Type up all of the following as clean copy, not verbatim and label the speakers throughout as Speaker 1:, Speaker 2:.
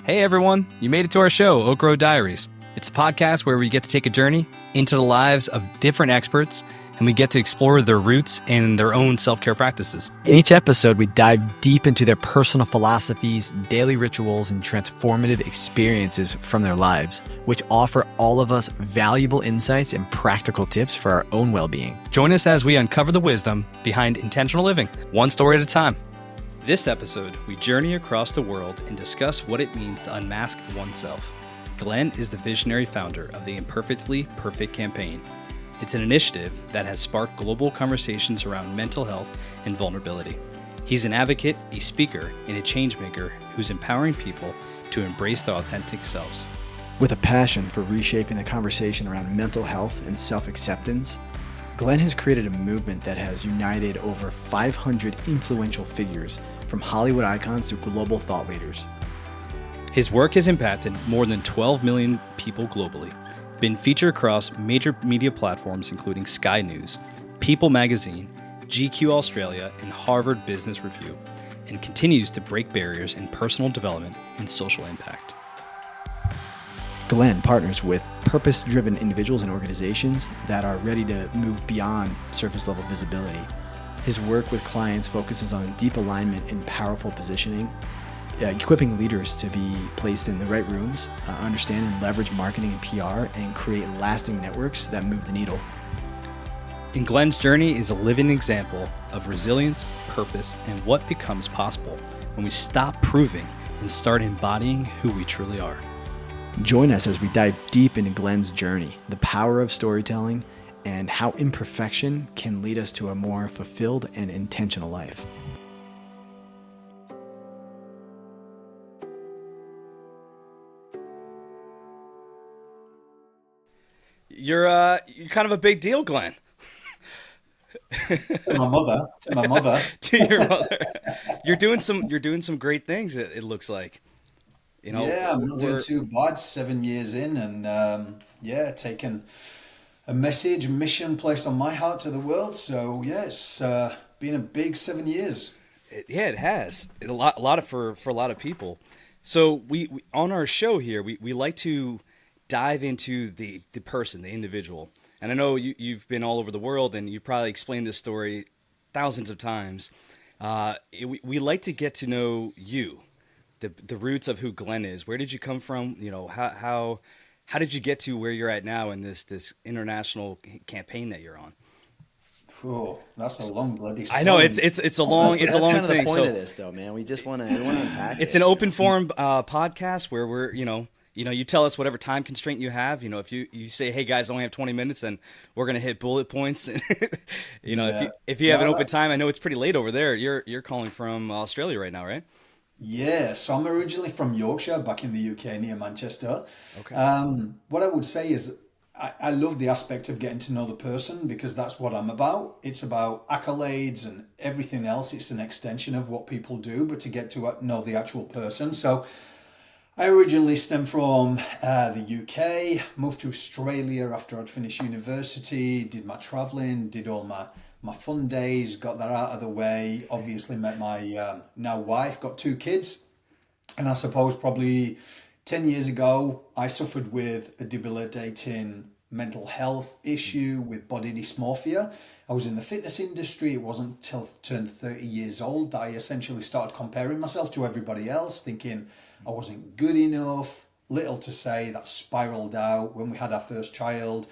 Speaker 1: Hey everyone, you made it to our show, Oak Road Diaries. It's a podcast where we get to take a journey into the lives of different experts and we get to explore their roots and their own self-care practices.
Speaker 2: In each episode, we dive deep into their personal philosophies, daily rituals, and transformative experiences from their lives, which offer all of us valuable insights and practical tips for our own well-being.
Speaker 1: Join us as we uncover the wisdom behind intentional living, one story at a time. This episode, we journey across the world and discuss what it means to unmask oneself. Glenn is the visionary founder of the Imperfectly Perfect campaign. It's an initiative that has sparked global conversations around mental health and vulnerability. He's an advocate, a speaker, and a changemaker who's empowering people to embrace their authentic selves.
Speaker 2: With a passion for reshaping the conversation around mental health and self-acceptance, Glenn has created a movement that has united over 500 influential figures, from Hollywood icons to global thought leaders.
Speaker 1: His work has impacted more than 12 million people globally, been featured across major media platforms including Sky News, People Magazine, GQ Australia, and Harvard Business Review, and continues to break barriers in personal development and social impact.
Speaker 2: Glenn partners with purpose-driven individuals and organizations that are ready to move beyond surface-level visibility. His work with clients focuses on deep alignment and powerful positioning, equipping leaders to be placed in the right rooms, understand and leverage marketing and PR, and create lasting networks that move the needle.
Speaker 1: And Glenn's journey is a living example of resilience, purpose, and what becomes possible when we stop proving and start embodying who we truly are.
Speaker 2: Join us as we dive deep into Glenn's journey, the power of storytelling, and how imperfection can lead us to a more fulfilled and intentional life.
Speaker 1: You're kind of a big deal, Glenn.
Speaker 3: My mother, to my mother.
Speaker 1: To your mother. You're doing some great things, it looks like. You know,
Speaker 3: Yeah, I'm not doing too bad. 7 years in, and taking a mission placed on my heart to the world. So yeah, it's been a big 7 years.
Speaker 1: It has a lot for a lot of people. So we on our show here, we like to dive into the person, the individual. And I know you've been all over the world, and you've probably explained this story thousands of times. We like to get to know you. The roots of who Glenn is. Where did you come from? You know, how did you get to where you're at now in this international campaign that you're on?
Speaker 3: Oh, that's a long bloody story.
Speaker 1: I know it's a long
Speaker 2: That's
Speaker 1: long
Speaker 2: kind of
Speaker 1: thing.
Speaker 2: the point
Speaker 1: So
Speaker 2: of this, though, man. We just want to unpack
Speaker 1: it's
Speaker 2: it.
Speaker 1: an open forum podcast where we're you tell us whatever time constraint you have. You know, if you say, hey guys, I only have 20 minutes, then we're gonna hit bullet points. If you have an open time, I know it's pretty late over there. You're calling from Australia right now, right?
Speaker 3: Yeah, so I'm originally from Yorkshire, back in the UK, near Manchester.
Speaker 1: Okay.
Speaker 3: What I would say is I love the aspect of getting to know the person, because that's what I'm about. It's about accolades and everything else. It's an extension of what people do, but to get to know the actual person. So I originally stem from the UK, moved to Australia after I'd finished university, did my traveling, did all my fun days, got that out of the way, obviously met my now wife, got 2 kids. And I suppose probably 10 years ago, I suffered with a debilitating mental health issue with body dysmorphia. I was in the fitness industry. It wasn't until I turned 30 years old that I essentially started comparing myself to everybody else, thinking I wasn't good enough, little to say. That spiraled out when we had our first child.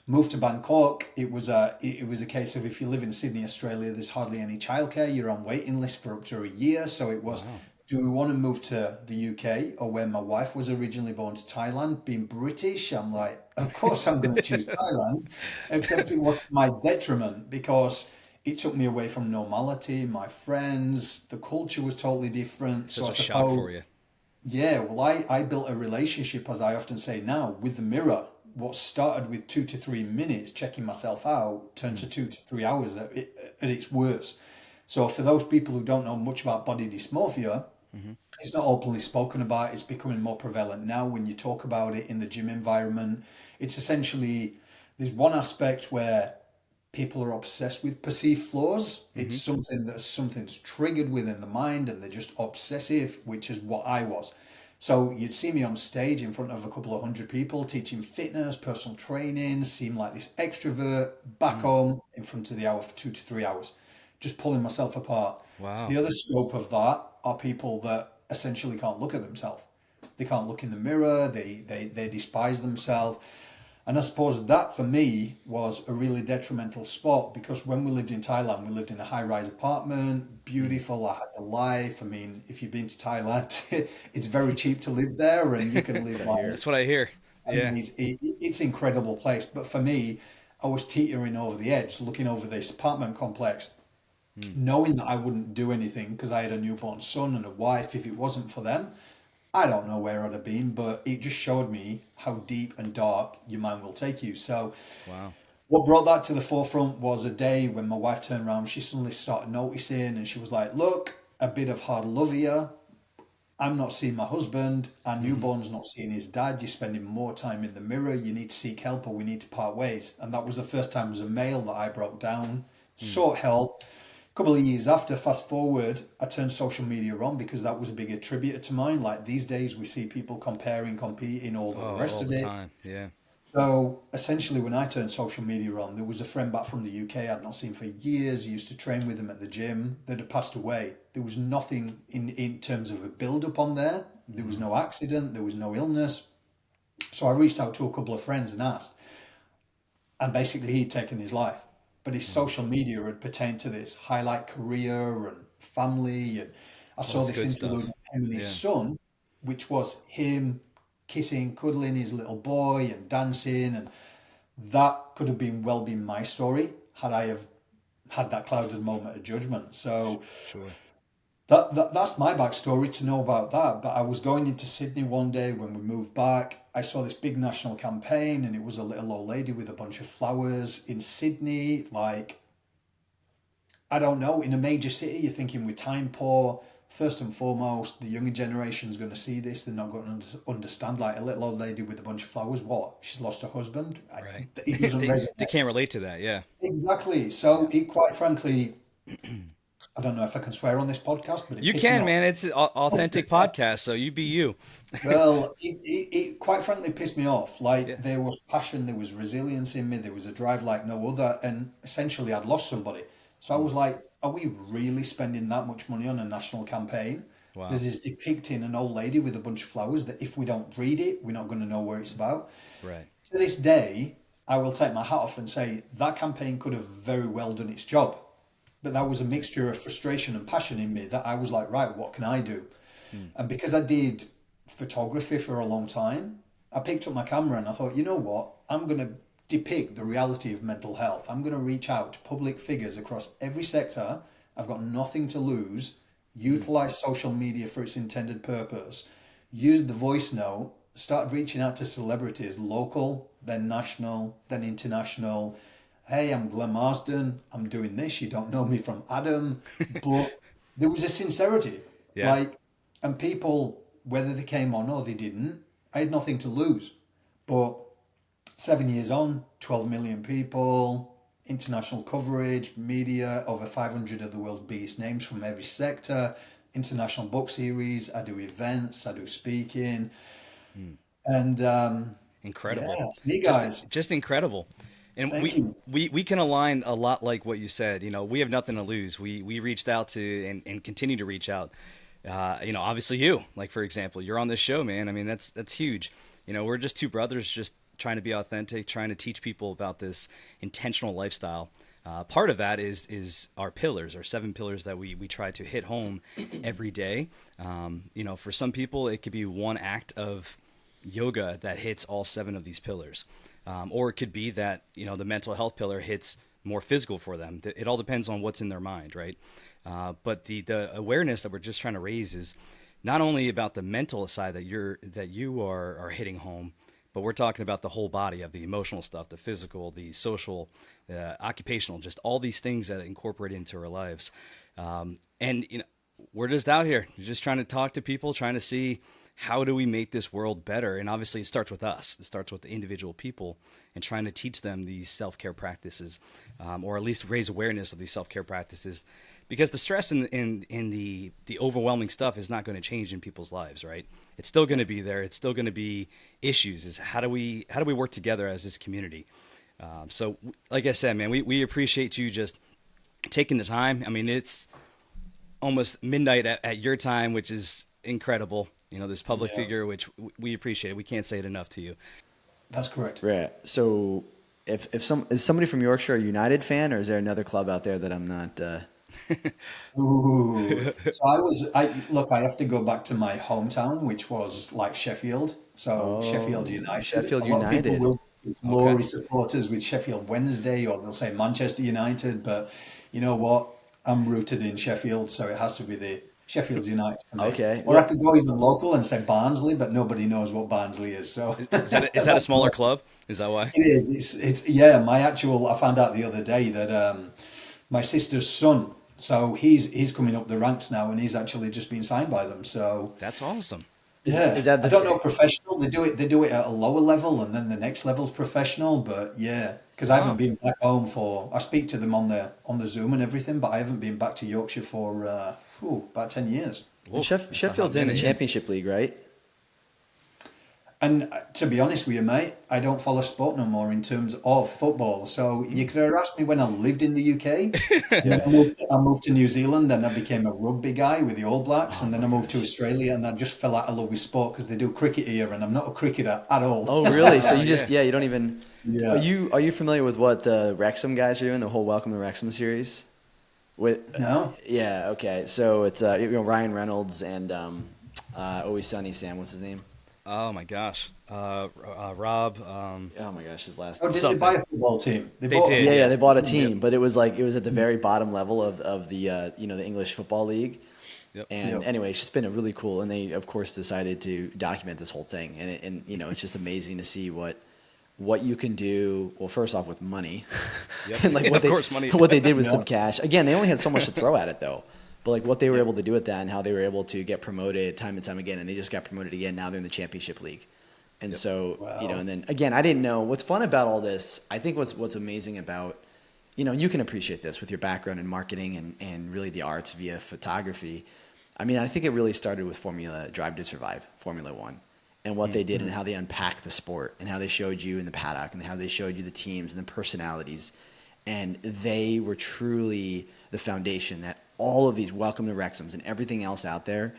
Speaker 3: Moved to Bangkok. It was a case of, if you live in Sydney, Australia, there's hardly any childcare. You're on waiting list for up to a year. So it was, do we want to move to the UK or where my wife was originally born, to Thailand? Being British, I'm like, of course I'm going to choose Thailand, except it was to my detriment, because it took me away from normality, my friends, the culture was totally different.
Speaker 1: So
Speaker 3: So I
Speaker 1: it's a shock
Speaker 3: suppose,
Speaker 1: for you.
Speaker 3: yeah, well, I built a relationship, as I often say now, with the mirror. What started with 2 to 3 minutes checking myself out turned to 2 to 3 hours at its worst. So for those people who don't know much about body dysmorphia, it's not openly spoken about. It's becoming more prevalent now when you talk about it in the gym environment. It's essentially, there's one aspect where people are obsessed with perceived flaws. It's something's triggered within the mind, and they're just obsessive, which is what I was. So you'd see me on stage in front of a couple of hundred people teaching fitness, personal training, seem like this extrovert, back home in front of the hour for 2 to 3 hours, just pulling myself apart.
Speaker 1: Wow.
Speaker 3: The other scope of that are people that essentially can't look at themselves. They can't look in the mirror, they despise themselves. And I suppose that for me was a really detrimental spot, because when we lived in Thailand, we lived in a high-rise apartment, beautiful. I had the life. I mean, if you've been to Thailand, it's very cheap to live there, and you can live like,
Speaker 1: That's what I hear.
Speaker 3: I
Speaker 1: Yeah.
Speaker 3: mean, it's an incredible place. But for me, I was teetering over the edge, looking over this apartment complex, knowing that I wouldn't do anything because I had a newborn son and a wife. If it wasn't for them, I don't know where I'd have been, but it just showed me how deep and dark your mind will take you. So
Speaker 1: Wow.
Speaker 3: what brought that to the forefront was a day when my wife turned around. She suddenly started noticing, and she was like, look, a bit of hard love here. I'm not seeing my husband. Our newborn's not seeing his dad. You're spending more time in the mirror. You need to seek help, or we need to part ways. And that was the first time as a male that I broke down, sought help. A couple of years after, fast forward, I turned social media on because that was a big attributor to mine. Like these days, we see people comparing, competing, all the
Speaker 1: Oh,
Speaker 3: rest
Speaker 1: all
Speaker 3: of
Speaker 1: the
Speaker 3: it.
Speaker 1: time. Yeah.
Speaker 3: So essentially, when I turned social media on, there was a friend back from the UK I'd not seen for years. Used to train with him at the gym, that had passed away. There was nothing in terms of a build up on there. There was no accident. There was no illness. So I reached out to a couple of friends and asked, and basically he'd taken his life. But his social media had pertained to this highlight career and family. And I
Speaker 1: All
Speaker 3: saw
Speaker 1: this
Speaker 3: this
Speaker 1: good
Speaker 3: interlude
Speaker 1: stuff.
Speaker 3: of him and his
Speaker 1: Yeah.
Speaker 3: son, which was him kissing, cuddling his little boy and dancing. And that could have been my story had I have had that clouded moment of judgment. So
Speaker 1: Sure.
Speaker 3: that's my backstory to know about that. But I was going into Sydney one day when we moved back. I saw this big national campaign, and it was a little old lady with a bunch of flowers in Sydney. Like, I don't know, in a major city, you're thinking we're time poor. First and foremost, the younger generation's going to see this. They're not going to understand. Like a little old lady with a bunch of flowers. What? She's lost her husband.
Speaker 1: Right.
Speaker 3: It doesn't
Speaker 1: They
Speaker 3: resonate.
Speaker 1: can't relate to that. Yeah.
Speaker 3: Exactly. So
Speaker 1: Yeah.
Speaker 3: it quite frankly, I don't know if I can swear on this podcast, but it
Speaker 1: You
Speaker 3: pissed me
Speaker 1: can,
Speaker 3: off.
Speaker 1: man. It's an authentic podcast, so you be you.
Speaker 3: Well, it quite frankly pissed me off.
Speaker 1: Yeah.
Speaker 3: Like there was passion, there was resilience in me, there was a drive like no other, and essentially I'd lost somebody. So I was like, are we really spending that much money on a national campaign
Speaker 1: Wow.
Speaker 3: that is depicting an old lady with a bunch of flowers that if we don't read it, we're not going to know where it's about?
Speaker 1: Right.
Speaker 3: To this day, I will take my hat off and say that campaign could have very well done its job. But that was a mixture of frustration and passion in me that I was like, right, what can I do? And because I did photography for a long time, I picked up my camera and I thought, you know what? I'm going to depict the reality of mental health. I'm going to reach out to public figures across every sector. I've got nothing to lose. Utilize social media for its intended purpose. Use the voice note. Start reaching out to celebrities, local, then national, then international. Hey, I'm Glenn Marsden. I'm doing this. You don't know me from Adam. But there was a sincerity.
Speaker 1: Yeah.
Speaker 3: Like, and people, whether they came on or they didn't, I had nothing to lose. But 7 years on, 12 million people, international coverage, media, over 500 of the world's biggest names from every sector, international book series. I do events, I do speaking. And
Speaker 1: Incredible.
Speaker 3: yeah, me guys.
Speaker 1: Just incredible. And
Speaker 3: Thank you.
Speaker 1: we can align a lot like what you said. You know, we have nothing to lose. We reached out to and continue to reach out. You know, obviously you, like for example, you're on this show, man. I mean, that's huge. You know, we're just two brothers just trying to be authentic, trying to teach people about this intentional lifestyle. Part of that is our pillars, our 7 pillars that we try to hit home every day. You know, for some people, it could be one act of yoga that hits all 7 of these pillars. Or it could be that, you know, the mental health pillar hits more physical for them. It all depends on what's in their mind, right? But the awareness that we're just trying to raise is not only about the mental side that you are hitting home, but we're talking about the whole body of the emotional stuff, the physical, the social, occupational, just all these things that incorporate into our lives. And you know, we're just out here, just trying to talk to people, trying to see how do we make this world better? And obviously it starts with us. It starts with the individual people and trying to teach them these self-care practices, or at least raise awareness of these self-care practices because the stress in the overwhelming stuff is not going to change in people's lives, right? It's still going to be there. It's still going to be issues. Is how do we work together as this community? So, like I said, man, we appreciate you just taking the time. I mean, it's almost midnight at your time, which is incredible. You know, this public figure, which we appreciate. We can't say it enough to you.
Speaker 3: That's correct.
Speaker 2: Right. So if is somebody from Yorkshire a United fan, or is there another club out there that I'm not?
Speaker 3: Ooh. So I have to go back to my hometown, which was like Sheffield. So Sheffield United.
Speaker 2: Sheffield
Speaker 3: A lot of people
Speaker 2: United.
Speaker 3: will be glory supporters with Sheffield Wednesday, or they'll say Manchester United. But you know what? I'm rooted in Sheffield, so it has to be the Sheffield United for me.
Speaker 2: Okay.
Speaker 3: Or I could go even local and say Barnsley, but nobody knows what Barnsley is. So
Speaker 1: Is that a smaller club? Is that why?
Speaker 3: it is. It's yeah. I found out the other day that my sister's son. So he's coming up the ranks now, and he's actually just been signed by them. So
Speaker 1: That's awesome.
Speaker 3: yeah,
Speaker 2: is that
Speaker 3: I don't know professional. They do it at a lower level, and then the next level's professional. But yeah, because I haven't been back home for. I speak to them on the Zoom and everything, but I haven't been back to Yorkshire for about 10 years.
Speaker 1: Whoa,
Speaker 2: Sheffield's in the Championship League, right?
Speaker 3: And to be honest with you, mate, I don't follow sport no more in terms of football. So you could have asked me when I lived in the UK. I moved to New Zealand, and I became a rugby guy with the All Blacks, and then I moved to Australia, and I just fell out of love with sport because they do cricket here, and I'm not a cricketer at all.
Speaker 2: Oh, really? So you don't even.
Speaker 3: Yeah.
Speaker 2: Are you familiar with what the Wrexham guys are doing? The whole Welcome to Wrexham series.
Speaker 3: No.
Speaker 2: Yeah. Okay. So it's Ryan Reynolds and Always Sunny Sam. What's his name?
Speaker 1: Oh my gosh, Rob.
Speaker 2: Oh my gosh, his last
Speaker 3: Oh,
Speaker 2: name.
Speaker 3: did they buy a football team?
Speaker 1: They
Speaker 3: bought a
Speaker 1: did.
Speaker 2: Yeah, they bought a team, but it was at the very bottom level of the the English Football League.
Speaker 1: Yep.
Speaker 2: And anyway, it's just been a really cool, and they of course decided to document this whole thing, and it's just amazing to see what you can do. Well, first off with money, and
Speaker 1: money.
Speaker 2: what they did with some cash. Again, they only had so much to throw at it though. But like what they were able to do with that, and how they were able to get promoted time and time again, and they just got promoted again. Now they're in the Championship League. And so, and then again, I didn't know what's fun about all this. I think what's amazing about, you can appreciate this with your background in marketing and really the arts via photography. I mean, I think it really started with Drive to Survive, Formula One, and what they did and how they unpacked the sport and how they showed you in the paddock and how they showed you the teams and the personalities. And they were truly the foundation that all of these Welcome to Wrexhams and everything else out there,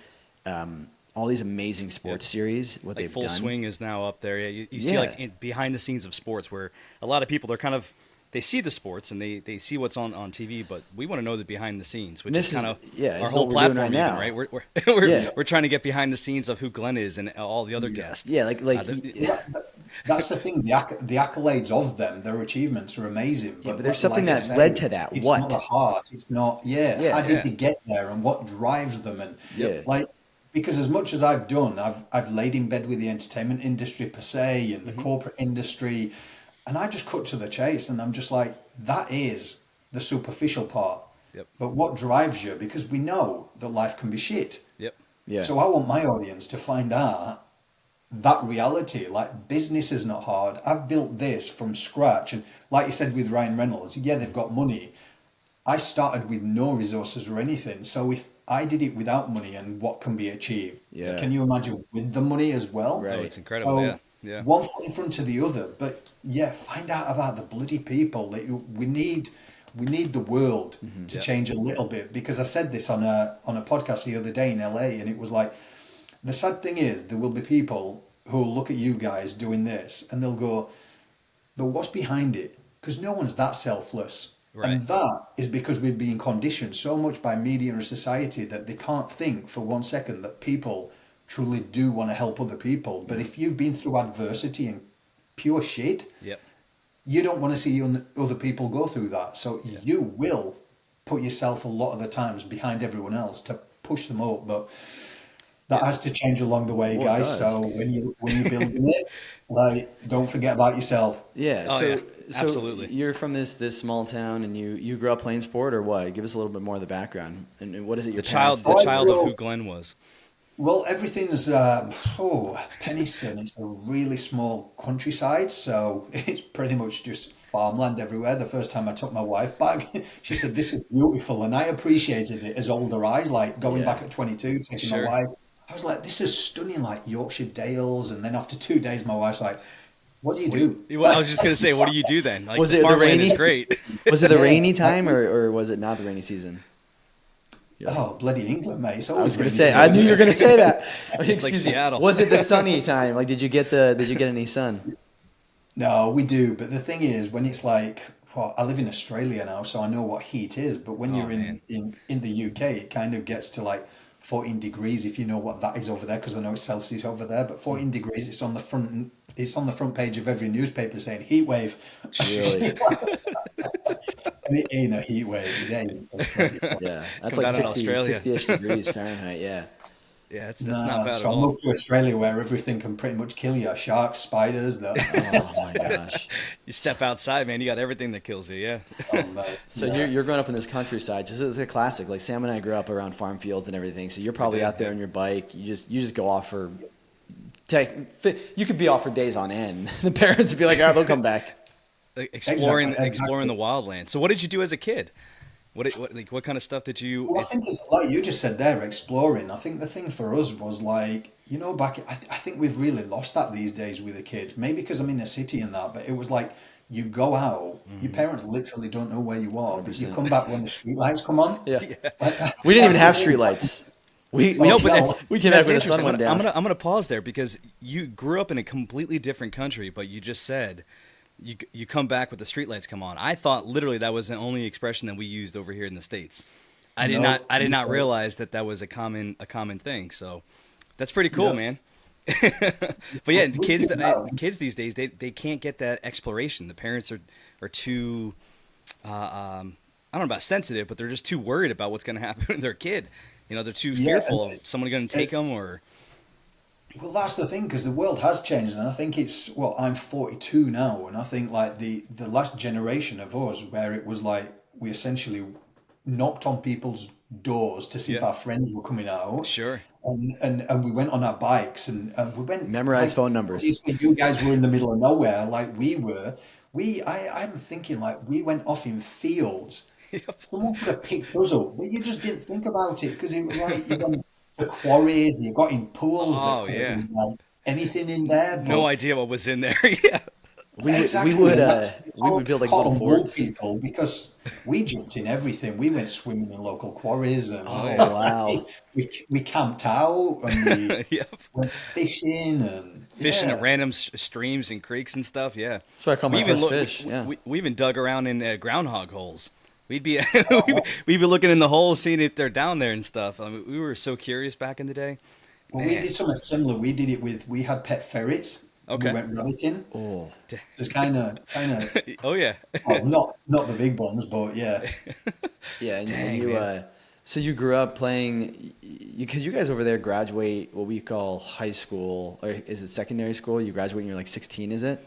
Speaker 2: all these amazing sports series, what they've
Speaker 1: Full
Speaker 2: done.
Speaker 1: Swing is now up there. Yeah, you see behind the scenes of sports where a lot of people they see the sports and they see what's on TV, but we want to know the behind the scenes, which is kind of our whole platform, right? We're trying to get behind the scenes of who Glenn is and all the other guests.
Speaker 2: Yeah,
Speaker 3: that's the thing. The accolades of them, their achievements are amazing.
Speaker 2: But there's something that led to that.
Speaker 3: It's not the heart. It's not. How did they get there, and what drives them? And because as much as I've done, I've laid in bed with the entertainment industry per se and the corporate industry, and I just cut to the chase, and I'm just like, that is the superficial part.
Speaker 1: Yep.
Speaker 3: But what drives you? Because we know that life can be shit.
Speaker 1: Yep.
Speaker 2: Yeah.
Speaker 3: So I want my audience to find out that reality. Like, business is not hard. I've built this from scratch, and like you said with Ryan Reynolds, they've got money. I started with no resources or anything. So if I did it without money, and what can be achieved?
Speaker 2: Yeah.
Speaker 3: Can you imagine with the money as well?
Speaker 2: Right.
Speaker 1: Oh, it's incredible.
Speaker 3: So
Speaker 1: Yeah.
Speaker 3: one foot in front of the other. But find out about the bloody people. We need the world to change a little bit. Because I said this on a podcast the other day in LA, and it was like, the sad thing is there will be people who will look at you guys doing this, and they'll go, but what's behind it? Because no one's that selfless.
Speaker 1: Right.
Speaker 3: And that is because we've been conditioned so much by media and society that they can't think for 1 second that people truly do want to help other people. But if you've been through adversity and pure shit, you don't want to see other people go through that. So you will put yourself a lot of the times behind everyone else to push them up. But that has to change along the way, guys. So when you're building it, don't forget about yourself.
Speaker 2: Yeah. So
Speaker 1: absolutely.
Speaker 2: You're from this small town, and you grew up playing sport, or what? Give us a little bit more of the background, and what is it?
Speaker 1: The child of who Glenn was.
Speaker 3: Well, everything's Penistone. It's a really small countryside, so it's pretty much just farmland everywhere. The first time I took my wife back, she said, "This is beautiful," and I appreciated it as older eyes. Like going
Speaker 2: Yeah.
Speaker 3: back at 22, taking my
Speaker 1: Sure.
Speaker 3: wife, I was like, "This is stunning," like Yorkshire Dales. And then after 2 days, my wife's like, "What do you do?"
Speaker 1: Well, I was just gonna say, what do you do then? Like
Speaker 2: Was
Speaker 1: the
Speaker 2: it the
Speaker 1: farmland is
Speaker 2: rainy?
Speaker 1: great.
Speaker 2: Was it the
Speaker 3: Yeah,
Speaker 2: rainy time, or was it not the rainy season? You're like,
Speaker 3: oh, bloody England, mate! It's
Speaker 2: I was
Speaker 3: always
Speaker 2: gonna
Speaker 3: rainy
Speaker 2: say, I knew
Speaker 3: season.
Speaker 2: you were gonna say that.
Speaker 1: It's like
Speaker 2: Excuse me.
Speaker 1: Seattle.
Speaker 2: Was it the sunny time? Like, did you get any sun?
Speaker 3: No, we do. But the thing is, when it's like, well, I live in Australia now, so I know what heat is. But when
Speaker 1: Oh
Speaker 3: you're
Speaker 1: man.
Speaker 3: in the UK, it kind of gets to like 14 degrees, if you know what that is over there, because I know it's Celsius over there. But 14 degrees, it's on the front page of every newspaper saying heat wave.
Speaker 2: Really?
Speaker 3: And it ain't a heat wave. It ain't. It's bloody hot.
Speaker 2: Yeah, that's
Speaker 1: Come
Speaker 2: like
Speaker 1: down in
Speaker 2: 60,
Speaker 1: Australia.
Speaker 2: 60-ish degrees Fahrenheit. Yeah.
Speaker 1: Yeah, that's not
Speaker 3: Nah,
Speaker 1: bad at
Speaker 3: so I
Speaker 1: all.
Speaker 3: moved to Australia where everything can pretty much kill you. Sharks, spiders, the
Speaker 2: Oh my gosh.
Speaker 1: You step outside, man, you got everything that kills you. Yeah.
Speaker 3: oh no.
Speaker 2: So
Speaker 3: Yeah.
Speaker 2: you're growing up in this countryside, just the classic. Like Sam and I grew up around farm fields and everything. So you're probably
Speaker 1: did,
Speaker 2: out there
Speaker 1: yeah.
Speaker 2: on your bike. You just go off for you could be off for days on end. The parents would be like, "Oh, they'll come back."
Speaker 1: Like exploring
Speaker 3: Exactly.
Speaker 1: exploring the wildland. So what did you do as a kid? What kind of stuff did you
Speaker 3: Well, I think it's like you just said there, exploring. I think the thing for us was like, I think we've really lost that these days with the kids. Maybe because I'm in a city and that, but it was like you go out, your parents literally don't know where you are, but you
Speaker 2: 100%.
Speaker 3: come back when the street lights come on.
Speaker 2: Yeah.
Speaker 3: Like,
Speaker 2: We didn't even
Speaker 3: that's
Speaker 2: have
Speaker 3: the thing.
Speaker 2: streetlights. We
Speaker 3: No,
Speaker 1: No, but
Speaker 3: no.
Speaker 1: that's
Speaker 2: we came
Speaker 1: that's
Speaker 2: back when the sun
Speaker 1: interesting.
Speaker 2: went down.
Speaker 1: I'm gonna pause there because you grew up in a completely different country, but you just said you come back with the streetlights come on. I thought literally that was the only expression that we used over here in the States.
Speaker 3: No,
Speaker 1: I did not
Speaker 3: no.
Speaker 1: realize that was a common thing. So that's pretty cool,
Speaker 3: Yeah.
Speaker 1: man. But yeah,
Speaker 3: We do now.
Speaker 1: kids these days they can't get that exploration. The parents are too I don't know about sensitive, but they're just too worried about what's going to happen to their kid. You know, they're too
Speaker 3: Yeah,
Speaker 1: fearful of
Speaker 3: and
Speaker 1: someone going to take them or
Speaker 3: well, that's the thing because the world has changed, and I think it's well, I'm 42 now, and I think like the last generation of us, where it was like we essentially knocked on people's doors to see if
Speaker 1: Yeah.
Speaker 3: our friends were coming out,
Speaker 1: sure.
Speaker 3: and we went on our bikes and we went
Speaker 2: Memorize
Speaker 3: like
Speaker 2: phone numbers.
Speaker 3: obviously you guys were in the middle of nowhere like we were. I'm thinking like we went off in fields.
Speaker 1: Yep.
Speaker 3: Someone could have picked us up, but you just didn't think about it because it was like you went to quarries, you got in pools that
Speaker 1: Oh
Speaker 3: could have
Speaker 1: yeah.
Speaker 3: been like anything in there.
Speaker 1: No
Speaker 3: But
Speaker 1: idea what was in there. Yeah.
Speaker 3: exactly,
Speaker 2: We would
Speaker 3: and that's
Speaker 2: we would build like
Speaker 3: call
Speaker 2: little
Speaker 3: them wool
Speaker 2: forts.
Speaker 3: people because we jumped in everything. We went swimming in local quarries and
Speaker 2: Oh wow.
Speaker 3: we camped out and we
Speaker 1: Yep.
Speaker 3: went fishing and
Speaker 1: Fishing
Speaker 3: yeah.
Speaker 1: at random streams and creeks and stuff. Yeah.
Speaker 2: That's what I call my first fish.
Speaker 1: We,
Speaker 2: Yeah.
Speaker 1: we even dug around in groundhog holes. We'd be we'd be looking in the holes, seeing if they're down there and stuff. I mean, we were so curious back in the day.
Speaker 3: Well, we
Speaker 1: Man.
Speaker 3: did something similar. We had pet ferrets.
Speaker 1: Okay.
Speaker 3: We went rabbiting.
Speaker 2: Oh.
Speaker 3: So it's kind of
Speaker 1: Oh yeah.
Speaker 3: well, not the big ones, but yeah.
Speaker 2: Yeah, and
Speaker 1: Dang,
Speaker 2: you
Speaker 1: man.
Speaker 2: so you grew up playing because you guys over there graduate what we call high school, or is it secondary school? You graduate when you're like 16, is it?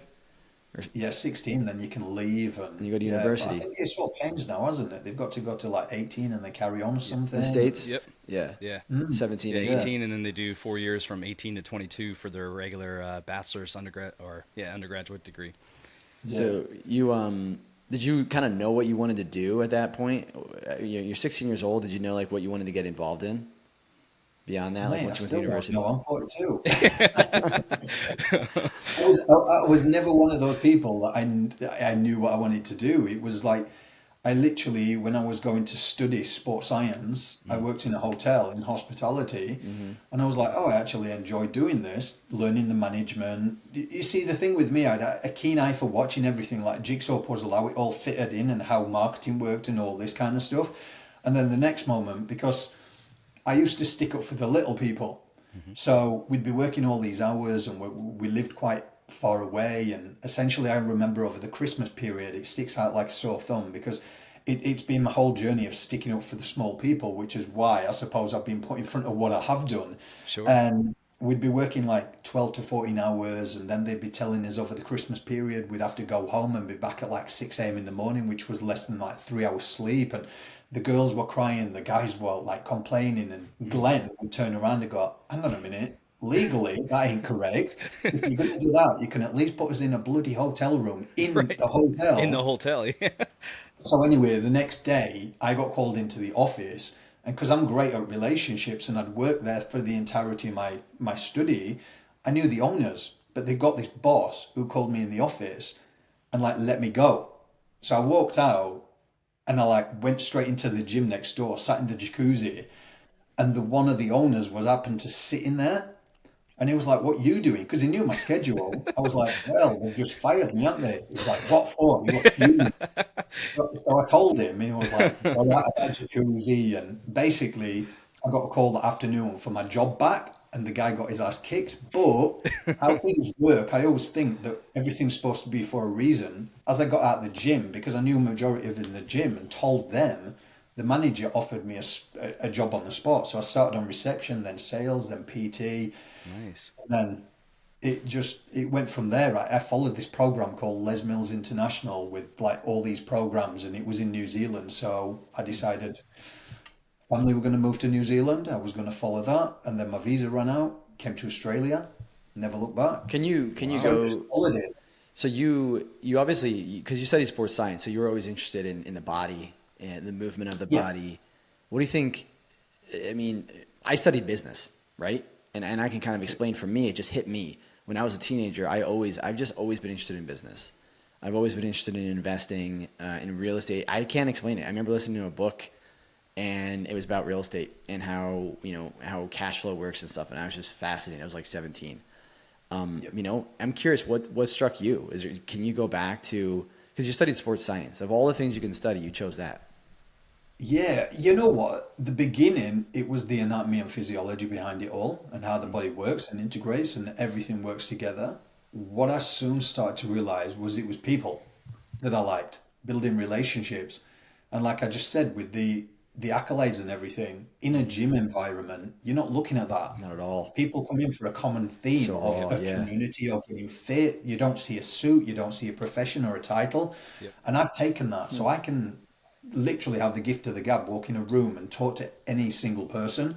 Speaker 3: Yeah, 16, then you can leave and
Speaker 2: You go to
Speaker 3: yeah, but
Speaker 2: university.
Speaker 3: I think it's all changed now, hasn't it? They've got to go to like 18 and they carry on or something.
Speaker 2: In the States?
Speaker 1: Yep.
Speaker 2: Yeah.
Speaker 1: Yeah.
Speaker 2: 17,
Speaker 1: Yeah,
Speaker 2: 18.
Speaker 1: 18, and then they do 4 years from 18 to 22 for their regular bachelor's undergraduate degree.
Speaker 2: So you did you kind of know what you wanted to do at that point? You're 16 years old. Did you know like what you wanted to get involved in? Beyond that, like
Speaker 3: Mate, I
Speaker 2: once you went to
Speaker 3: still don't
Speaker 2: university.
Speaker 3: know. I'm 42. I was never one of those people that I knew what I wanted to do. It was like I literally, when I was going to study sports science, I worked in a hotel in hospitality, and I was like, oh, I actually enjoy doing this, learning the management. You see, the thing with me, I had a keen eye for watching everything, like jigsaw puzzle, how it all fitted in and how marketing worked and all this kind of stuff. And then the next moment, because I used to stick up for the little people. So we'd be working all these hours and we lived quite far away. And essentially, I remember over the Christmas period, it sticks out like a sore thumb because it's been my whole journey of sticking up for the small people, which is why I suppose I've been put in front of what I have done.
Speaker 1: Sure.
Speaker 3: And we'd be working like 12 to 14 hours, and then they'd be telling us over the Christmas period we'd have to go home and be back at like 6 a.m. in the morning, which was less than like 3 hours sleep. And the girls were crying, the guys were like complaining, and Glenn would turn around and go, hang on a minute, legally, that ain't correct. If you're going to do that, you can at least put us in a bloody hotel room in
Speaker 1: Right.
Speaker 3: the
Speaker 1: In the
Speaker 3: hotel.
Speaker 1: hotel. Yeah.
Speaker 3: So anyway, the next day I got called into the office, and because I'm great at relationships and I'd worked there for the entirety of my study, I knew the owners, but they got this boss who called me in the office and like let me go. So I walked out and I like went straight into the gym next door, sat in the jacuzzi, and the one of the owners was happened to sit in there. And he was like, "What you doing?" Because he knew my schedule. I was like, "Well, they've just fired me, haven't they?" He was like, "What for?" He looked fuming. So I told him, and he was like, "Well, I had jacuzzi," and basically, I got a call that afternoon for my job back, and the guy got his ass kicked. But how things work, I always think that everything's supposed to be for a reason. As I got out of the gym, because I knew a majority of in the gym, and told them, the manager offered me a job on the spot. So I started on reception, then sales, then PT,
Speaker 1: Nice.
Speaker 3: and then it went from there. I followed this program called Les Mills International with like all these programs, and it was in New Zealand. So I decided family were going to move to New Zealand. I was going to follow that, and then my visa ran out. Came to Australia, never looked back.
Speaker 2: Can you
Speaker 3: So I just
Speaker 2: go?
Speaker 3: followed it.
Speaker 2: So you obviously, because you study sports science, so you were always interested in the body and the movement of the
Speaker 3: Yeah,
Speaker 2: body. What do you think? I mean, I studied business, right? And I can kind of explain for me, it just hit me. When I was a teenager, I've just always been interested in business. I've always been interested in investing in real estate. I can't explain it. I remember listening to a book and it was about real estate and how, how cash flow works and stuff. And I was just fascinated. I was like 17.
Speaker 3: yep.
Speaker 2: I'm curious what struck you. Can you go back to, because you studied sports science. Of all the things you can study, you chose that.
Speaker 3: Yeah, you know what? The beginning, it was the anatomy and physiology behind it all, and how the body works and integrates, and everything works together. What I soon started to realize was it was people that I liked, building relationships, and like I just said, with the accolades and everything in a gym environment, you're not looking at that.
Speaker 2: Not at all.
Speaker 3: People come in for a common theme
Speaker 2: So
Speaker 3: of
Speaker 2: raw.
Speaker 3: a
Speaker 2: Yeah.
Speaker 3: community or getting fit. You don't see a suit, you don't see a profession or a title.
Speaker 1: Yep.
Speaker 3: And I've taken that. So I can literally have the gift of the gab, walk in a room and talk to any single person.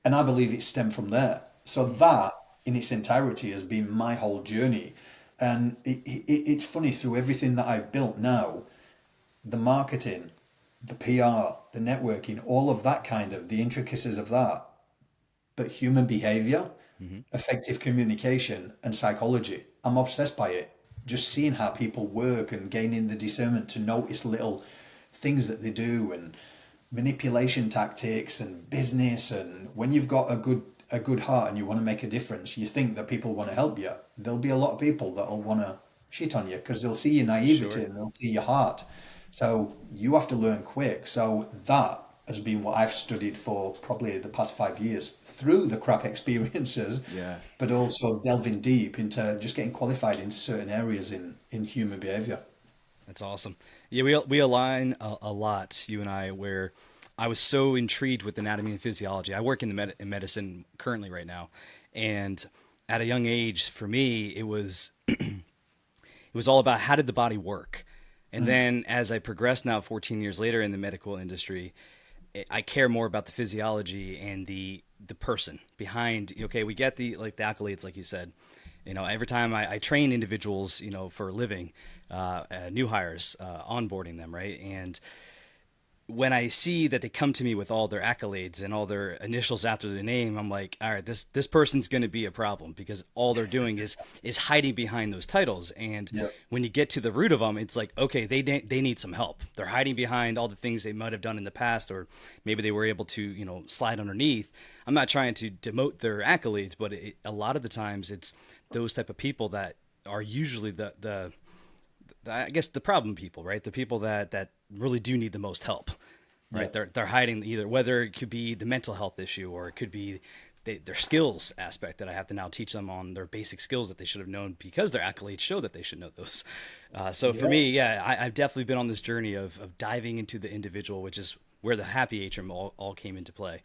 Speaker 3: And I believe it stemmed from there. So that in its entirety has been my whole journey. And it's funny, through everything that I've built now, the marketing, the PR, the networking, all of that kind of the intricacies of that, but human behavior, effective communication, and psychology. I'm obsessed by it. Just seeing how people work and gaining the discernment to notice little things that they do, and manipulation tactics and business. And when you've got a good heart and you want to make a difference, you think that people want to help you. There'll be a lot of people that'll want to shit on you because they'll see your naivety
Speaker 1: Sure.
Speaker 3: and they'll see your heart. So you have to learn quick. So that has been what I've studied for probably the past 5 years through the crap experiences,
Speaker 2: Yeah.
Speaker 3: but also delving deep into just getting qualified in certain areas in human behavior.
Speaker 1: That's awesome. Yeah, we align a lot, you and I, where I was so intrigued with anatomy and physiology. I work in in medicine currently right now, and at a young age, for me, it was all about how did the body work. And then as I progressed now 14 years later in the medical industry, I care more about the physiology and the person behind. Okay, we get the accolades, like you said. Every time I train individuals, for a living, new hires, onboarding them, right? And when I see that they come to me with all their accolades and all their initials after their name, I'm like, all right, this person's going to be a problem because all they're doing is hiding behind those titles. And
Speaker 3: Yeah.
Speaker 1: when you get to the root of them, it's like, okay, they need some help. They're hiding behind all the things they might have done in the past, or maybe they were able to, slide underneath. I'm not trying to demote their accolades, but a lot of the times it's those type of people that are usually the I guess the problem people, right? The people that really do need the most help, right?
Speaker 3: Yeah.
Speaker 1: They're hiding either, whether it could be the mental health issue or it could be their skills aspect that I have to now teach them on their basic skills that they should have known because their accolades show that they should know those. So for
Speaker 3: Yeah.
Speaker 1: me, yeah, I've definitely been on this journey of diving into the individual, which is where the happy atrium all came into play.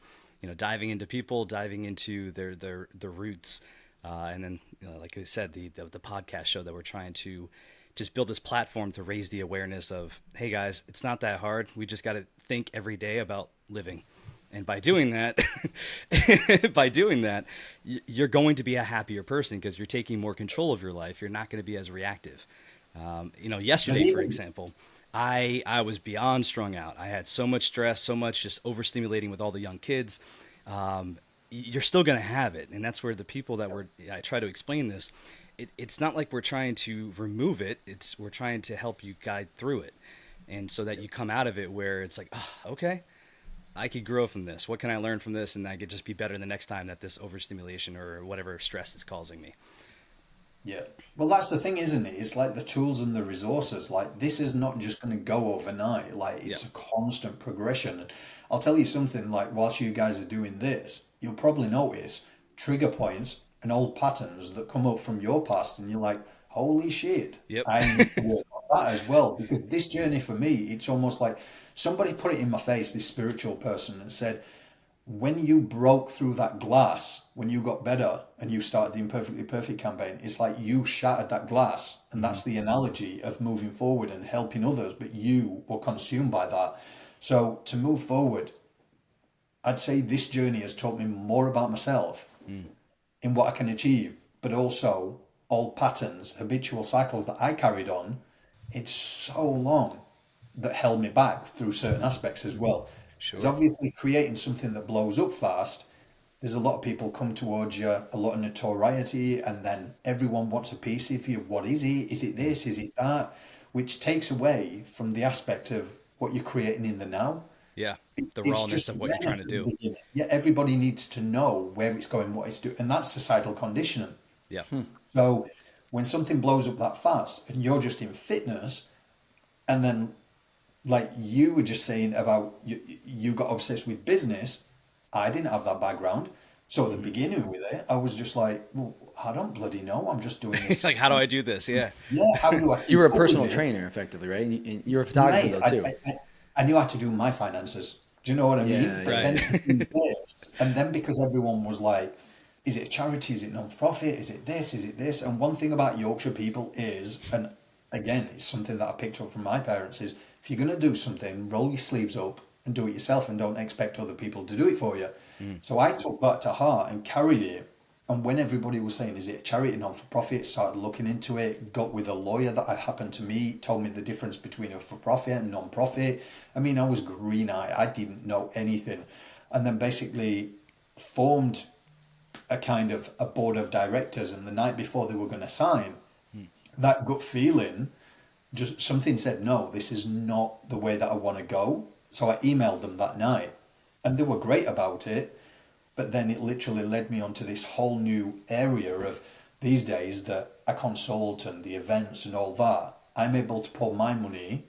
Speaker 1: Diving into people, diving into their roots, and then like I said, the podcast show that we're trying to just build this platform to raise the awareness of, hey guys, it's not that hard. We just got to think every day about living. And by doing that, by doing that, you're going to be a happier person because you're taking more control of your life. You're not going to be as reactive.
Speaker 3: But
Speaker 1: Yesterday, for
Speaker 3: even
Speaker 1: example, I was beyond strung out. I had so much stress, so much just overstimulating with all the young kids. You're still going to have it, and that's where the people that I try to explain this. It's not like we're trying to remove it. We're trying to help you guide through it, and so that you come out of it where it's like, oh, okay, I could grow from this. What can I learn from this? And I could just be better the next time that this overstimulation or whatever stress is causing me.
Speaker 3: Yeah. Well, that's the thing, isn't it? It's like the tools and the resources. Like, this is not just going to go overnight. Like,
Speaker 1: Yeah.
Speaker 3: it's a constant progression. And I'll tell you something, like, whilst you guys are doing this, you'll probably notice trigger points and old patterns that come up from your past. And you're like, holy shit,
Speaker 1: Yep.
Speaker 3: I need to work on that as well. Because this journey for me, it's almost like somebody put it in my face, this spiritual person, and said, when you broke through that glass, when you got better and you started the Imperfectly Perfect campaign, it's like you shattered that glass. And that's the analogy of moving forward and helping others, but you were consumed by that. So to move forward, I'd say this journey has taught me more about myself in what I can achieve, but also old patterns, habitual cycles that I carried on. It's so long that held me back through certain aspects as well. Because
Speaker 1: Sure.
Speaker 3: obviously creating something that blows up fast, there's a lot of people come towards you, a lot of notoriety, and then everyone wants a piece of you. What is it? Is it this? Is it that? Which takes away from the aspect of what you're creating in the now.
Speaker 1: Yeah. The
Speaker 3: It's
Speaker 1: rawness
Speaker 3: just
Speaker 1: of what you're trying
Speaker 3: awareness
Speaker 1: to
Speaker 3: at the
Speaker 1: do.
Speaker 3: beginning. Yeah, everybody needs to know where it's going, what it's doing, and that's societal conditioning.
Speaker 1: Yeah.
Speaker 3: So when something blows up that fast and you're just in fitness, and then like you were just saying about you got obsessed with business, I didn't have that background. So at the beginning with it, I was just like, well, I don't bloody know. I'm just doing
Speaker 1: It's
Speaker 3: this.
Speaker 1: like, how do I do this? Yeah.
Speaker 3: Yeah, how do I
Speaker 2: You
Speaker 3: keep
Speaker 2: were a
Speaker 3: up with
Speaker 2: personal
Speaker 3: it?
Speaker 2: trainer, effectively, right? And you're a photographer,
Speaker 3: Mate,
Speaker 2: though, too.
Speaker 3: I knew how to do my finances. Do you know what I mean?
Speaker 2: Yeah,
Speaker 3: But
Speaker 2: yeah,
Speaker 3: then
Speaker 1: Right.
Speaker 3: to do this, and then because everyone was like, is it a charity? Is it non-profit? Is it this? Is it this? And one thing about Yorkshire people is, and again, it's something that I picked up from my parents, is if you're going to do something, roll your sleeves up and do it yourself and don't expect other people to do it for you. So I took that to heart and carried it. And when everybody was saying, is it a charity, non-for-profit, started looking into it, got with a lawyer that I happened to meet, told me the difference between a for-profit and non-profit. I mean, I was green-eyed. I didn't know anything. And then basically formed a kind of a board of directors. And the night before they were going to sign, that gut feeling, just something said, no, this is not the way that I want to go. So I emailed them that night. And they were great about it. But then it literally led me onto this whole new area of these days that a consultant, the events and all that, I'm able to pour my money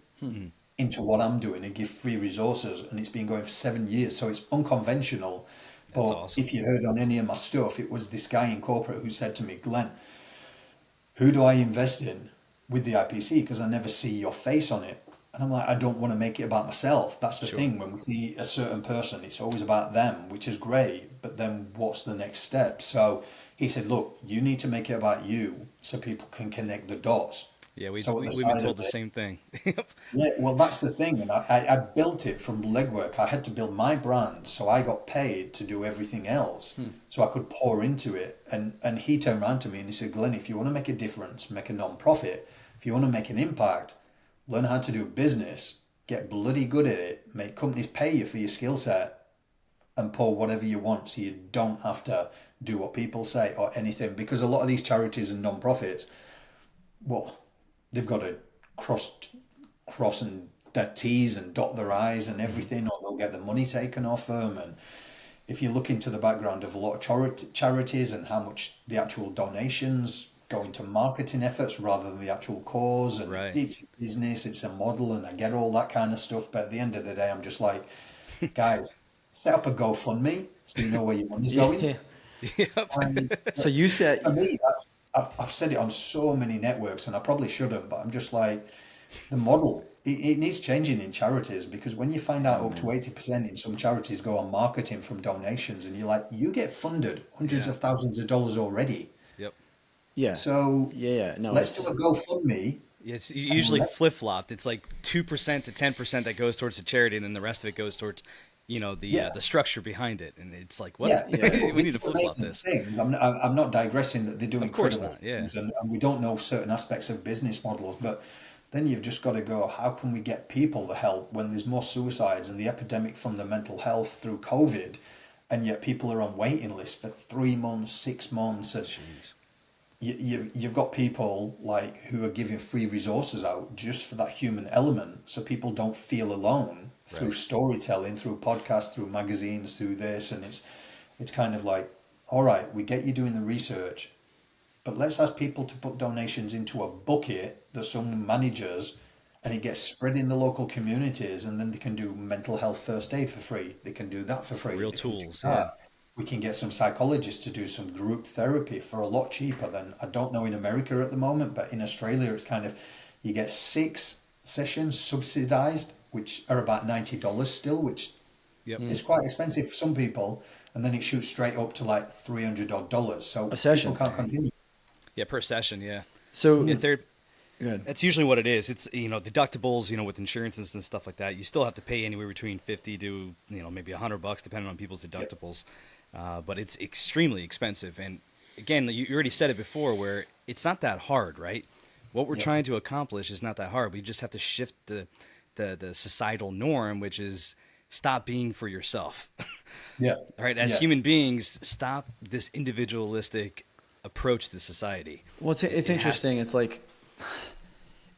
Speaker 3: into what I'm doing and give free resources. And it's been going for 7 years. So it's unconventional.
Speaker 1: That's
Speaker 3: But
Speaker 1: awesome.
Speaker 3: if you heard on any of my stuff, it was this guy in corporate who said to me, Glenn, who do I invest in with the IPC? Because I never see your face on it. And I'm like, I don't want to make it about myself. That's the
Speaker 1: Sure.
Speaker 3: thing. When we see a certain person, it's always about them, which is great. But then what's the next step? So he said, look, you need to make it about you so people can connect the dots.
Speaker 1: Yeah. We,
Speaker 3: So at
Speaker 1: we,
Speaker 3: the
Speaker 1: we've been
Speaker 3: side
Speaker 1: told
Speaker 3: of
Speaker 1: the
Speaker 3: it,
Speaker 1: same thing.
Speaker 3: yeah, well, that's the thing. And I built it from legwork. I had to build my brand. So I got paid to do everything else. So I could pour into it. And he turned around to me and he said, Glenn, if you want to make a difference, make a non-profit. If you want to make an impact, learn how to do business, get bloody good at it, make companies pay you for your skill set and pour whatever you want so you don't have to do what people say or anything. Because a lot of these charities and non-profits, well, they've got to cross and their T's and dot their I's and everything, or they'll get the money taken off them. And if you look into the background of a lot of charities and how much the actual donations go into marketing efforts rather than the actual cause, and
Speaker 1: Right.
Speaker 3: it's a business, it's a model, and I get all that kind of stuff. But at the end of the day, I'm just like, guys, set up a GoFundMe so you know where your money's going.
Speaker 2: Yeah.
Speaker 1: Yep.
Speaker 3: And
Speaker 2: So you said,
Speaker 3: for me, I've said it on so many networks, and I probably shouldn't, but I'm just like, the model, it needs changing in charities, because when you find out up to 80% in some charities go on marketing from donations, and you're like, you get funded hundreds
Speaker 1: Yeah.
Speaker 3: of thousands of dollars already.
Speaker 1: Yep.
Speaker 2: yeah,
Speaker 3: So
Speaker 2: yeah, no,
Speaker 3: let's do
Speaker 2: it's
Speaker 3: a GoFundMe
Speaker 1: It's usually flip-flopped. It's like 2% to 10% that goes towards the charity, and then the rest of it goes towards, the structure behind it. And it's like, what?
Speaker 3: Yeah,
Speaker 1: We need to flip-flop
Speaker 3: amazing
Speaker 1: this.
Speaker 3: things. I'm not digressing that they do
Speaker 1: Of course
Speaker 3: incredible
Speaker 1: not. Yeah.
Speaker 3: things, and we don't know certain aspects of business models, but then you've just got to go, how can we get people the help when there's more suicides and the epidemic from the mental health through COVID, and yet people are on waiting lists for 3 months, 6 months, and
Speaker 1: Jeez.
Speaker 3: you've got people like who are giving free resources out just for that human element, so people don't feel alone through
Speaker 1: Right.
Speaker 3: storytelling, through podcasts, through magazines, through this, and it's kind of like, all right, we get you doing the research, but let's ask people to put donations into a bucket that someone manages, and it gets spread in the local communities, and then they can do mental health first aid for free. They can do that for free.
Speaker 1: Real
Speaker 3: They can do
Speaker 1: tools. Yeah.
Speaker 3: that. We can get some psychologists to do some group therapy for a lot cheaper than, I don't know in America at the moment, but in Australia it's kind of, you get 6 sessions subsidized, which are about $90 still, which
Speaker 1: Yep.
Speaker 3: is quite expensive for some people, and then it shoots straight up to like $300. So
Speaker 2: A session.
Speaker 3: people can't continue.
Speaker 1: Yeah. Per session. Yeah.
Speaker 2: So
Speaker 1: Yeah.
Speaker 2: good.
Speaker 1: That's usually what it is. It's, deductibles, with insurances and stuff like that. You still have to pay anywhere between 50 to, maybe $100, depending on people's deductibles. But it's extremely expensive. And again, you already said it before, where it's not that hard, right? What we're trying to accomplish is not that hard. We just have to shift the societal norm, which is stop being for yourself.
Speaker 3: Yeah.
Speaker 1: All right. As human beings, stop this individualistic approach to society.
Speaker 2: Well, it's interesting. It's like,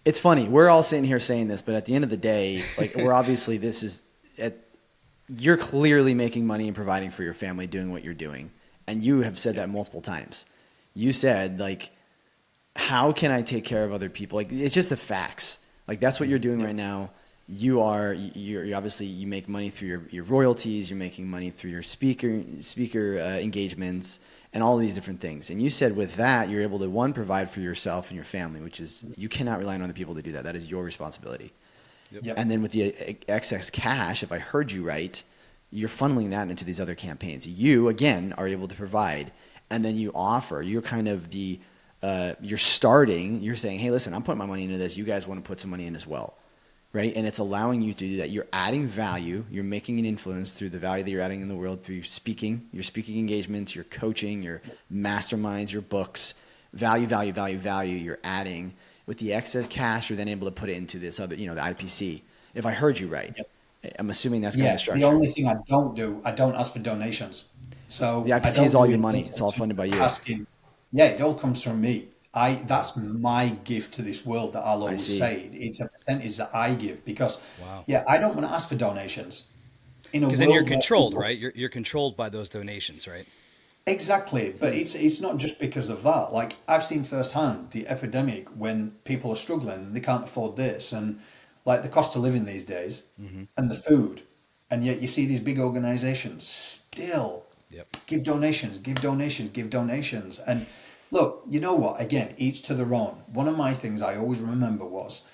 Speaker 2: it's funny. We're all sitting here saying this, but at the end of the day, like, we're obviously, you're clearly making money and providing for your family doing what you're doing. And you have said that multiple times. You said, like, how can I take care of other people? Like, it's just the facts. Like, that's what you're doing right now. You're obviously, you make money through your royalties. You're making money through your speaker engagements and all these different things. And you said with that, you're able to, one, provide for yourself and your family, which is, you cannot rely on other people to do that. That is your responsibility.
Speaker 3: Yep.
Speaker 2: And then with the excess cash, if I heard you right, you're funneling that into these other campaigns. You, again, are able to provide, and then you offer. You're kind of you're saying, hey, listen, I'm putting my money into this. You guys want to put some money in as well, right? And it's allowing you to do that. You're adding value. You're making an influence through the value that you're adding in the world through your speaking engagements, your coaching, your masterminds, your books. Value. You're adding. With the excess cash, you're then able to put it into this other, the IPC. If I heard you right, I'm assuming that's kind of the structure.
Speaker 3: The only thing I don't ask for donations. So
Speaker 2: the IPC is all your money. It's all funded by you.
Speaker 3: It all comes from me. That's my gift to this world that I'll always say. It's a percentage that I give because, I don't want to ask for donations.
Speaker 1: Because then you're controlled, right? You're controlled by those donations, right?
Speaker 3: Exactly, but it's not just because of that. Like, I've seen firsthand the epidemic when people are struggling and they can't afford this, and like the cost of living these days, and the food, and yet you see these big organizations still give donations. And look, you know what? Again, each to their own. One of my things I always remember was,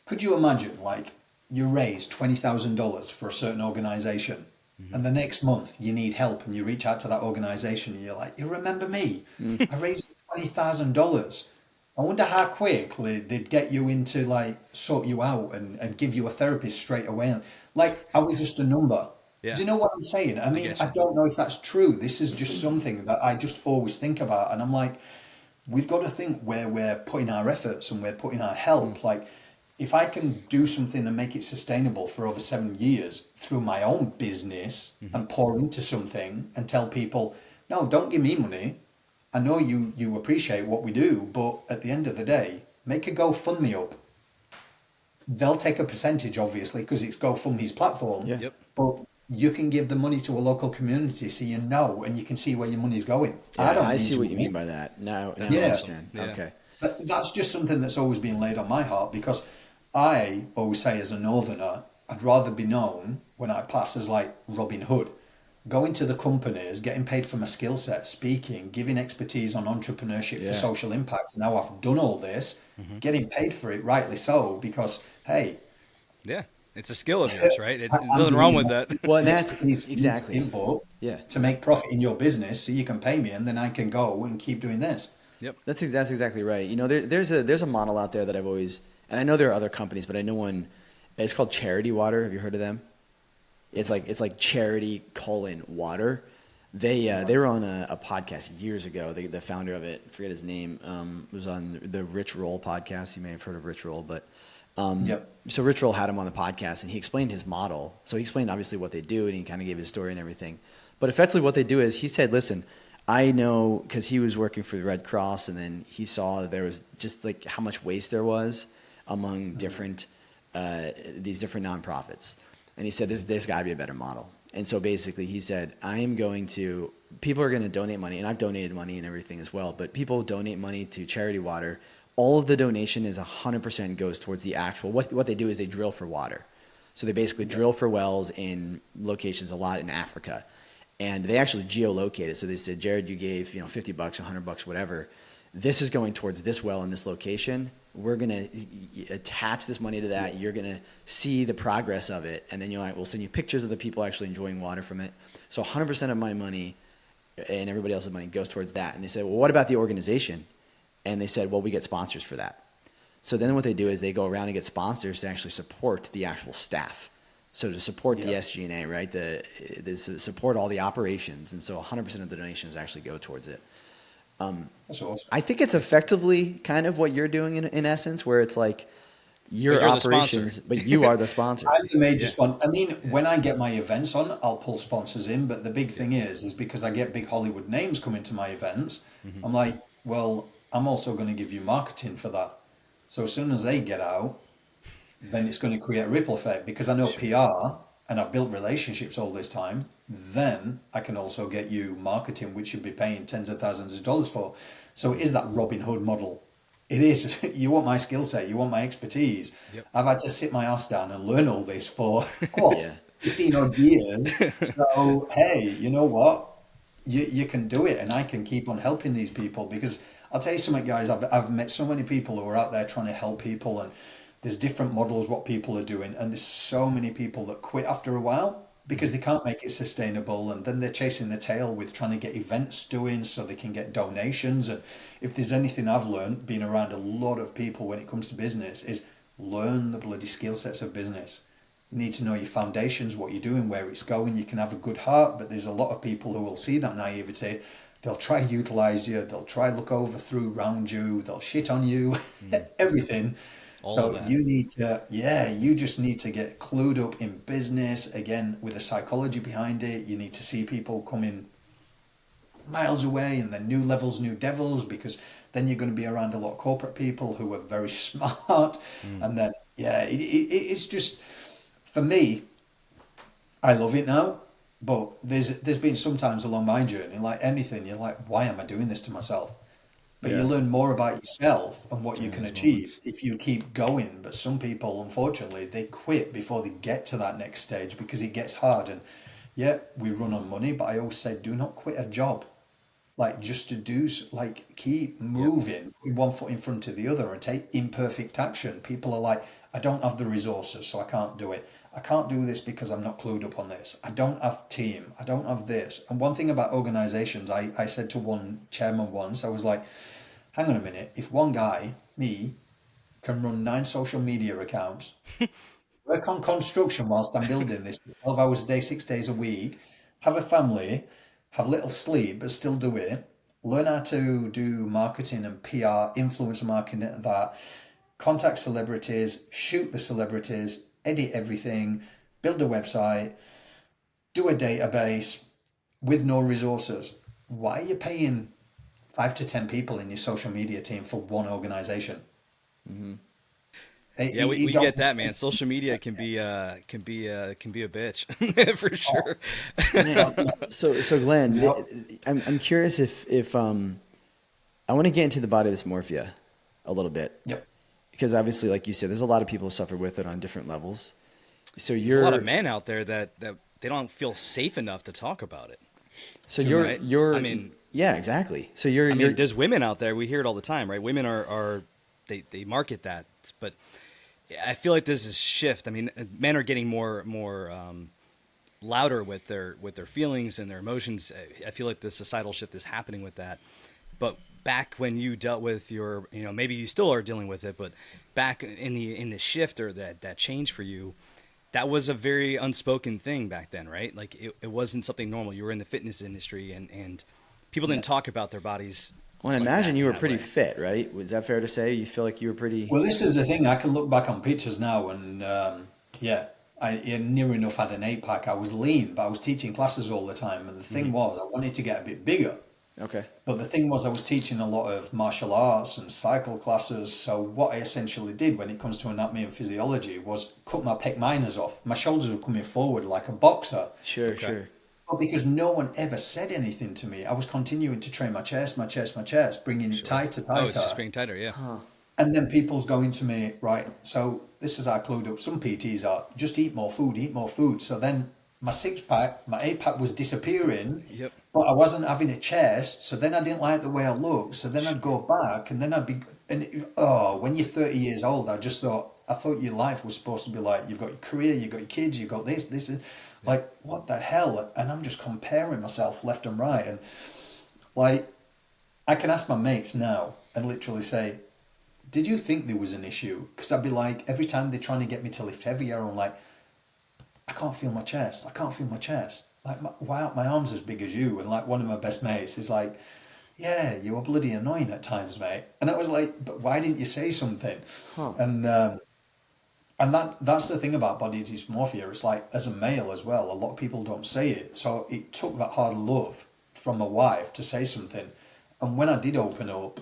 Speaker 3: could you imagine, like, you raise $20,000 for a certain organization, and the next month you need help, and you reach out to that organization, and you're like, you remember me? I raised $20,000. I wonder how quickly they'd get you in to, like, sort you out and give you a therapist straight away. Like, I was just a number. Yeah. Do you know what I'm saying? I mean, I don't know if that's true. This is just something that I just always think about. And I'm like, we've got to think where we're putting our efforts and we're putting our help. Like, if I can do something and make it sustainable for over 7 years through my own business and pour into something and tell people, no, don't give me money. I know you appreciate what we do, but at the end of the day, make a GoFundMe up. They'll take a percentage, obviously, because it's GoFundMe's platform.
Speaker 2: Yeah. Yep.
Speaker 3: But you can give the money to a local community so you know and you can see where your money's going.
Speaker 2: Yeah, I see what you mean by that. Now I understand. Yeah. Okay.
Speaker 3: But that's just something that's always been laid on my heart, because I always say, as a northerner, I'd rather be known when I pass as like Robin Hood, going to the companies, getting paid for my skill set, speaking, giving expertise on entrepreneurship for social impact. Now I've done all this, getting paid for it, rightly so, because, hey.
Speaker 1: Yeah, it's a skill of yours, right? There's nothing wrong with that.
Speaker 2: Well, that's exactly
Speaker 3: input to make profit in your business so you can pay me and then I can go and keep doing this.
Speaker 1: Yep.
Speaker 2: That's exactly right. You know, there's a model out there that I've always, and I know there are other companies, but I know one. It's called Charity Water. Have you heard of them? It's like charity water. They were on a podcast years ago. The founder of it, I forget his name, was on the Rich Roll podcast. You may have heard of Rich Roll, but
Speaker 3: Yep.
Speaker 2: so Rich Roll had him on the podcast, and he explained his model. So he explained obviously what they do, and he kind of gave his story and everything. But effectively, what they do is he said, "Listen, I know because he was working for the Red Cross, and then he saw that there was just like how much waste there was among different these different nonprofits." And he said, there's got to be a better model. And so basically he said, people are going to donate money, and I've donated money and everything as well, but people donate money to Charity Water. All of the donation is 100% goes towards the actual, what they do is they drill for water. So they basically drill for wells in locations a lot in Africa. And they actually geolocated. So they said, Jared, you gave, $50, $100, whatever. This is going towards this well in this location. We're going to attach this money to that. You're going to see the progress of it. And then we'll send you pictures of the people actually enjoying water from it. So 100% of my money and everybody else's money goes towards that. And they said, well, what about the organization? And they said, well, we get sponsors for that. So then what they do is they go around and get sponsors to actually support the actual staff. So to support the SG&A, right? The support all the operations. And so 100% of the donations actually go towards it.
Speaker 3: That's awesome.
Speaker 2: I think it's effectively kind of what you're doing in essence, where it's like your
Speaker 1: you're
Speaker 2: operations, but you are the sponsor.
Speaker 3: I'm the major sponsor. I mean, when I get my events on, I'll pull sponsors in. But the big thing is because I get big Hollywood names coming to my events, I'm like, well, I'm also going to give you marketing for that. So as soon as they get out, then it's going to create a ripple effect because I know PR and I've built relationships all this time. Then I can also get you marketing, which you'd be paying tens of thousands of dollars for. So it is that Robin Hood model. It is. You want my skill set. You want my expertise.
Speaker 1: Yep.
Speaker 3: I've had to sit my ass down and learn all this for 15 odd years. So, hey, you know what? You can do it, and I can keep on helping these people because I'll tell you something, guys. I've met so many people who are out there trying to help people, and there's different models what people are doing, and there's so many people that quit after a while because they can't make it sustainable, and then they're chasing the tail with trying to get events doing so they can get donations. And if there's anything I've learned being around a lot of people when it comes to business is learn the bloody skill sets of business. You need to know your foundations, what you're doing, where it's going. You can have a good heart, but there's a lot of people who will see that naivety. They'll try to utilize you. They'll try look over through around you. They'll shit on you, everything. So you need to, you just need to get clued up in business again with the psychology behind it. You need to see people coming miles away and then new levels, new devils, because then you're going to be around a lot of corporate people who are very smart. And then, it's just, for me, I love it now, but there's been some times along my journey, like anything, you're like, why am I doing this to myself? But you learn more about yourself and what you can achieve if you keep going. But some people, unfortunately, they quit before they get to that next stage because it gets hard. And we run on money, but I always say, do not quit a job. Like just to do, like keep moving, put one foot in front of the other and take imperfect action. People are like, I don't have the resources, so I can't do it. I can't do this because I'm not clued up on this. I don't have team. I don't have this. And one thing about organizations, I said to one chairman once, I was like, hang on a minute. If one guy, me, can run 9 social media accounts, work on construction whilst I'm building this 12 hours a day, 6 days a week, have a family, have little sleep, but still do it, learn how to do marketing and PR, influencer marketing, that, contact celebrities, shoot the celebrities, edit everything, build a website, do a database with no resources. Why are you paying 5 to 10 people in your social media team for one organization?
Speaker 1: We get that, man. Social media can be a bitch for sure.
Speaker 2: So Glenn, I'm curious if I want to get into the body dysmorphia a little bit.
Speaker 3: Yep.
Speaker 2: Because obviously, like you said, there's a lot of people who suffer with it on different levels. So
Speaker 1: There's a lot of men out there that they don't feel safe enough to talk about it.
Speaker 2: So you're.
Speaker 1: I mean,
Speaker 2: yeah, exactly. So
Speaker 1: there's women out there. We hear it all the time, right? Women are they market that, but I feel like there's this shift. I mean, men are getting more louder with their feelings and their emotions. I feel like the societal shift is happening with that, but back when you dealt with your, maybe you still are dealing with it, but back in the shift or that change for you, that was a very unspoken thing back then, right? Like it wasn't something normal. You were in the fitness industry, and people didn't talk about their bodies.
Speaker 2: Well, I
Speaker 1: like
Speaker 2: imagine
Speaker 1: that,
Speaker 2: you
Speaker 1: in
Speaker 2: were
Speaker 1: that
Speaker 2: pretty
Speaker 1: way.
Speaker 2: fit, right? Was that fair to say? You feel like you were pretty...
Speaker 3: Well, this is the thing. I can look back on pictures now, and I near enough had an 8-pack. I was lean, but I was teaching classes all the time. And the thing was, I wanted to get a bit bigger.
Speaker 2: Okay.
Speaker 3: But the thing was, I was teaching a lot of martial arts and cycle classes. So what I essentially did when it comes to anatomy and physiology was cut my pec minors off. My shoulders were coming forward like a boxer.
Speaker 2: Sure,
Speaker 1: Okay.
Speaker 2: sure.
Speaker 3: But because no one ever said anything to me, I was continuing to train my chest, bringing it tighter,
Speaker 1: Oh, it's just
Speaker 3: tighter.
Speaker 1: being tighter. Yeah.
Speaker 3: And then people's going to me, right, so this is how I clued up. Some PTs are, just eat more food, eat more food. So then my 6-pack, my 8-pack was disappearing,
Speaker 1: Yep.
Speaker 3: but I wasn't having a chest. So then I didn't like the way I looked. So then I'd go back and then I'd be, when you're 30 years old, I thought your life was supposed to be like, you've got your career, you've got your kids, you've got this, and like, what the hell? And I'm just comparing myself left and right. And like, I can ask my mates now and literally say, did you think there was an issue? Because I'd be like, every time they're trying to get me to lift heavier, I'm like, I can't feel my chest. I can't feel my chest. Like, why aren't my arms as big as you? And like, one of my best mates is like, yeah, you were bloody annoying at times, mate. And I was like, but why didn't you say something?
Speaker 2: Huh.
Speaker 3: And that's the thing about body dysmorphia. It's like, as a male as well, a lot of people don't say it. So it took that hard love from my wife to say something. And when I did open up,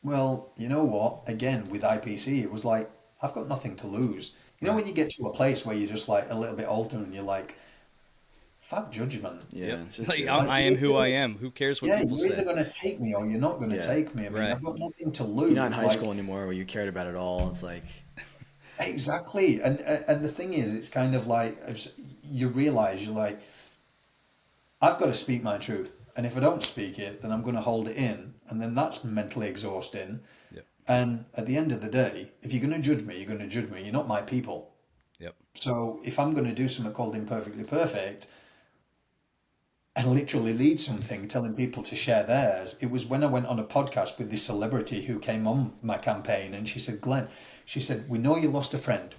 Speaker 3: well, you know what? Again, with IPC, it was like, I've got nothing to lose. You know, when you get to a place where you're just like a little bit older and you're like, fuck judgment.
Speaker 2: Yeah.
Speaker 1: Yep.
Speaker 2: it's just
Speaker 1: Like,
Speaker 2: do it.
Speaker 1: I am who I am. Who cares what
Speaker 3: Yeah,
Speaker 1: people
Speaker 3: you're either
Speaker 1: say?
Speaker 3: going to take me or you're not going to
Speaker 2: Yeah.
Speaker 3: take me. I mean,
Speaker 1: Right.
Speaker 3: I've got nothing to lose.
Speaker 2: You're not in high
Speaker 3: Like,
Speaker 2: school anymore where you cared about it all. It's like...
Speaker 3: exactly. And the thing is, it's kind of like, you realize you're like, I've got to speak my truth. And if I don't speak it, then I'm going to hold it in. And then that's mentally exhausting.
Speaker 1: Yep.
Speaker 3: And at the end of the day, if you're going to judge me, you're going to judge me. You're not my people.
Speaker 1: Yep.
Speaker 3: So if I'm going to do something called Imperfectly Perfect and literally lead something, telling people to share theirs, it was when I went on a podcast with this celebrity who came on my campaign, and she said, Glenn, she said, we know you lost a friend.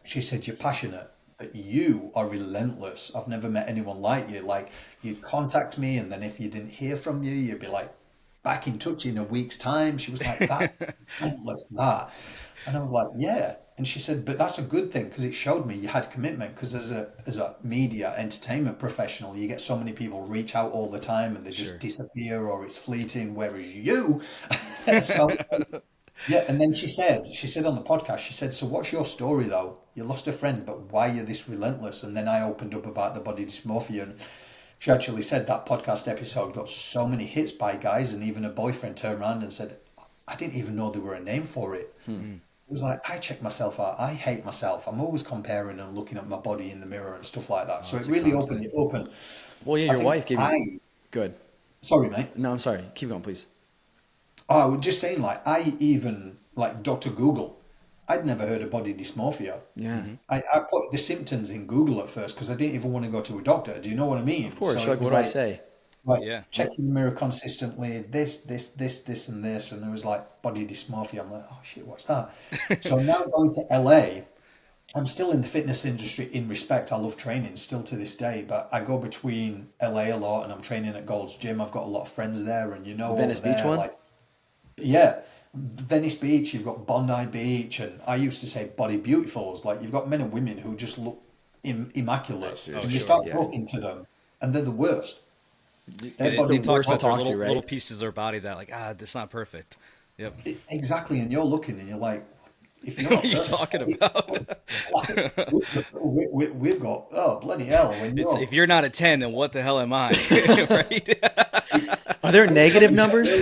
Speaker 3: She said, you're passionate, but you are relentless. I've never met anyone like you. Like, you'd contact me, and then if you didn't hear from you, you'd be like, back in touch in a week's time. She was like, that, relentless, that. And I was like, yeah. And she said, but that's a good thing, because it showed me you had commitment. Because as a media entertainment professional, you get so many people reach out all the time and they just disappear, or it's fleeting. Whereas you, so yeah. And then she said on the podcast, she said, so what's your story though? You lost a friend, but why are you this relentless? And then I opened up about the body dysmorphia, and she actually said that podcast episode got so many hits by guys, and even a boyfriend turned around and said, I didn't even know there were a name for it. It was like, I check myself out. I hate myself. I'm always comparing and looking at my body in the mirror and stuff like that. So it really opened it up. And
Speaker 2: Well, yeah, your wife gave you... Good.
Speaker 3: Sorry, mate.
Speaker 2: No, I'm sorry. Keep going, please.
Speaker 3: Oh, I was just saying, like, I even, like, Dr. Google, I'd never heard of body dysmorphia.
Speaker 2: Yeah.
Speaker 3: I put the symptoms in Google at first because I didn't even want to go to a doctor. Do you know what I mean?
Speaker 2: Of course.
Speaker 3: So
Speaker 2: Like, what do I say?
Speaker 3: Right,
Speaker 1: Yeah.
Speaker 3: check in the mirror consistently, this, and this. And it was like body dysmorphia. I'm like, oh, shit, what's that? So now going to LA, I'm still in the fitness industry in respect. I love training still to this day, but I go between LA a lot, and I'm training at Gold's Gym. I've got a lot of friends there, and
Speaker 2: Venice
Speaker 3: over there,
Speaker 2: Beach one?
Speaker 3: like, yeah, Venice Beach, you've got Bondi Beach, and I used to say body beautifuls. Like, you've got men and women who just look immaculate, and you start talking to them, and they're the worst. Their
Speaker 1: They
Speaker 3: body
Speaker 1: talk
Speaker 3: looks
Speaker 1: about their
Speaker 2: talk to,
Speaker 1: little,
Speaker 2: right?
Speaker 1: little pieces of their body that like, that's not perfect. Yep.
Speaker 3: exactly, and you're looking, and you're like, if you're
Speaker 1: What
Speaker 3: not
Speaker 1: are you
Speaker 3: perfect,
Speaker 1: talking about?
Speaker 3: we've got, oh bloody hell, when you're
Speaker 1: If you're not a 10, then what the hell am I? Right?
Speaker 2: Are there negative numbers?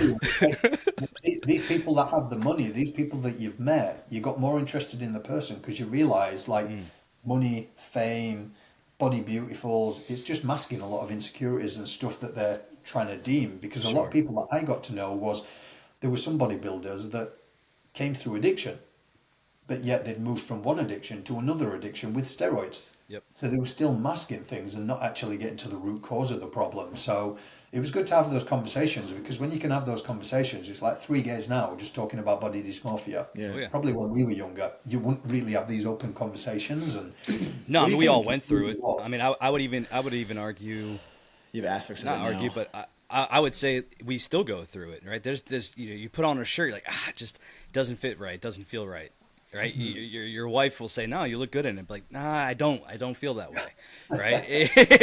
Speaker 3: These people that have the money, these people that you've met, you got more interested in the person because you realize, like, money, fame, body beautifuls, it's just masking a lot of insecurities and stuff that they're trying to deem. Because a lot of people that I got to know was, there were some bodybuilders that came through addiction, but yet they'd moved from one addiction to another addiction with steroids.
Speaker 1: Yep.
Speaker 3: So they were still masking things and not actually getting to the root cause of the problem. So it was good to have those conversations, because when you can have those conversations, it's like three guys now just talking about body dysmorphia.
Speaker 2: Yeah.
Speaker 1: Oh yeah.
Speaker 3: Probably when we were younger, you wouldn't really have these open conversations. And
Speaker 1: No,
Speaker 2: What
Speaker 1: I
Speaker 2: do you
Speaker 1: mean we all
Speaker 2: think?
Speaker 1: went through it. I mean, I would even argue,
Speaker 2: You have aspects of it
Speaker 1: not argue,
Speaker 2: now.
Speaker 1: but I would say we still go through it, right? There's you know, you put on a shirt, you're like, it just doesn't fit right, doesn't feel right, right? Your wife will say, no, you look good in it. Like, nah, I don't feel that way, right?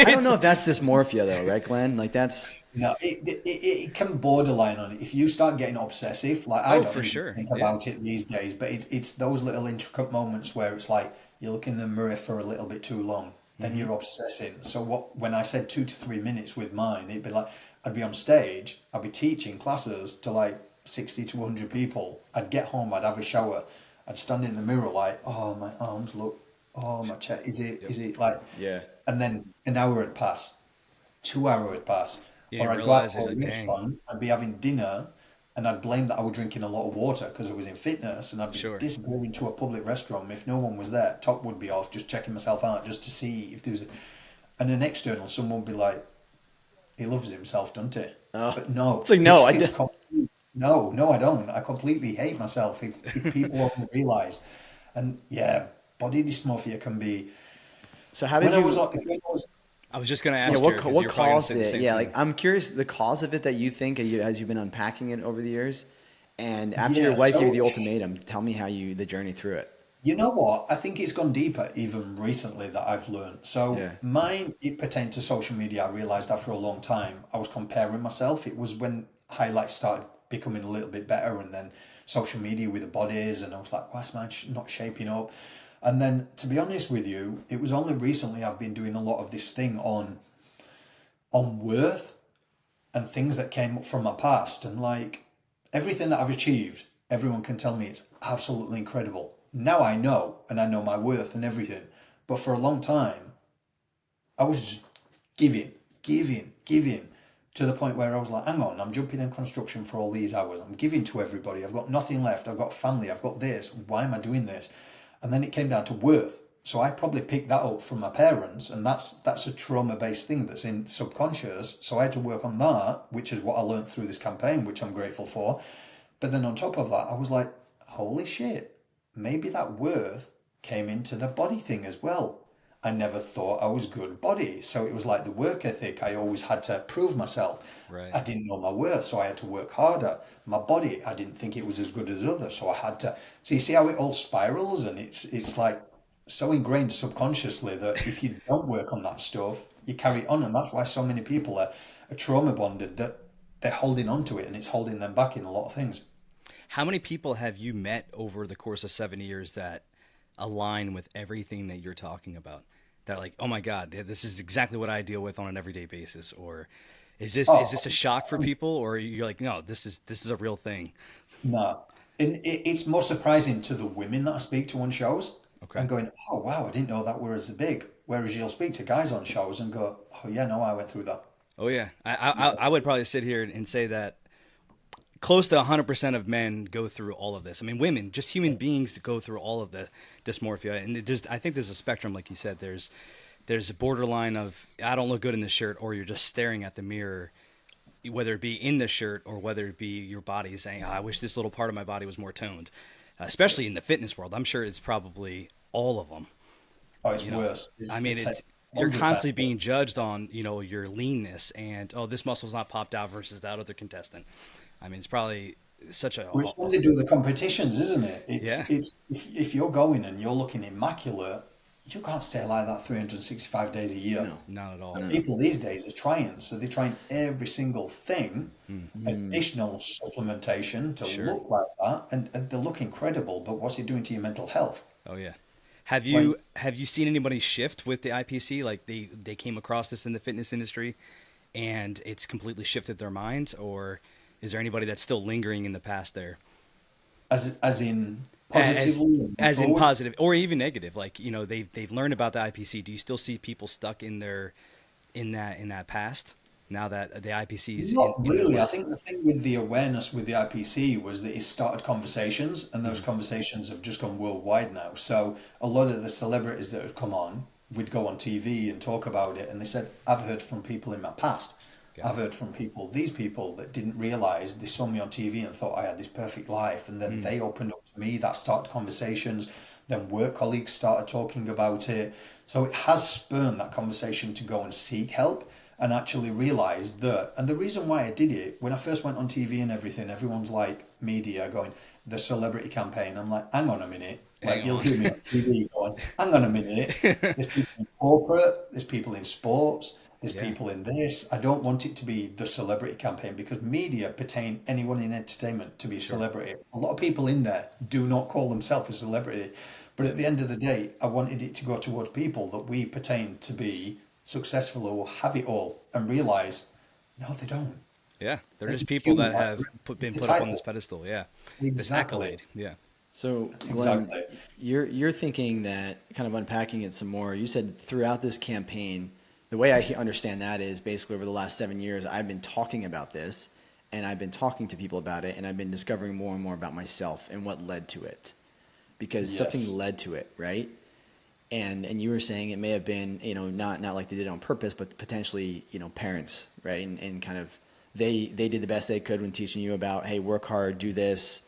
Speaker 2: I don't know if that's dysmorphia though, right, Glenn? Like that's
Speaker 3: it can borderline on it. If you start getting obsessive, like I
Speaker 1: Oh,
Speaker 3: don't
Speaker 1: for
Speaker 3: even
Speaker 1: sure,
Speaker 3: think
Speaker 1: yeah.
Speaker 3: about it these days, but it's those little intricate moments where it's like you look in the mirror for a little bit too long, then you're obsessing. So when I said 2 to 3 minutes with mine, it'd be like I'd be on stage, I'd be teaching classes to like 60 to 100 people. I'd get home, I'd have a shower, I'd stand in the mirror like, oh my arms look, oh my chest, is it like,
Speaker 2: yeah.
Speaker 3: and then an hour would pass, 2 hours would pass,
Speaker 1: You
Speaker 3: or
Speaker 1: didn't
Speaker 3: I'd go out
Speaker 1: realize
Speaker 3: to
Speaker 1: it,
Speaker 3: a
Speaker 1: like, dang,
Speaker 3: restaurant, I'd be having dinner, and I'd blame that I was drinking a lot of water because I was in fitness, and I'd be
Speaker 1: sure.
Speaker 3: disappearing to a public restroom. If no one was there, top would be off, just checking myself out just to see if there was, and an external, someone would be like, he loves himself, doesn't he?
Speaker 2: Oh,
Speaker 3: But no,
Speaker 2: it's like no, I
Speaker 3: it's
Speaker 2: do.
Speaker 3: no, I don't. I completely hate myself if people only realise. And yeah, body dysmorphia can be.
Speaker 2: So how did
Speaker 3: When I was,
Speaker 2: you?
Speaker 3: when I was
Speaker 1: I was just gonna
Speaker 2: Yeah,
Speaker 1: ask Jared because
Speaker 2: what
Speaker 1: you're probably gonna
Speaker 2: caused
Speaker 1: say the
Speaker 2: it?
Speaker 1: same
Speaker 2: Yeah,
Speaker 1: thing.
Speaker 2: like I'm curious the cause of it that you think as you've been unpacking it over the years. And after your
Speaker 3: yeah,
Speaker 2: wife gave you
Speaker 3: so
Speaker 2: the ultimatum, tell me how you the journey through it.
Speaker 3: you know what? I think it's gone deeper even recently that I've learned. So
Speaker 2: Yeah.
Speaker 3: mine, it pertained to social media. I realised after a long time I was comparing myself. It was when highlights started becoming a little bit better, and then social media with the bodies, and I was like, why's mine not shaping up? And then, to be honest with you, it was only recently I've been doing a lot of this thing on worth and things that came up from my past, and like everything that I've achieved, everyone can tell me it's absolutely incredible. Now I know, and I know my worth and everything. But for a long time, I was just giving to the point where I was like, hang on, I'm jumping in construction for all these hours. I'm giving to everybody. I've got nothing left. I've got family. I've got this. Why am I doing this? And then it came down to worth. So I probably picked that up from my parents, and that's a trauma-based thing that's in subconscious. So I had to work on that, which is what I learned through this campaign, which I'm grateful for. But then on top of that, I was like, holy shit, maybe that worth came into the body thing as well. I never thought I was good body. So it was like the work ethic. I always had to prove myself.
Speaker 1: Right.
Speaker 3: I didn't know my worth, so I had to work harder. My body, I didn't think it was as good as others, so I had to. So you see how it all spirals, and it's like so ingrained subconsciously that if you don't work on that stuff, you carry on, and that's why so many people are trauma bonded, that they're holding on to it, and it's holding them back in a lot of things.
Speaker 1: How many people have you met over the course of 7 years that align with everything that you're talking about? That are like, oh my God, this is exactly what I deal with on an everyday basis, or is
Speaker 3: Oh,
Speaker 1: this a shock for people, or you're like, no, this is a real thing.
Speaker 3: no. And it's more surprising to the women that I speak to on shows
Speaker 1: Okay.
Speaker 3: and going, oh, wow, I didn't know that were as big. Whereas you'll speak to guys on shows and go, oh, yeah, no, I went through that.
Speaker 1: Oh yeah, I would probably sit here and say that close to 100% of men go through all of this. I mean, women, just human beings, go through all of the dysmorphia, and I think there's a spectrum, like you said. There's a borderline of I don't look good in this shirt, or you're just staring at the mirror, whether it be in the shirt or whether it be your body saying, I wish this little part of my body was more toned. Especially in the fitness world, I'm sure it's probably all of them.
Speaker 3: Oh, it's
Speaker 1: You know,
Speaker 3: worse.
Speaker 1: I mean,
Speaker 3: It's
Speaker 1: it's you're
Speaker 3: 100 times
Speaker 1: constantly being
Speaker 3: worse.
Speaker 1: judged on, your leanness and, oh, this muscle's not popped out versus that other contestant. I mean, it's probably such a,
Speaker 3: Well, it's when they do the competitions, isn't it?
Speaker 1: yeah,
Speaker 3: It's if you're going and you're looking immaculate, you can't stay like that 365 days a year.
Speaker 2: No.
Speaker 1: not at all.
Speaker 3: And people these days are trying, so they're trying every single thing, additional supplementation to
Speaker 1: Sure.
Speaker 3: look like that, and they look incredible. But what's it doing to your mental health?
Speaker 1: Oh yeah. Have
Speaker 3: Like,
Speaker 1: you seen anybody shift with the IPC? Like they came across this in the fitness industry, and it's completely shifted their minds, or is there anybody that's still lingering in the past there?
Speaker 3: as in
Speaker 1: As
Speaker 3: positively and
Speaker 1: as in
Speaker 3: forward.
Speaker 1: positive or even negative, like they've learned about the IPC. Do you still see people stuck in that past now that the IPC is
Speaker 3: Not
Speaker 1: in their
Speaker 3: really. I
Speaker 1: life?
Speaker 3: think the thing with the awareness with the IPC was that it started conversations, and those conversations have just gone worldwide now. So a lot of the celebrities that have come on we'd go on TV and talk about it, and they said, I've heard from people in my past.
Speaker 1: Got
Speaker 3: I've
Speaker 1: it.
Speaker 3: heard from these people that didn't realize they saw me on TV and thought I had this perfect life. And then they opened up to me, that started conversations. Then work colleagues started talking about it. So it has spurned that conversation to go and seek help and actually realize that. And the reason why I did it, when I first went on TV and everything, everyone's like, media going, the celebrity campaign. I'm like, hang on a minute. Like,
Speaker 1: Hang
Speaker 3: you'll
Speaker 1: on.
Speaker 3: hear me on TV going, hang on a minute. There's people in corporate, there's people in sports, there's
Speaker 1: Yeah,
Speaker 3: people in this. I don't want it to be the celebrity campaign because media pertain anyone in entertainment to be a
Speaker 1: sure.
Speaker 3: celebrity. A lot of people in there do not call themselves a celebrity. But at the end of the day, I wanted it to go towards people that we pertain to be successful or have it all and realize, no, they don't.
Speaker 1: Yeah, they're
Speaker 3: They're
Speaker 1: just
Speaker 3: just
Speaker 1: people
Speaker 3: human
Speaker 1: that
Speaker 3: like
Speaker 1: have been
Speaker 3: the
Speaker 1: put up on this
Speaker 3: title.
Speaker 1: pedestal. Yeah, this
Speaker 3: Exactly.
Speaker 1: accolade. Yeah,
Speaker 2: So, Glenn,
Speaker 3: Exactly.
Speaker 2: you're thinking that, kind of unpacking it some more. You said throughout this campaign, the way I understand that is basically over the last 7 years, I've been talking about this, and I've been talking to people about it, and I've been discovering more and more about myself and what led to it, because something
Speaker 3: Yes.
Speaker 2: led to it, right? And you were saying it may have been, not like they did it on purpose, but potentially, parents, right? And kind of they did the best they could when teaching you about, hey, work hard, do this,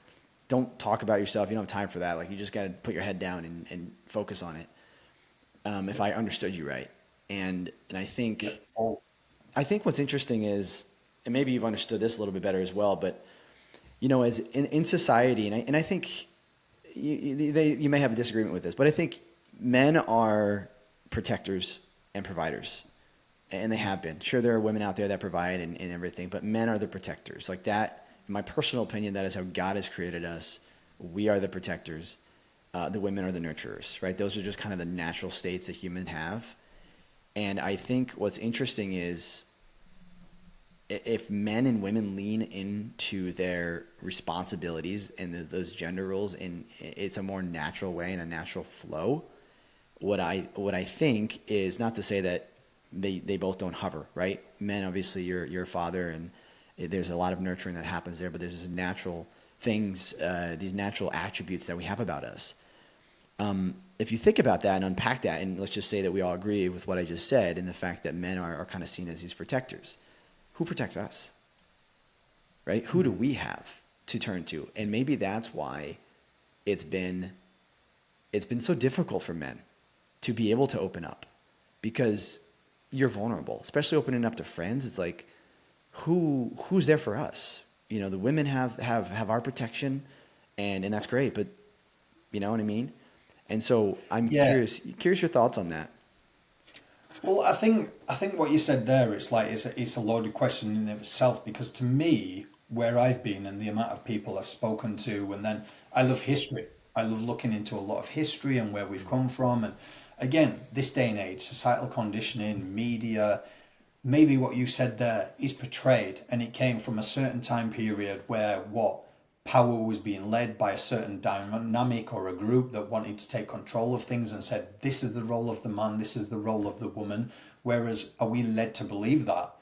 Speaker 2: don't talk about yourself. You don't have time for that. Like, you just got to put your head down and focus on it. If I understood you right, and I
Speaker 3: Yep.
Speaker 2: think
Speaker 3: Oh,
Speaker 2: what's interesting is, and maybe you've understood this a little bit better as well, but as in society, and I think you may have a disagreement with this, but I think men are protectors and providers, and they have been. Sure, there are women out there that provide and everything, but men are the protectors. Like that, in my personal opinion, that is how God has created us. We are the protectors. The women are the nurturers, right? Those are just kind of the natural states that humans have. And I think what's interesting is if men and women lean into their responsibilities and those gender roles in it's a more natural way and a natural flow. What I think is, not to say that they both don't hover, right? Men, obviously, you're a father, and there's a lot of nurturing that happens there, but there's these natural things, these natural attributes that we have about us. If you think about that and unpack that, and let's just say that we all agree with what I just said, and the fact that men are kind of seen as these protectors, who protects us, right? Who do we have to turn to? And maybe that's why it's been so difficult for men to be able to open up, because you're vulnerable, especially opening up to friends. It's like, who's there for us? The women have our protection, and that's great, but you know what I mean? And so I'm
Speaker 3: yeah.
Speaker 2: curious your thoughts on that.
Speaker 3: Well, I think what you said there, it's a loaded question in itself, because to me, where I've been and the amount of people I've spoken to, and then I love history. I love looking into a lot of history and where we've come from, and again, this day and age, societal conditioning, media, maybe what you said there is portrayed, and it came from a certain time period where what power was being led by a certain dynamic or a group that wanted to take control of things and said, this is the role of the man, this is the role of the woman. Whereas, are we led to believe that?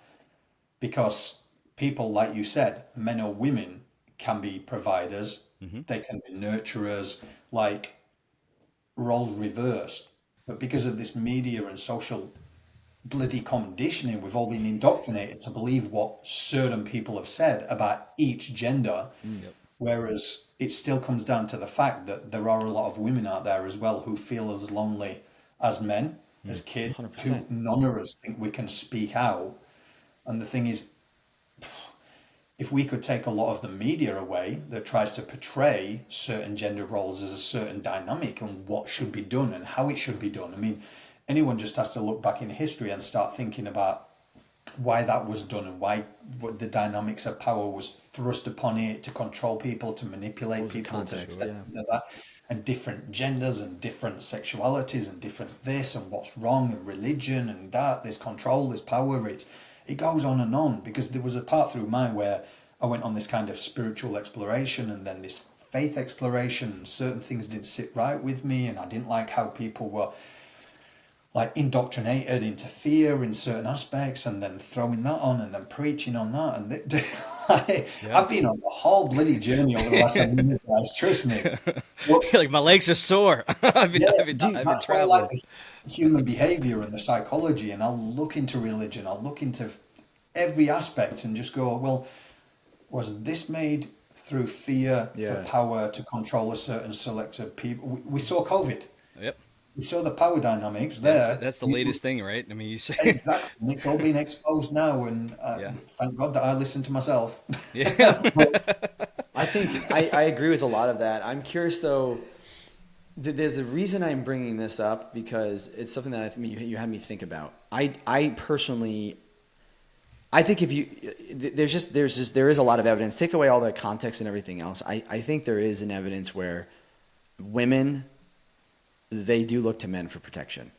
Speaker 3: Because people, like you said, men or women, can be providers, they can be nurturers, like roles reversed. But because of this media and social bloody conditioning, we've all been indoctrinated to believe what certain people have said about each gender.
Speaker 1: Yep.
Speaker 3: Whereas it still comes down to the fact that there are a lot of women out there as well who feel as lonely as men, as kids, who
Speaker 2: 100%.
Speaker 3: none of us think we can speak out. And the thing is, if we could take a lot of the media away that tries to portray certain gender roles as a certain dynamic and what should be done and how it should be done. I mean, anyone just has to look back in history and start thinking about why that was done and why what the dynamics of power was thrust upon it to control people, to manipulate
Speaker 2: What was the
Speaker 3: people, to
Speaker 2: context?
Speaker 3: extend that, and different genders and different sexualities and different this and what's wrong and religion and that, there's control, there's power, it goes on and on, because there was a part through mine where I went on this kind of spiritual exploration and then this faith exploration, and certain things didn't sit right with me, and I didn't like how people were like indoctrinated into fear in certain aspects, and then throwing that on and then preaching on that. And
Speaker 1: Yeah.
Speaker 3: I've been on a whole bloody journey over the last 7 years, guys. Trust me. Well,
Speaker 1: Like my legs are sore.
Speaker 3: yeah,
Speaker 2: Dude,
Speaker 1: I've been
Speaker 3: that's why I like
Speaker 1: traveling.
Speaker 3: the human behavior and the psychology, and I'll look into religion. I'll look into every aspect and just go, well, was this made through fear for
Speaker 2: Yeah.
Speaker 3: power to control a certain select of people? We saw COVID.
Speaker 1: Yep.
Speaker 3: We saw the power dynamics
Speaker 1: That's
Speaker 3: there.
Speaker 1: that's the latest thing, right? I mean, you say,
Speaker 3: Exactly. And it's all been exposed now. And
Speaker 1: yeah,
Speaker 3: thank God that I listened to myself.
Speaker 1: yeah.
Speaker 3: But
Speaker 2: I think I agree with a lot of that. I'm curious though. There's a reason I'm bringing this up because it's something that I think you had me think about. I personally, I think if you there is a lot of evidence. Take away all the context and everything else. I think there is an evidence where women, they do look to men for protection.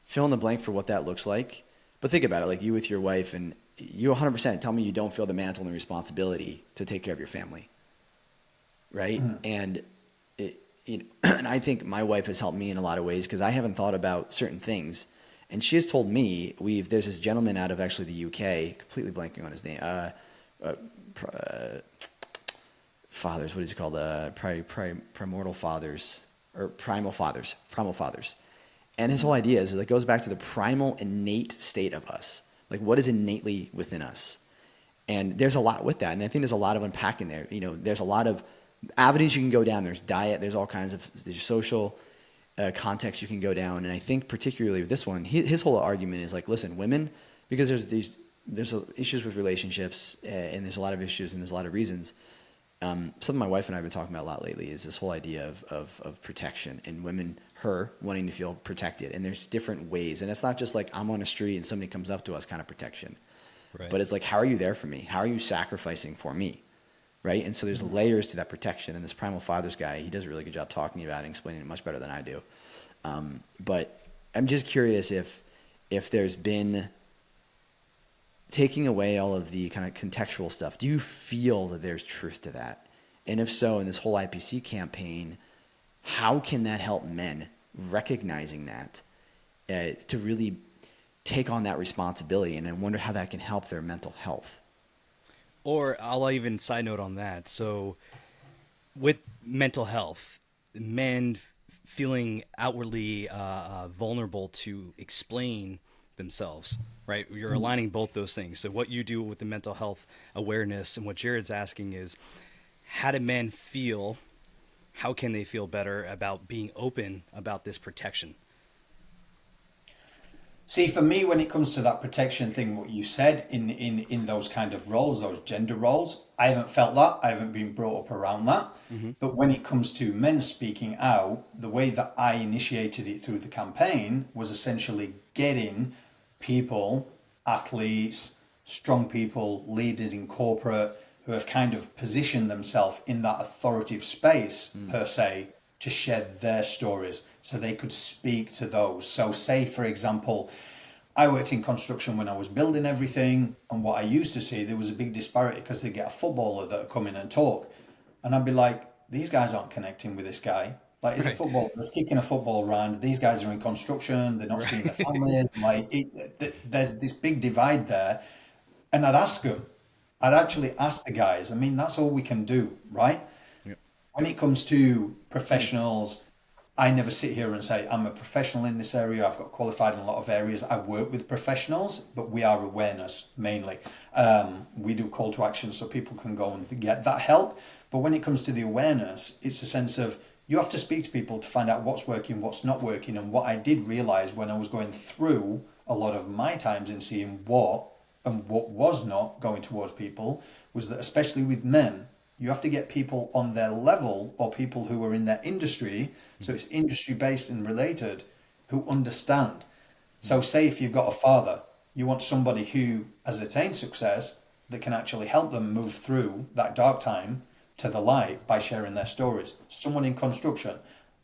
Speaker 2: Fill in the blank for what that looks like. But think about it, like you with your wife, and you 100% tell me you don't feel the mantle and the responsibility to take care of your family, right? And and I think my wife has helped me in a lot of ways because I haven't thought about certain things, and she has told me there's this gentleman out of actually the UK, completely blanking on his name, fathers, what is he called? Primordial fathers or primal fathers. And his whole idea is that it goes back to the primal innate state of us. Like what is innately within us? And there's a lot with that. And I think there's a lot of unpacking there. There's a lot of avenues you can go down. There's diet. There's all kinds of there's social context you can go down. And I think particularly with this one, his whole argument is like, listen, women, because there's issues with relationships and there's a lot of issues and there's a lot of reasons. Something my wife and I have been talking about a lot lately is this whole idea of protection and women, her wanting to feel protected. And there's different ways. And it's not just like I'm on a street and somebody comes up to us kind of protection.
Speaker 1: Right.
Speaker 2: But it's like, how are you there for me? How are you sacrificing for me? Right? And so there's layers to that protection. And this Primal Fathers guy, he does a really good job talking about it and explaining it much better than I do. But I'm just curious if there's been, taking away all of the kind of contextual stuff, do you feel that there's truth to that? And if so, in this whole IPC campaign, how can that help men recognizing that to really take on that responsibility? And I wonder how that can help their mental health.
Speaker 1: Or I'll even side note on that. So with mental health, men feeling outwardly vulnerable to explain themselves, right? You're aligning both those things. So what you do with the mental health awareness and what Jared's asking is, how do men feel? How can they feel better about being open about this protection?
Speaker 3: see, for me, when it comes to that protection thing, what you said in those kind of roles, those gender roles, I haven't felt that. I haven't been brought up around that. But when it comes to men speaking out, the way that I initiated it through the campaign was essentially getting people, athletes, strong people, leaders in corporate who have kind of positioned themselves in that authoritative space, per se, to share their stories so they could speak to those. So say, for example, I worked in construction when I was building everything, and what I used to see, there was a big disparity because they get a footballer that would come in and talk. And I'd be like, these guys aren't connecting with this guy. Like, he's a footballer that's kicking a football around. These guys are in construction. They're not seeing their families. There's this big divide there. And I'd ask them. I'd actually ask the guys. I mean, that's all we can do, right?
Speaker 1: Yep.
Speaker 3: When it comes to professionals, I never sit here and say, I'm a professional in this area. I've got qualified in a lot of areas. I work with professionals, but we are awareness mainly. We do call to action so people can go and get that help. But when it comes to the awareness, it's a sense of you have to speak to people to find out what's working, what's not working. And what I did realize when I was going through a lot of my times in seeing what and what was not going towards people was that, especially with men, you have to get people on their level or people who are in their industry. So it's industry based and related who understand. So say if you've got a father, you want somebody who has attained success that can actually help them move through that dark time to the light by sharing their stories. Someone in construction,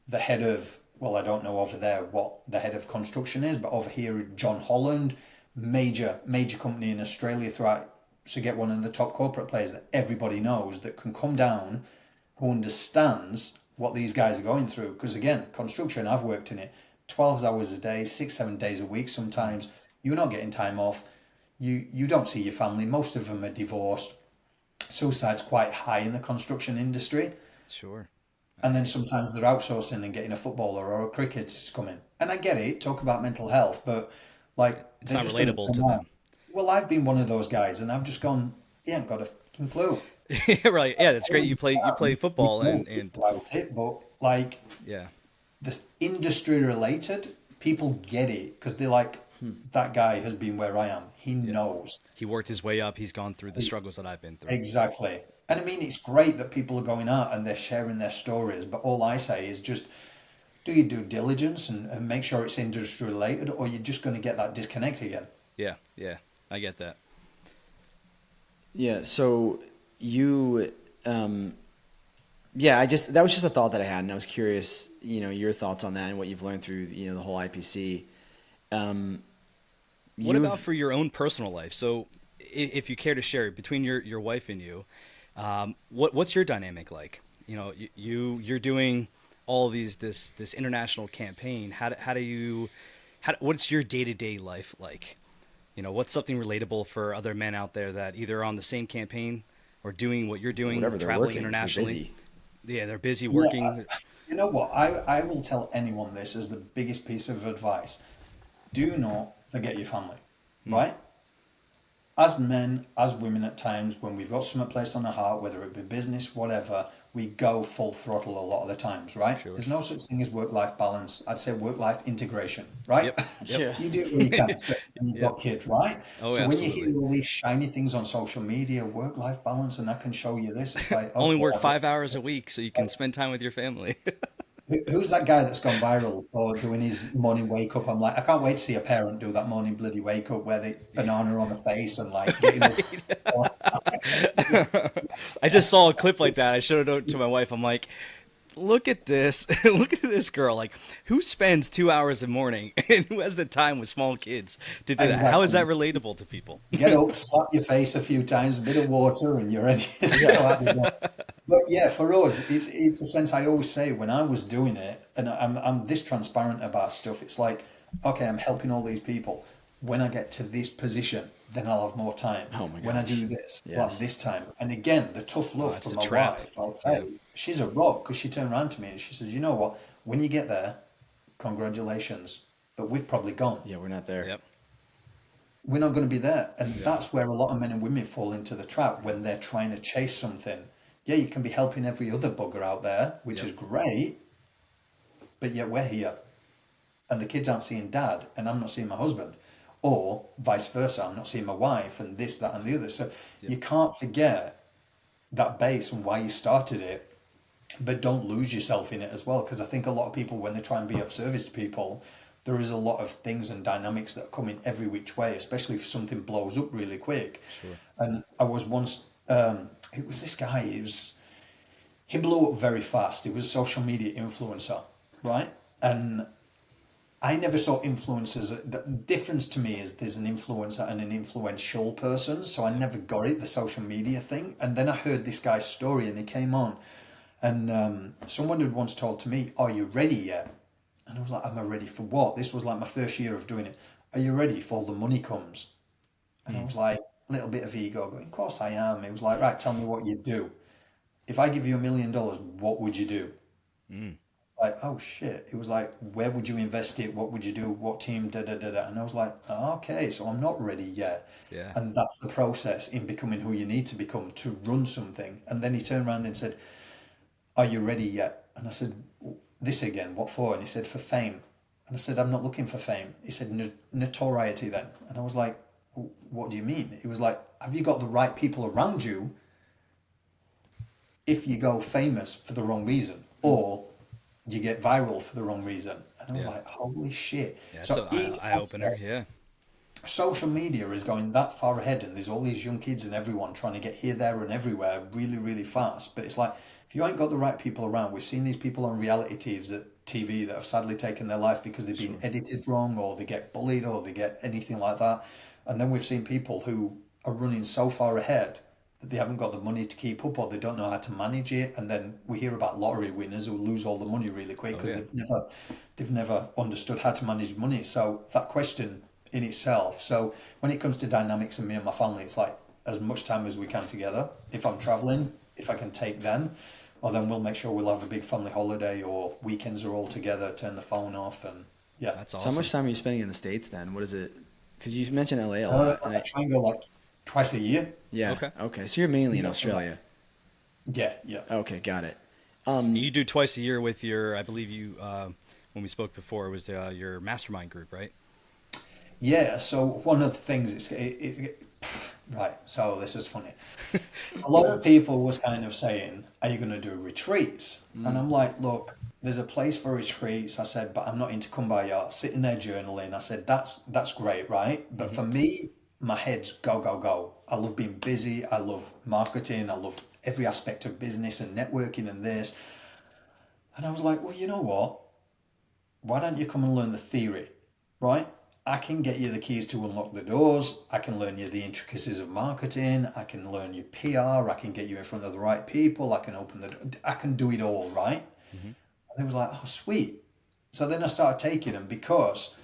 Speaker 3: the head of, well, I don't know over there what the head of construction is, but over here, John Holland, major company in Australia throughout, to get one of the top corporate players that everybody knows that can come down, who understands what these guys are going through. Because again, construction, I've worked in it. 12 hours a day, 6, 7 days a week sometimes. You're not getting time off. You don't see your family. Most of them are divorced. Suicide's quite high in the construction industry.
Speaker 1: Sure.
Speaker 3: And then sometimes they're outsourcing and getting a footballer or a cricketer to come in. And I get it, talk about mental health, but like
Speaker 1: It's
Speaker 3: they're
Speaker 1: not
Speaker 3: just going to
Speaker 1: relatable to
Speaker 3: come
Speaker 1: them.
Speaker 3: out. Well, I've been one of those guys, and I've just gone, he ain't got a fucking clue.
Speaker 1: Right. Yeah, that's great. You play
Speaker 3: We
Speaker 1: football
Speaker 3: don't
Speaker 1: and
Speaker 3: talk about it, but like
Speaker 1: yeah.
Speaker 3: the industry related, people get it because they're like, that guy has been where I am. He knows.
Speaker 1: He worked his way up. He's gone through the struggles that I've been through.
Speaker 3: Exactly. And I mean, it's great that people are going out and they're sharing their stories, but all I say is just do your due diligence and make sure it's industry related, or you're just going to get that disconnect again.
Speaker 1: Yeah, yeah. I get that.
Speaker 2: Yeah. So you, yeah, that was just a thought that I had, and I was curious, your thoughts on that and what you've learned through, the whole IPC.
Speaker 1: What about for your own personal life? So, if you care to share between your wife and you, what's your dynamic like? You're doing all this international campaign. What's your day-to-day life like? What's something relatable for other men out there that either are on the same campaign or doing what you're doing,
Speaker 2: whatever, they're
Speaker 1: traveling
Speaker 2: working,
Speaker 1: internationally?
Speaker 2: they're busy.
Speaker 1: Yeah, they're busy
Speaker 3: Yeah,
Speaker 1: working.
Speaker 3: you know what? I will tell anyone this as the biggest piece of advice. Do not forget your family, right? As men, as women at times, when we've got something placed on our heart, whether it be business, whatever, we go full throttle a lot of the times, right?
Speaker 1: Sure.
Speaker 3: There's no such thing as work-life balance. I'd say work-life integration, right?
Speaker 1: Yep. Yep.
Speaker 2: Yeah.
Speaker 3: You do it when you can, especially when you've
Speaker 1: Yep.
Speaker 3: got kids, right?
Speaker 1: Oh,
Speaker 3: So when you
Speaker 1: absolutely.
Speaker 3: hear all these shiny things on social media, work-life balance, and I can show you this, it's like,
Speaker 1: Only
Speaker 3: okay,
Speaker 1: work 5 hours a week so you can spend time with your family.
Speaker 3: who's that guy that's gone viral for doing his morning wake up? I'm like, I can't wait to see a parent do that morning bloody wake up where they banana on the face and like getting
Speaker 1: I just saw a clip like that. I showed it to my wife. I'm like, look at this. Look at this girl. Like, who spends 2 hours a morning and who has the time with small kids to do that? How is that relatable to people?
Speaker 3: get up, slap your face a few times, a bit of water, and you're ready to go out the door. But yeah, for us, it's a sense I always say when I was doing it, and I'm this transparent about stuff. It's like, okay, I'm helping all these people. When I get to this position, then I'll have more time.
Speaker 2: Oh my
Speaker 3: When I
Speaker 2: gosh.
Speaker 3: do this, I'll
Speaker 2: Yes.
Speaker 3: have this time. And again, the tough love
Speaker 1: it's
Speaker 3: from
Speaker 1: the
Speaker 3: my
Speaker 1: trap.
Speaker 3: wife, I'll say, she's a rock because she turned around to me and she says, you know what? When you get there, congratulations, but we've probably gone.
Speaker 2: Yeah, we're not there.
Speaker 1: Yep.
Speaker 3: We're not going to be there. And that's where a lot of men and women fall into the trap when they're trying to chase something. Yeah, you can be helping every other bugger out there, which is great, but yet we're here. And the kids aren't seeing dad, and I'm not seeing my husband. Or vice versa, I'm not seeing my wife, and this, that, and the other. So you can't forget that base and why you started it, but don't lose yourself in it as well. Because I think a lot of people, when they try and be of service to people, there is a lot of things and dynamics that come in every which way, especially if something blows up really quick.
Speaker 1: Sure.
Speaker 3: And I was once, it was this guy, he blew up very fast. He was a social media influencer, right? And I never saw influencers. The difference to me is there's an influencer and an influential person. So I never got it, the social media thing. And then I heard this guy's story and he came on. And someone had once told to me, are you ready yet? And I was like, am I ready for what? This was like my first year of doing it. Are you ready for all the money comes? And I was like, a little bit of ego going, of course I am. It was like, right, tell me what you do. If I give you $1 million, what would you do? Like, oh shit. It was like, where would you invest it? What would you do? What team? Da da da da. And I was like, oh, okay, so I'm not ready yet.
Speaker 1: Yeah.
Speaker 3: And that's the process in becoming who you need to become to run something. And then he turned around and said, are you ready yet? And I said, this again, what for? And he said, for fame. And I said, I'm not looking for fame. He said, notoriety then. And I was like, what do you mean? He was like, have you got the right people around you if you go famous for the wrong reason? Or you get viral for the wrong reason? And I was like, holy shit.
Speaker 1: Yeah,
Speaker 3: So
Speaker 1: it's an eye-opener. Yeah.
Speaker 3: social media is going that far ahead, and there's all these young kids and everyone trying to get here, there, and everywhere really, really fast. But it's like, if you ain't got the right people around, we've seen these people on reality TV that have sadly taken their life because they've been edited wrong, or they get bullied, or they get anything like that. And then we've seen people who are running so far ahead that they haven't got the money to keep up, or they don't know how to manage it. And then we hear about lottery winners who lose all the money really quick because they've never understood how to manage money. So that question in itself. So when it comes to dynamics and me and my family, it's like as much time as we can together. If I'm traveling, if I can take them, or then we'll make sure we'll have a big family holiday, or weekends are all together, turn the phone off, and yeah.
Speaker 1: That's
Speaker 2: So
Speaker 1: awesome.
Speaker 2: how much time are you spending in the States then? What is it? Because you mentioned LA a lot.
Speaker 3: I try and go like twice a year.
Speaker 2: Yeah. Okay. So you're mainly in Australia.
Speaker 3: Yeah.
Speaker 2: Okay, got it.
Speaker 1: You do twice a year with your, I believe you, when we spoke before, it was your mastermind group, right?
Speaker 3: Yeah. So one of the things right. So this is funny. A lot of people was kind of saying, "Are you going to do retreats?" And I'm like, "Look, there's a place for retreats." I said, "But I'm not into kumbaya, sitting there journaling." I said, "That's great, right? But for me, my head's go, go, go. I love being busy. I love marketing. I love every aspect of business and networking and this." And I was like, "Well, you know what? Why don't you come and learn the theory, right? I can get you the keys to unlock the doors. I can learn you the intricacies of marketing. I can learn you PR. I can get you in front of the right people. I can open the door. I can do it all, right?" And they was like, "Oh, sweet." So then I started taking them because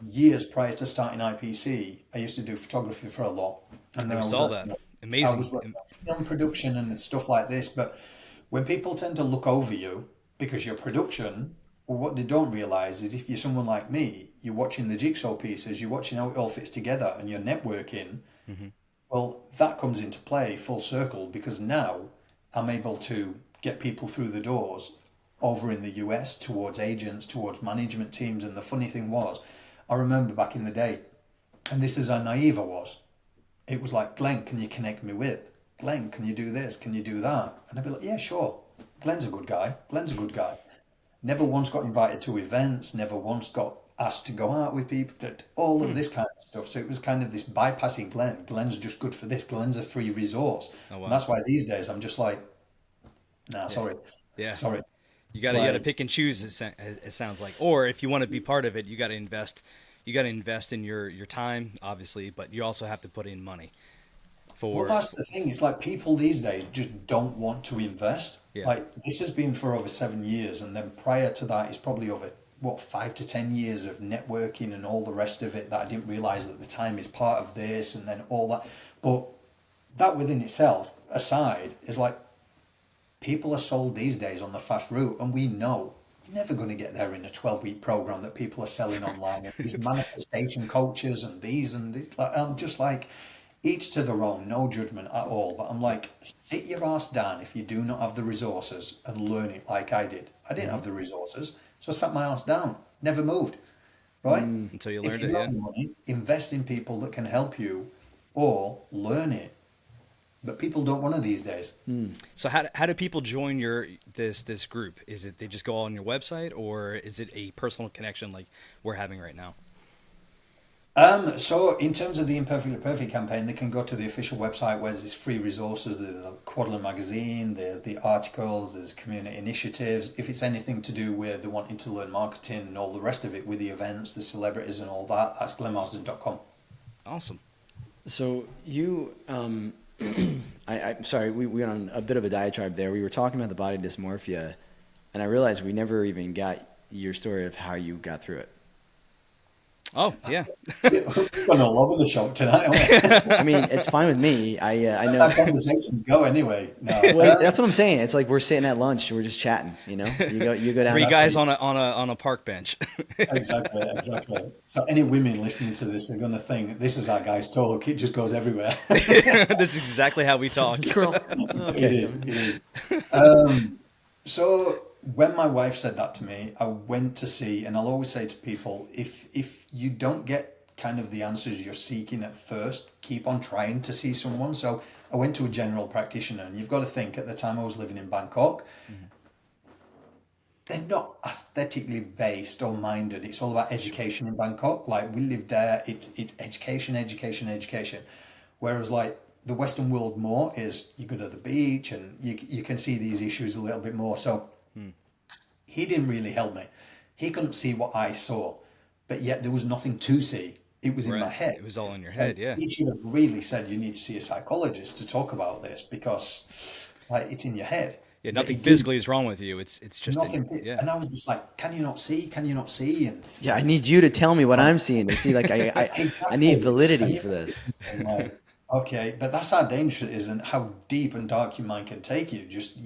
Speaker 3: years prior to starting IPC, I used to do photography for a lot. And then
Speaker 1: We
Speaker 3: I was
Speaker 1: saw
Speaker 3: like,
Speaker 1: that.
Speaker 3: I
Speaker 1: Amazing.
Speaker 3: was working on film production and stuff like this. But when people tend to look over you because you're production, well, what they don't realize is if you're someone like me, you're watching the jigsaw pieces, you're watching how it all fits together, and you're networking. Well, that comes into play full circle because now I'm able to get people through the doors over in the US towards agents, towards management teams. And the funny thing was, I remember back in the day, and this is how naive I was. It was like, "Glenn, can you connect me with? Glenn, can you do this? Can you do that?" And I'd be like, "Yeah, sure. Glenn's a good guy. Glenn's a good guy." Never once got invited to events, never once got asked to go out with people, that all of this kind of stuff. So it was kind of this bypassing Glenn. Glenn's just good for this. Glenn's a free resource.
Speaker 1: Oh, wow.
Speaker 3: And that's why these days I'm just like, nah, sorry.
Speaker 1: Yeah.
Speaker 3: Sorry.
Speaker 1: You gotta
Speaker 3: Like,
Speaker 1: pick and choose. It sounds like, or if you want to be part of it, you gotta invest. You gotta invest in your time, obviously, but you also have to put in money
Speaker 3: well,
Speaker 1: for.
Speaker 3: that's the thing. It's like people these days just don't want to invest.
Speaker 1: Yeah.
Speaker 3: Like this has been for over 7 years, and then prior to that, it's probably over what 5 to 10 years of networking and all the rest of it that I didn't realize at the time is part of this, and then all that. But that within itself, aside, is like people are sold these days on the fast route, and we know you're never going to get there in a 12-week program that people are selling online. And these manifestation coaches and these and these. Like, I'm just like, each to their own, no judgment at all. But I'm like, sit your ass down if you do not have the resources and learn it like I did. I didn't have the resources, so I sat my ass down, never moved. Right?
Speaker 1: Until you
Speaker 3: If
Speaker 1: learned
Speaker 3: you
Speaker 1: it,
Speaker 3: have
Speaker 1: yeah.
Speaker 3: the money, invest in people that can help you, or learn it. But people don't want to these days.
Speaker 1: So how do people join this group? Is it they just go on your website, or is it a personal connection like we're having right now?
Speaker 3: So in terms of the Imperfectly Perfect campaign, they can go to the official website where there's free resources, there's the quarterly magazine, there's the articles, there's community initiatives. If it's anything to do with the wanting to learn marketing and all the rest of it with the events, the celebrities and all that, that's glennmarsden.com.
Speaker 1: Awesome.
Speaker 2: So you, I'm sorry, we went on a bit of a diatribe there. We were talking about the body dysmorphia, and I realized we never even got your story of how you got through it.
Speaker 1: Oh yeah.
Speaker 3: We're going all over the shop tonight, aren't we?
Speaker 2: I mean, it's fine with me. I
Speaker 3: That's
Speaker 2: know.
Speaker 3: how conversations go anyway. No.
Speaker 2: Well, that's what I'm saying. It's like we're sitting at lunch, we're just chatting. You know, you go down.
Speaker 1: Three guys on a park bench.
Speaker 3: Exactly. So any women listening to this are going to think this is our guy's talk. It just goes everywhere.
Speaker 1: This is exactly how we talk.
Speaker 2: Squirrel. Okay.
Speaker 3: It is. So when my wife said that to me, I went to see, and I'll always say to people, if you don't get kind of the answers you're seeking at first, keep on trying to see someone. So I went to a general practitioner, and you've got to think at the time I was living in Bangkok, they're not aesthetically based or minded. It's all about education in Bangkok. Like we lived there, it's education. Whereas like the Western world more is you go to the beach and you can see these issues a little bit more. So he didn't really help me. He couldn't see what I saw, but yet there was nothing to see. It was in my
Speaker 1: Right.
Speaker 3: head.
Speaker 1: It was all in your
Speaker 3: So
Speaker 1: head. Yeah.
Speaker 3: he should have really said, you need to see a psychologist to talk about this because like it's in your head.
Speaker 1: Yeah.
Speaker 3: But
Speaker 1: Nothing
Speaker 3: he didn't.
Speaker 1: physically is wrong with you. It's just
Speaker 3: Nothing.
Speaker 1: yeah.
Speaker 3: And I was just like, can you not see? Can you not see? And
Speaker 2: Yeah, I need you to tell me what I'm seeing to see, like, I need validity for this.
Speaker 3: I'm like, okay, but that's how dangerous it is and how deep and dark your mind can take you. Just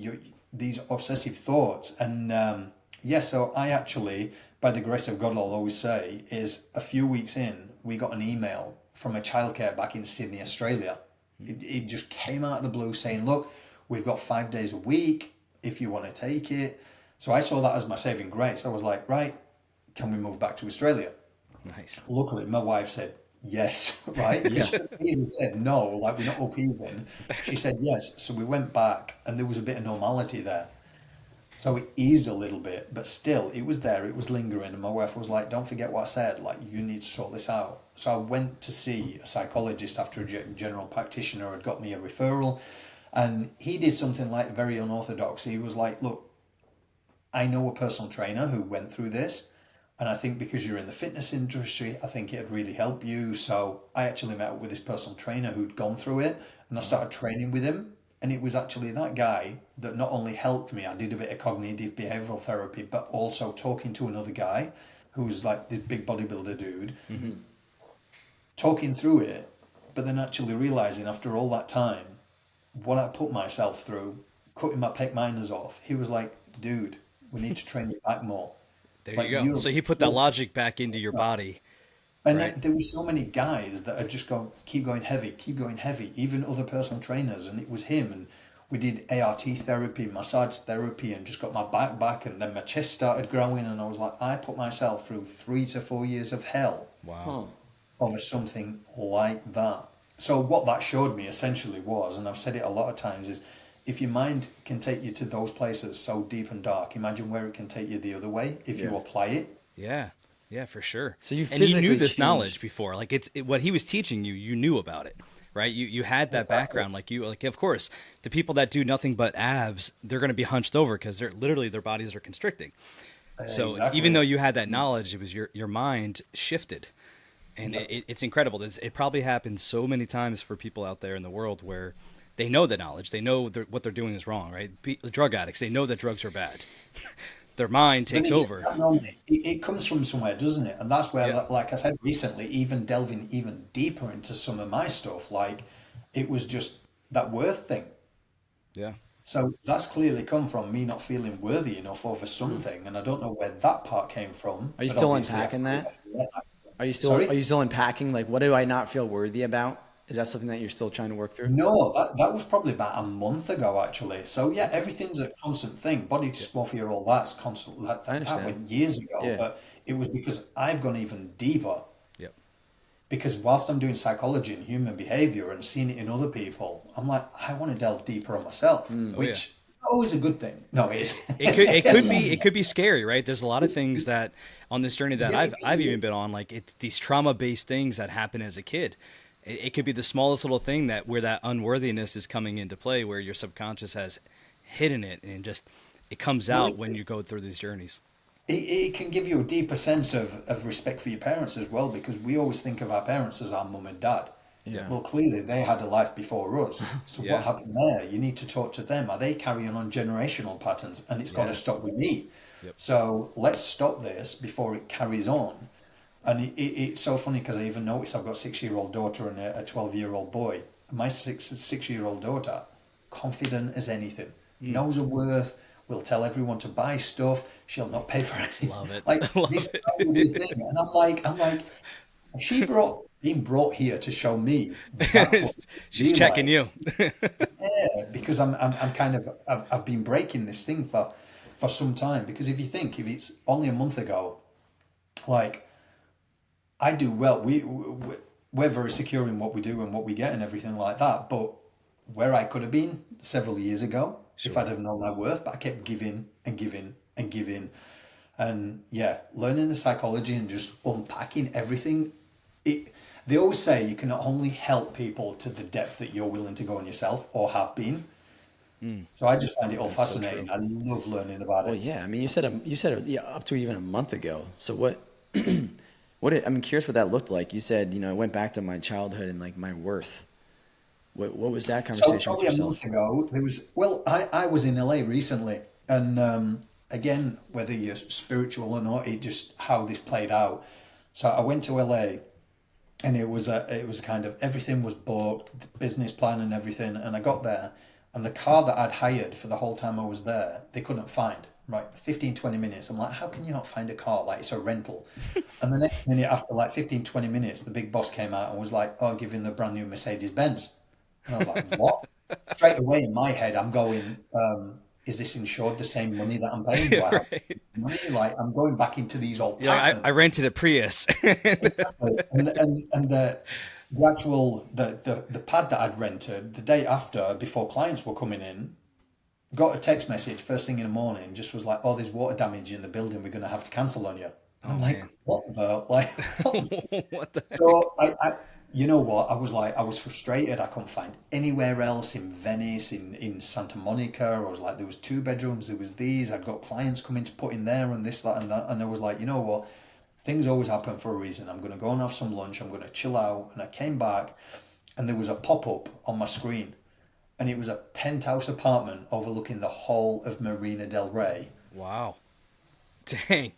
Speaker 3: these obsessive thoughts. And yeah, so I actually, by the grace of God, I'll always say, is a few weeks in, we got an email from a childcare back in Sydney, Australia. It just came out of the blue saying, look, we've got 5 days a week if you want to take it. So I saw that as my saving grace. I was like, right, can we move back to Australia?
Speaker 1: Nice.
Speaker 3: Luckily, my wife said yes, right?
Speaker 2: Yeah.
Speaker 3: She easily said no, like we're not up even. She said yes. So we went back and there was a bit of normality there. So it eased a little bit, but still it was there, it was lingering. And my wife was like, don't forget what I said, like you need to sort this out. So I went to see a psychologist after a general practitioner had got me a referral. And he did something like very unorthodox. He was like, look, I know a personal trainer who went through this. And I think because you're in the fitness industry, I think it'd really help you. So I actually met up with this personal trainer who'd gone through it and I started training with him. And it was actually that guy that not only helped me, I did a bit of cognitive behavioral therapy, but also talking to another guy who's like this big bodybuilder dude, talking through it, but then actually realizing after all that time, what I put myself through, cutting my pec minors off, he was like, dude, we need to train you back more.
Speaker 1: There
Speaker 3: Like,
Speaker 1: you go. So he put that logic back into your body.
Speaker 3: And
Speaker 1: Right.
Speaker 3: there were so many guys that had just gone, keep going heavy, even other personal trainers. And it was him. And we did ART therapy, massage therapy, and just got my back. And then my chest started growing. And I was like, I put myself through 3 to 4 years of hell
Speaker 1: Wow.
Speaker 3: over something like that. So what that showed me essentially was, and I've said it a lot of times, is if your mind can take you to those places so deep and dark, imagine where it can take you the other way if you apply it.
Speaker 1: Yeah. Yeah, for sure.
Speaker 2: So you
Speaker 1: and you knew
Speaker 2: physically
Speaker 1: this
Speaker 2: changed.
Speaker 1: knowledge before. Like what he was teaching you, you knew about it, right? You had that
Speaker 3: Exactly.
Speaker 1: background. Like of course, the people that do nothing but abs, they're going to be hunched over because they're literally their bodies are constricting. So
Speaker 3: Exactly.
Speaker 1: even though you had that knowledge, it was your mind shifted, and it's incredible. It probably happens so many times for people out there in the world where they know the knowledge, they know what they're doing is wrong, right? Drug addicts, they know that drugs are bad. Their mind takes over.
Speaker 3: It comes from somewhere, doesn't it? And that's where,
Speaker 1: Yeah.
Speaker 3: like I said recently, even delving even deeper into some of my stuff, like it was just that worth thing.
Speaker 1: Yeah.
Speaker 3: So that's clearly come from me not feeling worthy enough over something, and I don't know where that part came from.
Speaker 2: Are you
Speaker 3: but
Speaker 2: still
Speaker 3: obviously I
Speaker 2: unpacking
Speaker 3: feel
Speaker 2: that?
Speaker 3: I feel that.
Speaker 2: Are
Speaker 3: Sorry?
Speaker 2: you still unpacking? Like, what do I not feel worthy about? Is that something that you're still trying to work through?
Speaker 3: No, that was probably about a month ago, actually. So yeah, everything's a constant thing. Body dysmorphia, all that's constant.
Speaker 2: I
Speaker 3: That
Speaker 2: understand.
Speaker 3: went years ago,
Speaker 2: Yeah.
Speaker 3: but it was because I've gone even deeper.
Speaker 1: Yep.
Speaker 3: Because whilst I'm doing psychology and human behavior and seeing it in other people, I'm like, I want to delve deeper on myself, which is not always a good thing. No, it is.
Speaker 1: It could be scary, right? There's a lot of things that on this journey that
Speaker 3: Yeah,
Speaker 1: I've even been on, like it's these trauma based things that happen as a kid. It could be the smallest little thing where that unworthiness is coming into play, where your subconscious has hidden it, and just it comes out when you go through these journeys.
Speaker 3: It can give you a deeper sense of respect for your parents as well, because we always think of our parents as our mum and dad.
Speaker 2: Yeah.
Speaker 3: Well, clearly they had a life before us. So
Speaker 1: Yeah.
Speaker 3: what happened there? You need to talk to them. Are they carrying on generational patterns? And it's got to stop with me.
Speaker 1: Yep.
Speaker 3: So let's stop this before it carries on. And it's so funny because I even noticed I've got a 6-year-old daughter and a 12-year-old boy. My 6-year-old daughter, confident as anything, knows her worth, will tell everyone to buy stuff. She'll not pay for anything.
Speaker 1: Love it.
Speaker 3: Like
Speaker 1: Love
Speaker 3: this
Speaker 1: it.
Speaker 3: totally thing. And I'm like, being brought here to show me. That's what
Speaker 1: She's
Speaker 3: be
Speaker 1: checking
Speaker 3: like.
Speaker 1: you.
Speaker 3: Yeah, because I'm kind of I've been breaking this thing for some time. Because if you think, if it's only a month ago, like I do well, we're very secure in what we do and what we get and everything like that. But where I could have been several years ago, if I'd have known my worth, but I kept giving and giving and giving, and yeah, learning the psychology and just unpacking everything. They always say you can only help people to the depth that you're willing to go on yourself or have been. So I just find it all fascinating. I love learning about
Speaker 2: Well,
Speaker 3: it.
Speaker 2: yeah. I mean, you said yeah, up to even a month ago. So what? I'm curious what that looked like. You said, I went back to my childhood and like my worth. What was that
Speaker 3: So
Speaker 2: conversation with
Speaker 3: probably a month
Speaker 2: yourself?
Speaker 3: ago, I was in LA recently, and again, whether you're spiritual or not, it just how this played out. So I went to LA, and it was kind of everything was booked, the business plan and everything, and I got there, and the car that I'd hired for the whole time I was there, they couldn't find. Right, 15, 20 minutes. I'm like, how can you not find a car? Like, it's a rental. And the next minute, after like 15, 20 minutes, the big boss came out and was like, oh, give him the brand new Mercedes Benz. And I was like, what? Straight away in my head, I'm going, is this insured the same money that I'm paying? Do I have
Speaker 1: Right.
Speaker 3: money? Like, I'm going back into these old
Speaker 1: You're like, I
Speaker 3: patterns.
Speaker 1: rented a Prius.
Speaker 3: Exactly. And the actual the pad that I'd rented the day after, before clients were coming in, got a text message first thing in the morning, just was like, oh, there's water damage in the building, we're gonna have to cancel on you. And
Speaker 1: Oh
Speaker 3: I'm like,
Speaker 1: man.
Speaker 3: what the like
Speaker 1: What the heck?
Speaker 3: So you know what? I was frustrated. I couldn't find anywhere else in Venice, in Santa Monica. I was like, there was 2 bedrooms, there was these. I'd got clients coming to put in there and this, that, and that. And I was like, you know what? Things always happen for a reason. I'm going to go and have some lunch. I'm going to chill out. And I came back, and there was a pop up on my screen, and it was a penthouse apartment overlooking the whole of Marina del Rey.
Speaker 1: Wow. Dang.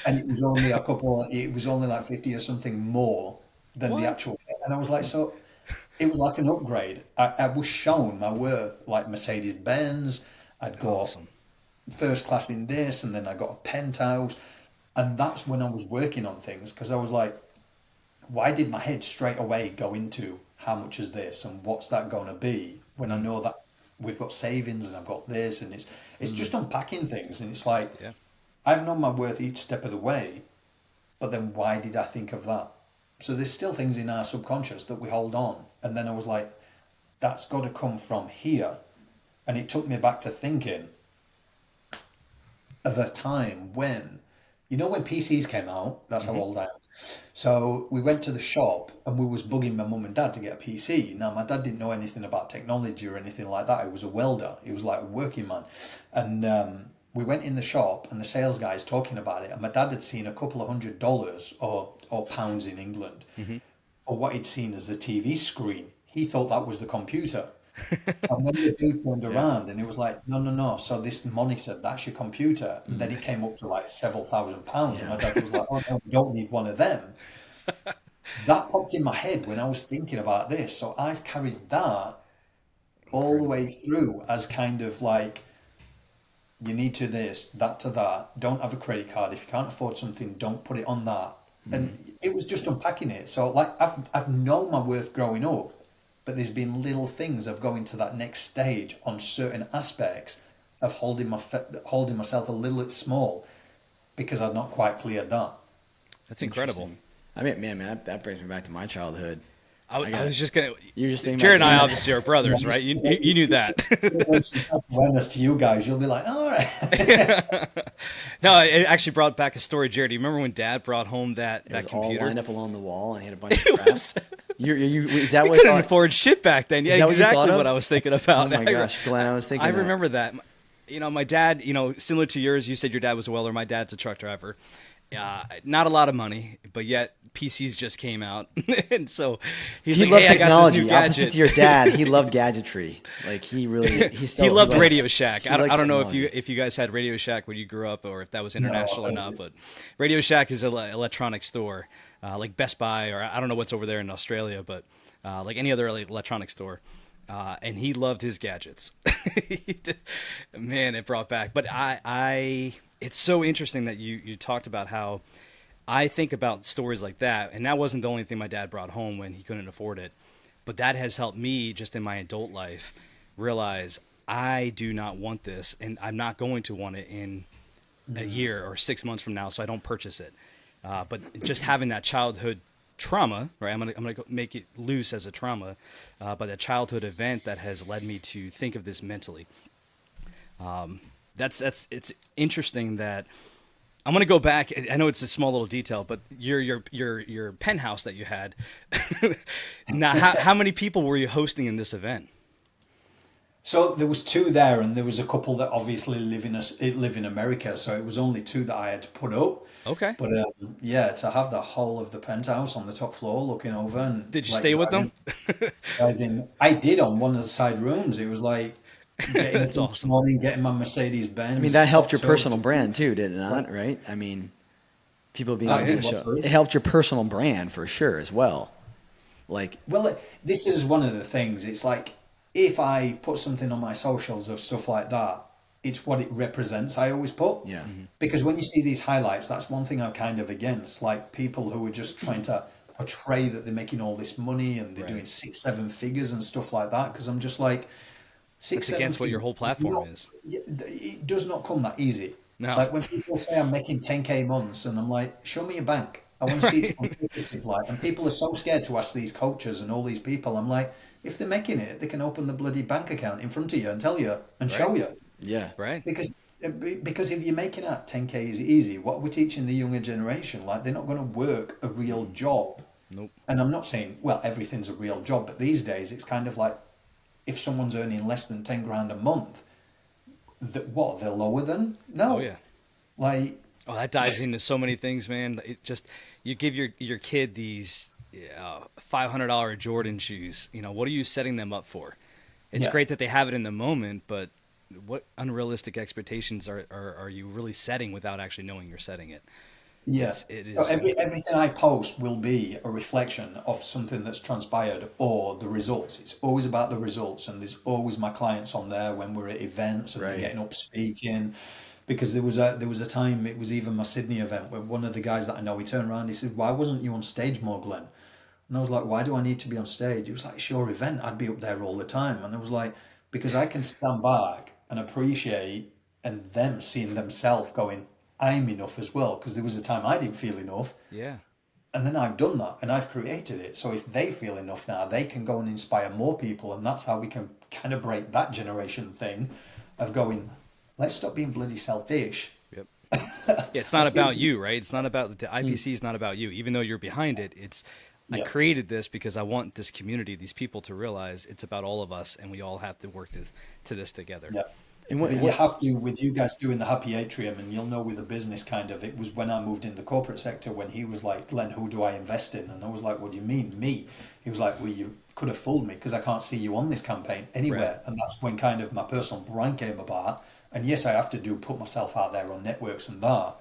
Speaker 3: And it was only like 50 or something more than the
Speaker 1: What?
Speaker 3: actual thing. And I was like, so it was like an upgrade. I was shown my worth, like Mercedes Benz. I'd got
Speaker 1: Awesome.
Speaker 3: first class in this, and then I got a penthouse. And that's when I was working on things, because I was like, why did my head straight away go into how much is this and what's that going to be when I
Speaker 1: Mm.
Speaker 3: know that we've got savings and I've got this, and it's just unpacking things, and it's like
Speaker 1: Yeah.
Speaker 3: I've known my worth each step of the way, but then why did I think of that? So there's still things in our subconscious that we hold on. And then I was like, that's got to come from here. And it took me back to thinking of a time when, when PCs came out, that's how
Speaker 1: Hmm.
Speaker 3: old I am. So we went to the shop and we was bugging my mum and dad to get a PC. Now my dad didn't know anything about technology or anything like that. He was a welder. He was like a working man. And we went in the shop and the sales guy's talking about it. And my dad had seen a couple of $100 or pounds in England
Speaker 1: Hmm.
Speaker 3: or what he'd seen as the TV screen. He thought that was the computer. And when the dude turned
Speaker 2: Yeah.
Speaker 3: around and it was like, no, no, no. So this monitor, that's your computer. And then
Speaker 2: Mm.
Speaker 3: it came up to like several £1,000s. And
Speaker 2: Yeah.
Speaker 3: my dad was like, oh no, we don't need one of them. That popped in my head when I was thinking about this. So I've carried that all the
Speaker 1: Incredible.
Speaker 3: way through as kind of like, you need to this, that to that. Don't have a credit card. If you can't afford something, don't put it on that.
Speaker 2: Mm.
Speaker 3: And it was just unpacking it. So like I've known my worth growing up, but there's been little things of going to that next stage on certain aspects of holding myself a little bit small because I'd not quite cleared that.
Speaker 1: That's incredible.
Speaker 2: Interesting. I mean, man, that brings me back to my childhood. I
Speaker 1: I
Speaker 2: got
Speaker 1: was just gonna.
Speaker 2: You're just thinking about
Speaker 1: Jared and I
Speaker 2: things.
Speaker 1: obviously are brothers, right? You knew that.
Speaker 3: Some self-awareness to you guys, you'll be like, all right.
Speaker 1: No, it actually brought back a story, Jared. Do you remember when Dad brought home that
Speaker 2: It was
Speaker 1: that
Speaker 2: all
Speaker 1: computer?
Speaker 2: lined up along the wall, and he had a bunch of
Speaker 1: It
Speaker 2: crap.
Speaker 1: was.
Speaker 2: Is that
Speaker 1: We
Speaker 2: what?
Speaker 1: couldn't afford shit back then. Yeah,
Speaker 2: Is that what you
Speaker 1: exactly
Speaker 2: thought
Speaker 1: what
Speaker 2: of?
Speaker 1: I was thinking
Speaker 2: Oh
Speaker 1: about.
Speaker 2: my gosh, Glenn, I was thinking
Speaker 1: I
Speaker 2: that.
Speaker 1: remember that. My dad, similar to yours, you said your dad was a welder. My dad's a truck driver. Not a lot of money, but yet PCs just came out, and so he's
Speaker 2: He
Speaker 1: like,
Speaker 2: loved
Speaker 1: "Hey, I got this
Speaker 2: technology.
Speaker 1: new
Speaker 2: Opposite
Speaker 1: gadget."
Speaker 2: to your dad, he loved gadgetry. Like he
Speaker 1: Loved
Speaker 2: likes-
Speaker 1: Radio Shack.
Speaker 2: he
Speaker 1: I
Speaker 2: likes
Speaker 1: don't know
Speaker 2: technology.
Speaker 1: if you guys had Radio Shack when you grew up, or if that was
Speaker 3: No,
Speaker 1: international or
Speaker 3: I've
Speaker 1: not.
Speaker 3: heard
Speaker 1: But Radio Shack is an electronic store, like Best Buy, or I don't know what's over there in Australia, but like any other electronic store. And he loved his gadgets. Man, it brought back. But it's so interesting that you talked about how I think about stories like that, and that wasn't the only thing my dad brought home when he couldn't afford it. But that has helped me just in my adult life realize I do not want this, and I'm not going to want it in a year or 6 months from now, so I don't purchase it. But just having that childhood trauma, right? I'm gonna make it loose as a trauma, but a childhood event that has led me to think of this mentally. That's it's interesting that I'm gonna go back. I know it's a small little detail, but your penthouse that you had. Now, how many people were you hosting in this event?
Speaker 3: So there was two there, and there was a couple that obviously live in America. So it was only two that I had to put up.
Speaker 1: Okay.
Speaker 3: But yeah, to have the whole of the penthouse on the top floor looking over and
Speaker 1: Did you
Speaker 3: like
Speaker 1: stay with them?
Speaker 3: driving, I did on one of the side rooms. It was like getting up
Speaker 1: That's
Speaker 3: each
Speaker 1: awesome.
Speaker 3: morning, getting my Mercedes
Speaker 2: I mean,
Speaker 3: Benz
Speaker 2: that helped
Speaker 3: top
Speaker 2: your
Speaker 3: toe.
Speaker 2: personal brand too, did it not? Right? I mean, people being
Speaker 3: I
Speaker 2: able to
Speaker 3: did
Speaker 2: show
Speaker 3: what's through.
Speaker 2: it helped your personal brand for sure as well. Like,
Speaker 3: Well, this is one of the things. It's like if I put something on my socials of stuff like that, it's what it represents. I always put
Speaker 2: yeah,
Speaker 3: because when you see these highlights, that's one thing I'm kind of against. Like people who are just trying to portray that they're making all this money and they're
Speaker 1: Right.
Speaker 3: doing 6, 7 figures and stuff like that. Because I'm just like six,
Speaker 1: That's
Speaker 3: seven
Speaker 1: against what your
Speaker 3: figures
Speaker 1: whole
Speaker 3: is
Speaker 1: platform
Speaker 3: not.
Speaker 1: is.
Speaker 3: It does not come that easy.
Speaker 1: No.
Speaker 3: Like when people say I'm making 10K months, and I'm like, show me a bank. I want to see it consecutive. Like, and people are so scared to ask these coaches and all these people. I'm like, if they're making it, they can open the bloody bank account in front of you and tell you and
Speaker 1: Right.
Speaker 3: show you.
Speaker 2: yeah,
Speaker 1: Right.
Speaker 3: Because if you're making it at 10K is easy, what we're teaching the younger generation, like they're not going to work a real job.
Speaker 1: Nope.
Speaker 3: And I'm not saying, well, everything's a real job, but these days it's kind of like if someone's earning less than 10 grand a month, that what they're lower than?
Speaker 1: Oh
Speaker 3: No,
Speaker 1: yeah.
Speaker 3: like
Speaker 1: Oh, that dives into so many things, man. It just you give your kid these $500 Jordan shoes. You know, what are you setting them up for? It's
Speaker 3: yeah.
Speaker 1: great that they have it in the moment, but what unrealistic expectations are you really setting without actually knowing you're setting it?
Speaker 3: Yeah.
Speaker 1: It
Speaker 3: So
Speaker 1: is.
Speaker 3: everything I post will be a reflection of something that's transpired or the results. It's always about the results, and there's always my clients on there when we're at events and they're
Speaker 2: right.
Speaker 3: getting up speaking. Because there was a time, it was even my Sydney event where one of the guys that I know, he turned around, he said, "Why wasn't you on stage more, Glenn?" And I was like, "Why do I need to be on stage?" He was like, "It's your event. I'd be up there all the time." And I was like, "Because I can stand back and appreciate and them seeing themselves going, I'm enough as well." Because there was a time I didn't feel enough.
Speaker 1: Yeah.
Speaker 3: And then I've done that and I've created it. So if they feel enough now, they can go and inspire more people. And that's how we can kind of break that generation thing of going, let's stop being bloody selfish.
Speaker 1: Yep. Yeah, it's not about you, right? It's not about the IPC is not about you. Even though you're behind it, it's I
Speaker 3: Yeah.
Speaker 1: created this because I want this community, these people to realize it's about all of us and we all have to work to this together.
Speaker 3: Yeah.
Speaker 2: And
Speaker 3: But you have to, with you guys doing the Happy Atrium, and you'll know with the business kind of, it was when I moved in the corporate sector when he was like, "Glenn, who do I invest in?" And I was like, "What do you mean, me?" He was like, "Well, you could have fooled me because I can't see you on this campaign
Speaker 1: Right.
Speaker 3: anywhere." And that's when kind of my personal brand came about. And yes, I have to put myself out there on networks and that.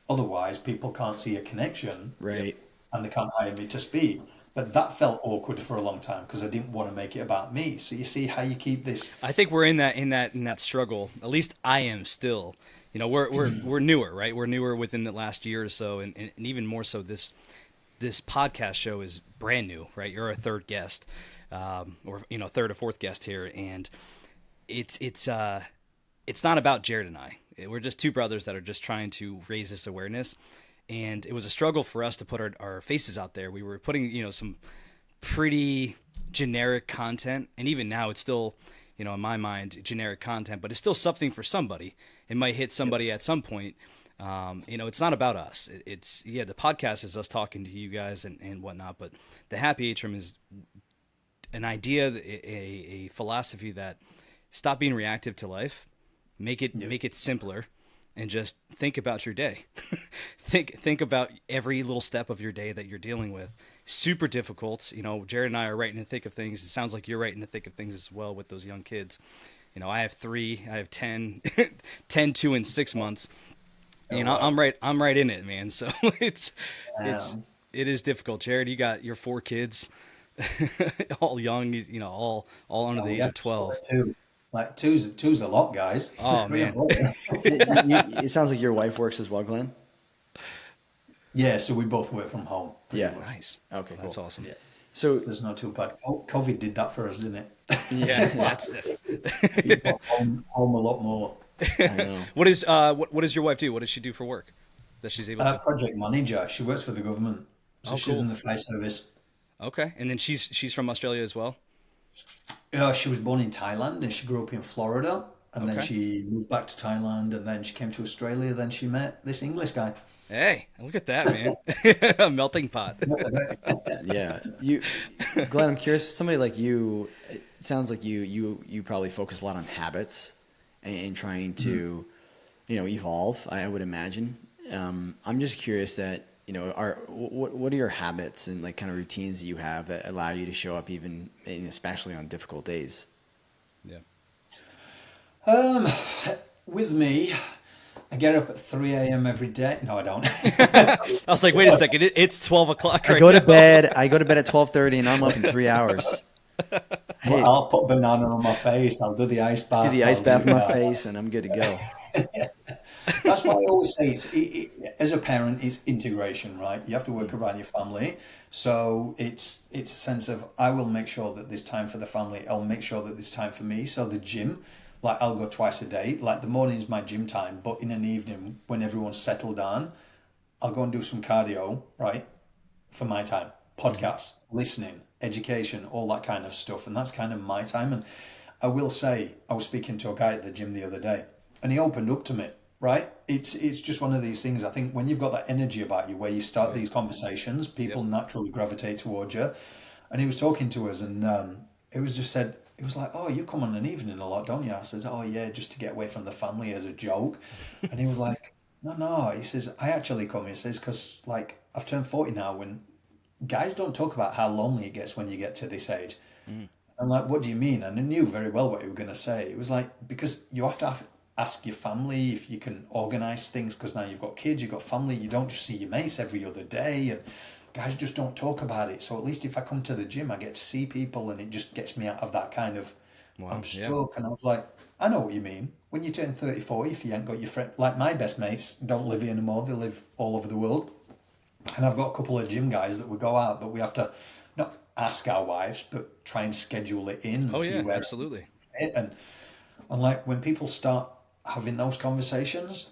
Speaker 3: Otherwise, people can't see a connection
Speaker 1: Yep.
Speaker 2: right.
Speaker 3: and they can't hire me to speak. But that felt awkward for a long time because I didn't want to make it about me. So you see how you keep this.
Speaker 1: I think we're in that struggle. At least I am still. You know, we're newer, right? We're newer within the last year or so, and even more so this podcast show is brand new, right? You're our third guest, or third or fourth guest here, and it's not about Jared and I. We're just two brothers that are just trying to raise this awareness, and it was a struggle for us to put our faces out there. We were putting some pretty generic content, and even now it's still in my mind generic content, but it's still something for somebody. It might hit somebody at some point. It's not about us. It's the podcast is us talking to you guys and whatnot, but the Happy Atrium is an idea, a philosophy that stop being reactive to life, make it simpler, and just think about your day. think about every little step of your day that you're dealing with. Super difficult. Jared and I are right in the thick of things. It sounds like you're right in the thick of things as well with those young kids. I have 3, I have 10, 10, 2, and 6 months.
Speaker 3: Wow.
Speaker 1: I'm right in it, man. So it's
Speaker 3: Wow.
Speaker 1: it is difficult. Jared, you got your 4 kids, all young, all under
Speaker 3: Oh,
Speaker 1: the
Speaker 3: we
Speaker 1: age of
Speaker 3: had to split
Speaker 1: 12.
Speaker 3: it too. Like two's a lot, guys.
Speaker 1: Oh
Speaker 3: Three and
Speaker 1: man.
Speaker 3: four.
Speaker 2: It sounds like your wife works as well, Glenn.
Speaker 3: Yeah, so we both work from home. Pretty
Speaker 2: Yeah.
Speaker 3: much.
Speaker 1: Nice.
Speaker 2: Okay,
Speaker 1: That's
Speaker 2: cool.
Speaker 1: awesome.
Speaker 3: Yeah,
Speaker 2: So
Speaker 3: there's not too bad. COVID did that for us, didn't it?
Speaker 1: Yeah, that's
Speaker 3: We got home a lot more.
Speaker 2: I know.
Speaker 1: what does your wife do? What does she do for work that she's able to?
Speaker 3: Project manager. She works for the government, so
Speaker 1: Oh,
Speaker 3: she's
Speaker 1: cool.
Speaker 3: in the fire service.
Speaker 1: Okay, and then she's from Australia as well.
Speaker 3: She was born in Thailand and she grew up in Florida, and then
Speaker 1: Okay.
Speaker 3: she moved back to Thailand, and then she came to Australia. Then she met this English guy.
Speaker 1: Hey, look at that, man. A melting pot.
Speaker 2: Yeah, Glenn, I'm curious. Somebody like you, it sounds like you probably focus a lot on habits and trying to, evolve. I would imagine. I'm just curious that what are your habits and like kind of routines that you have that allow you to show up even, and especially on difficult days?
Speaker 1: Yeah.
Speaker 3: With me, I get up at 3 a.m. every day. No, I don't.
Speaker 1: I was like, wait a second, it's 12 o'clock right
Speaker 2: I go to
Speaker 1: now.
Speaker 2: bed. I go to bed at 12:30, and I'm up in 3 hours. Hey,
Speaker 3: I'll put a banana on my face. I'll do the ice bath.
Speaker 2: do the ice
Speaker 3: I'll
Speaker 2: bath
Speaker 3: do
Speaker 2: on my face, and I'm good to go.
Speaker 3: That's why I always say as a parent, it's integration, right? You have to work around your family. So it's a sense of I will make sure that there's time for the family. I'll make sure that there's time for me. So the gym, like I'll go twice a day. Like the morning is my gym time, but in an evening when everyone's settled down, I'll go and do some cardio, right? For my time, podcasts, listening, education, all that kind of stuff. And that's kind of my time. And I will say, I was speaking to a guy at the gym the other day and he opened up to me, right? It's just one of these things. I think when you've got that energy about you, where you start these conversations, people naturally gravitate towards you. And he was talking to us and it was just said, it was like, oh, you come on an evening a lot, don't you? I says, oh yeah, just to get away from the family as a joke. And he was like, no. He says, I actually come. He says, because like I've turned 40 now when guys don't talk about how lonely it gets when you get to this age. I'm like, what do you mean? And I knew very well what he was going to say. It was like, because you have to ask your family if you can organise things, because now you've got kids, you've got family, you don't just see your mates every other day, and guys just don't talk about it. So at least if I come to the gym, I get to see people, and it just gets me out of that kind of, I'm stuck. And I was like, I know what you mean. When you turn 30, 40, if you ain't got your friend, like my best mates don't live here anymore, they live all over the world. And I've got a couple of gym guys that we go out, but we have to not ask our wives, but try and schedule it in and see where
Speaker 1: Absolutely.
Speaker 3: and like when people start having those conversations,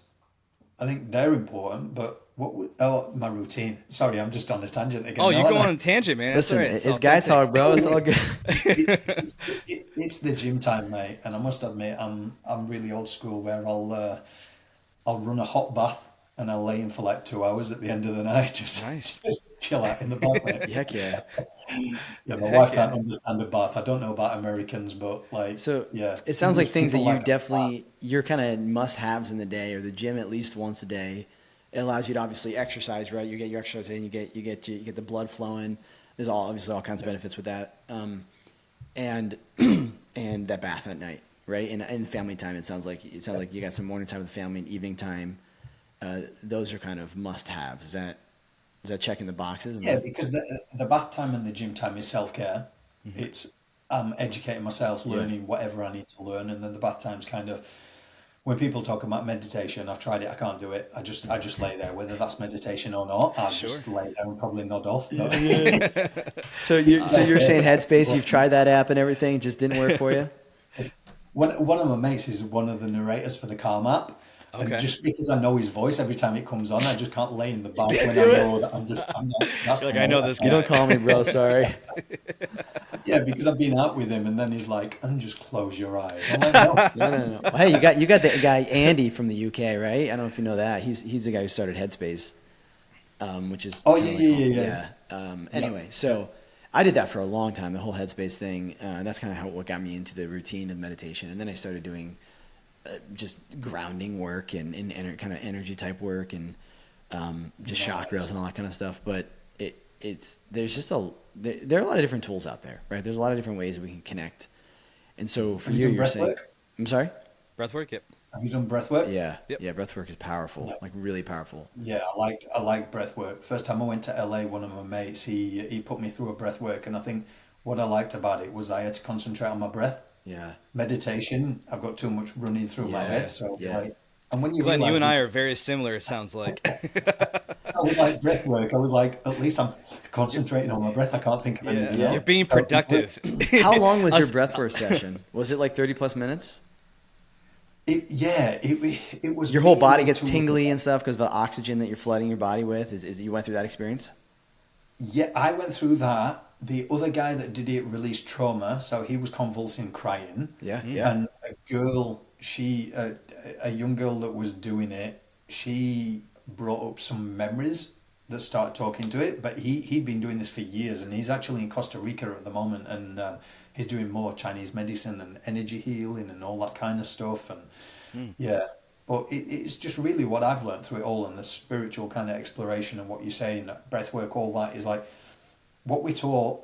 Speaker 3: I think they're important. But my routine. Sorry, I'm just on a tangent again.
Speaker 1: Oh, you go on a tangent, man. That's
Speaker 2: Listen,
Speaker 1: all right.
Speaker 2: it's guy talk, bro. It's all good.
Speaker 3: It's the gym time, mate. And I must admit, I'm really old school where I'll run a hot bath and I'll lay in for like 2 hours at the end of the night. Just chill out in the bath, mate.
Speaker 2: Heck yeah.
Speaker 3: Yeah, my wife can't understand a bath. I don't know about Americans, but like,
Speaker 2: So
Speaker 3: yeah.
Speaker 2: it sounds like things that
Speaker 3: People
Speaker 2: you
Speaker 3: like
Speaker 2: definitely, you're kind of must-haves in the day, or the gym at least once a day. It allows you to obviously exercise, right? You get your exercise in, you get the blood flowing. There's obviously all kinds of benefits with that, and and that bath at night, right? And family time. It sounds like you got some morning time with the family and evening time. Those are kind of must-haves. Is that checking the boxes?
Speaker 3: Yeah, because the bath time and the gym time is self-care. It's educating myself, learning whatever I need to learn, and then the bath time's kind of when people talk about meditation. I've tried it, I can't do it. I just lay there, whether that's meditation or not. I just lay there and probably nod off. But
Speaker 2: So you're saying Headspace? You've tried that app and everything, it just didn't work for you?
Speaker 3: one of my mates is one of the narrators for the Calm app.
Speaker 1: Okay.
Speaker 3: And just because I know his voice every time it comes on, I just can't lay in the bath when I know that I'm not. That's
Speaker 1: Like, I know this
Speaker 2: You
Speaker 1: guy.
Speaker 2: don't call me bro, sorry.
Speaker 3: Yeah, because I've been out with him, and then he's like, "And just close your eyes." I'm like, no.
Speaker 2: No. Well, hey, you got the guy Andy from the UK, right? I don't know if you know that. He's the guy who started Headspace, which is
Speaker 3: Yeah.
Speaker 2: Anyway, so I did that for a long time, the whole Headspace thing. That's kind of what got me into the routine of meditation, and then I started doing just grounding work and kind of energy type work and just chakras and all that kind of stuff. But there's there are a lot of different tools out there, right? There's a lot of different ways that we can connect. And so for you're saying,
Speaker 3: work?
Speaker 2: I'm sorry?
Speaker 1: Breathwork, yep.
Speaker 3: Have you done breath work?
Speaker 2: Yeah.
Speaker 1: Yep.
Speaker 2: Yeah. Breath work is powerful, like really powerful.
Speaker 3: Yeah, I like breath work. First time I went to LA, one of my mates, he put me through a breath work, and I think what I liked about it was I had to concentrate on my breath.
Speaker 2: Yeah.
Speaker 3: Meditation, I've got too much running through my head, so it's like, and when you
Speaker 1: Glenn, you
Speaker 3: realize
Speaker 1: and I are very similar, it sounds like.
Speaker 3: I was like breath work. I was like, at least I'm concentrating on my breath. I can't think of anything else.
Speaker 1: You're being productive.
Speaker 2: How long was your breath work session? Was it like 30 plus minutes?
Speaker 3: It was.
Speaker 2: Your whole
Speaker 3: really
Speaker 2: body gets
Speaker 3: too-
Speaker 2: tingly and stuff because of the oxygen that you're flooding your body with. Is you went through that experience?
Speaker 3: Yeah, I went through that. The other guy that did it released trauma, so he was convulsing, crying.
Speaker 2: Yeah.
Speaker 3: And a girl, a young girl that was doing it, she brought up some memories that started talking to it, but he'd been doing this for years, and he's actually in Costa Rica at the moment, and he's doing more Chinese medicine and energy healing and all that kind of stuff. And yeah, but it's just really what I've learned through it all, and the spiritual kind of exploration and what you're saying, breath work, all that is like what we taught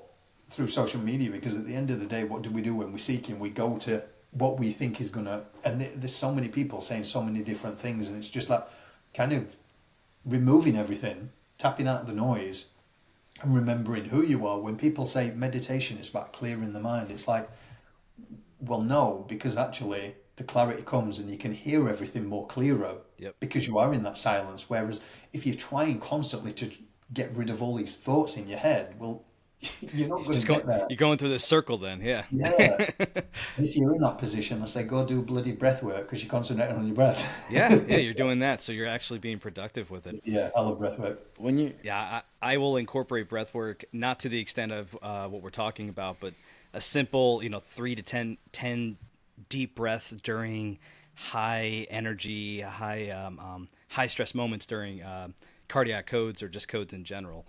Speaker 3: through social media. Because at the end of the day, what do we do when we're seeking? We go to what we think is gonna, and there's so many people saying so many different things, and it's just like kind of removing everything, tapping out the noise, and remembering who you are. When people say meditation is about clearing the mind, it's like, well, no, because actually the clarity comes and you can hear everything more clearer.
Speaker 1: Yep.
Speaker 3: Because you are in that silence. Whereas if you're trying constantly to get rid of all these thoughts in your head, well, you're not going to get there.
Speaker 1: You're going through this circle then, yeah.
Speaker 3: Yeah. And if you're in that position, I say go do bloody breath work, because you're concentrating on your breath.
Speaker 1: Yeah, you're doing that, so you're actually being productive with it.
Speaker 3: Yeah, I love breath work.
Speaker 2: When you
Speaker 1: Yeah, I will incorporate breath work, not to the extent of what we're talking about, but a simple, 3 to 10 deep breaths during high energy, high stress moments during cardiac codes or just codes in general.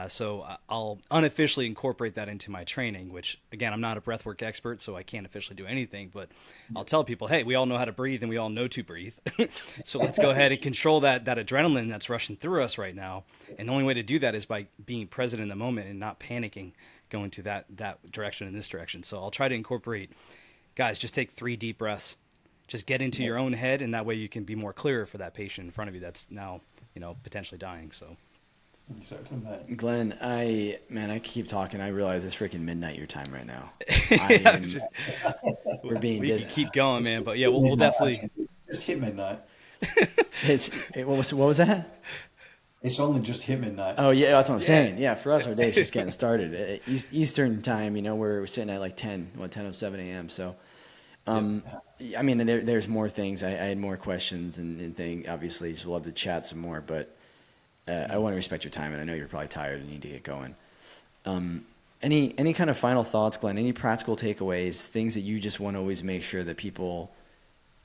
Speaker 1: So I'll unofficially incorporate that into my training, which, again, I'm not a breathwork expert, so I can't officially do anything, but I'll tell people, hey, we all know how to breathe and we all know to breathe. So let's go ahead and control that adrenaline that's rushing through us right now. And the only way to do that is by being present in the moment and not panicking going to that direction and this direction. So I'll try to incorporate, guys, just take 3 deep breaths. Just get into your own head, and that way you can be more clear for that patient in front of you that's now, potentially dying. So.
Speaker 3: Exactly, mate.
Speaker 2: Glenn, I keep talking. I realize it's freaking midnight your time right now. We're being
Speaker 1: we
Speaker 2: busy.
Speaker 1: can keep going, man. But yeah, we'll definitely.
Speaker 3: Just hit midnight.
Speaker 2: What was that?
Speaker 3: It's only just hit midnight.
Speaker 2: Oh yeah, that's what I'm saying. Yeah, for us, our day's just getting started. Eastern time, we're sitting at like 10:07 a.m. So, I mean, there's more things. I had more questions and things. Obviously, so we'll have to chat some more, but. I want to respect your time, and I know you're probably tired and need to get going. Any kind of final thoughts, Glenn? Any practical takeaways, things that you just want to always make sure that people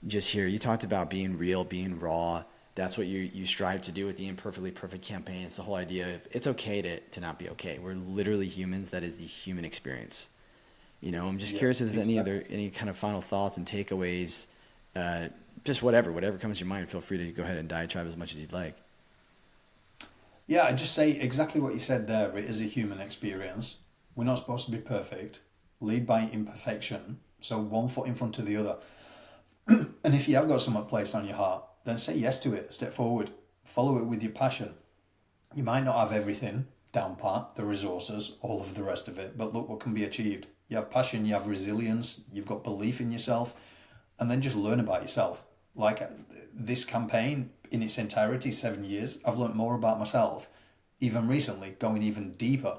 Speaker 2: just hear? You talked about being real, being raw. That's what you strive to do with the Imperfectly Perfect campaign. It's the whole idea of it's okay to not be okay. We're literally humans. That is the human experience. I'm just curious if there's any kind of final thoughts and takeaways. Just whatever comes to your mind. Feel free to go ahead and diatribe as much as you'd like.
Speaker 3: Yeah, I just say exactly what you said there. It is a human experience. We're not supposed to be perfect. Lead by imperfection. So one foot in front of the other. And if you have got something placed on your heart, then say yes to it. Step forward. Follow it with your passion. You might not have everything down pat, the resources, all of the rest of it, but look what can be achieved. You have passion, you have resilience, you've got belief in yourself, and then just learn about yourself. Like this campaign, in its entirety, 7 years, I've learned more about myself, even recently, going even deeper.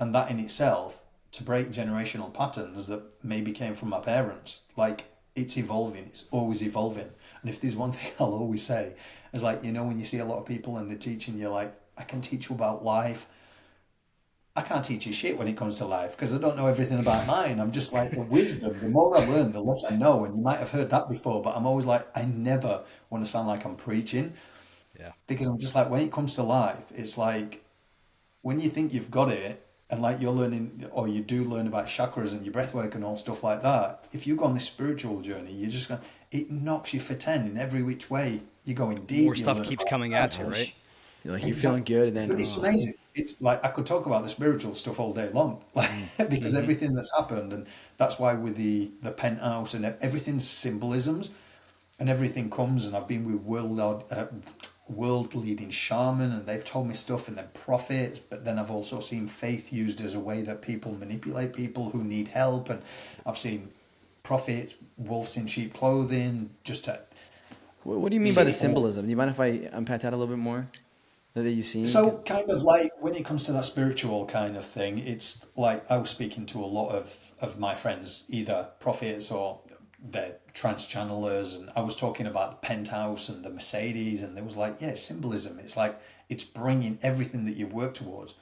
Speaker 3: And that in itself, to break generational patterns that maybe came from my parents, like it's evolving, it's always evolving. And if there's one thing I'll always say, is like, when you see a lot of people and they're teaching you like, I can teach you about life. I can't teach you shit when it comes to life because I don't know everything about mine. I'm just like the wisdom. The more I learn, the less I know. And you might have heard that before, but I'm always like, I never want to sound like I'm preaching.
Speaker 1: Yeah.
Speaker 3: Because I'm just like, when it comes to life, it's like when you think you've got it and like you're learning or you do learn about chakras and your breath work and all stuff like that. If you go on this spiritual journey, you're just going, it knocks you for 10 in every which way. You're going deep.
Speaker 1: More stuff keeps coming at you, right?
Speaker 2: You're like, you're feeling good, and then
Speaker 3: but it's amazing. It's like I could talk about the spiritual stuff all day long, like because everything that's happened, and that's why with the penthouse and everything's symbolisms, and everything comes. And I've been with world leading shaman, and they've told me stuff, and then prophets. But then I've also seen faith used as a way that people manipulate people who need help, and I've seen prophets, wolves in sheep clothing, just to.
Speaker 2: What do you mean by the symbolism? Do you mind if I unpack that a little bit more? That you've seen?
Speaker 3: So kind of like when it comes to that spiritual kind of thing, it's like I was speaking to a lot of my friends, either prophets or they're trance channelers, and I was talking about the penthouse and the Mercedes, and they was like, yeah, symbolism. It's like it's bringing everything that you've worked towards,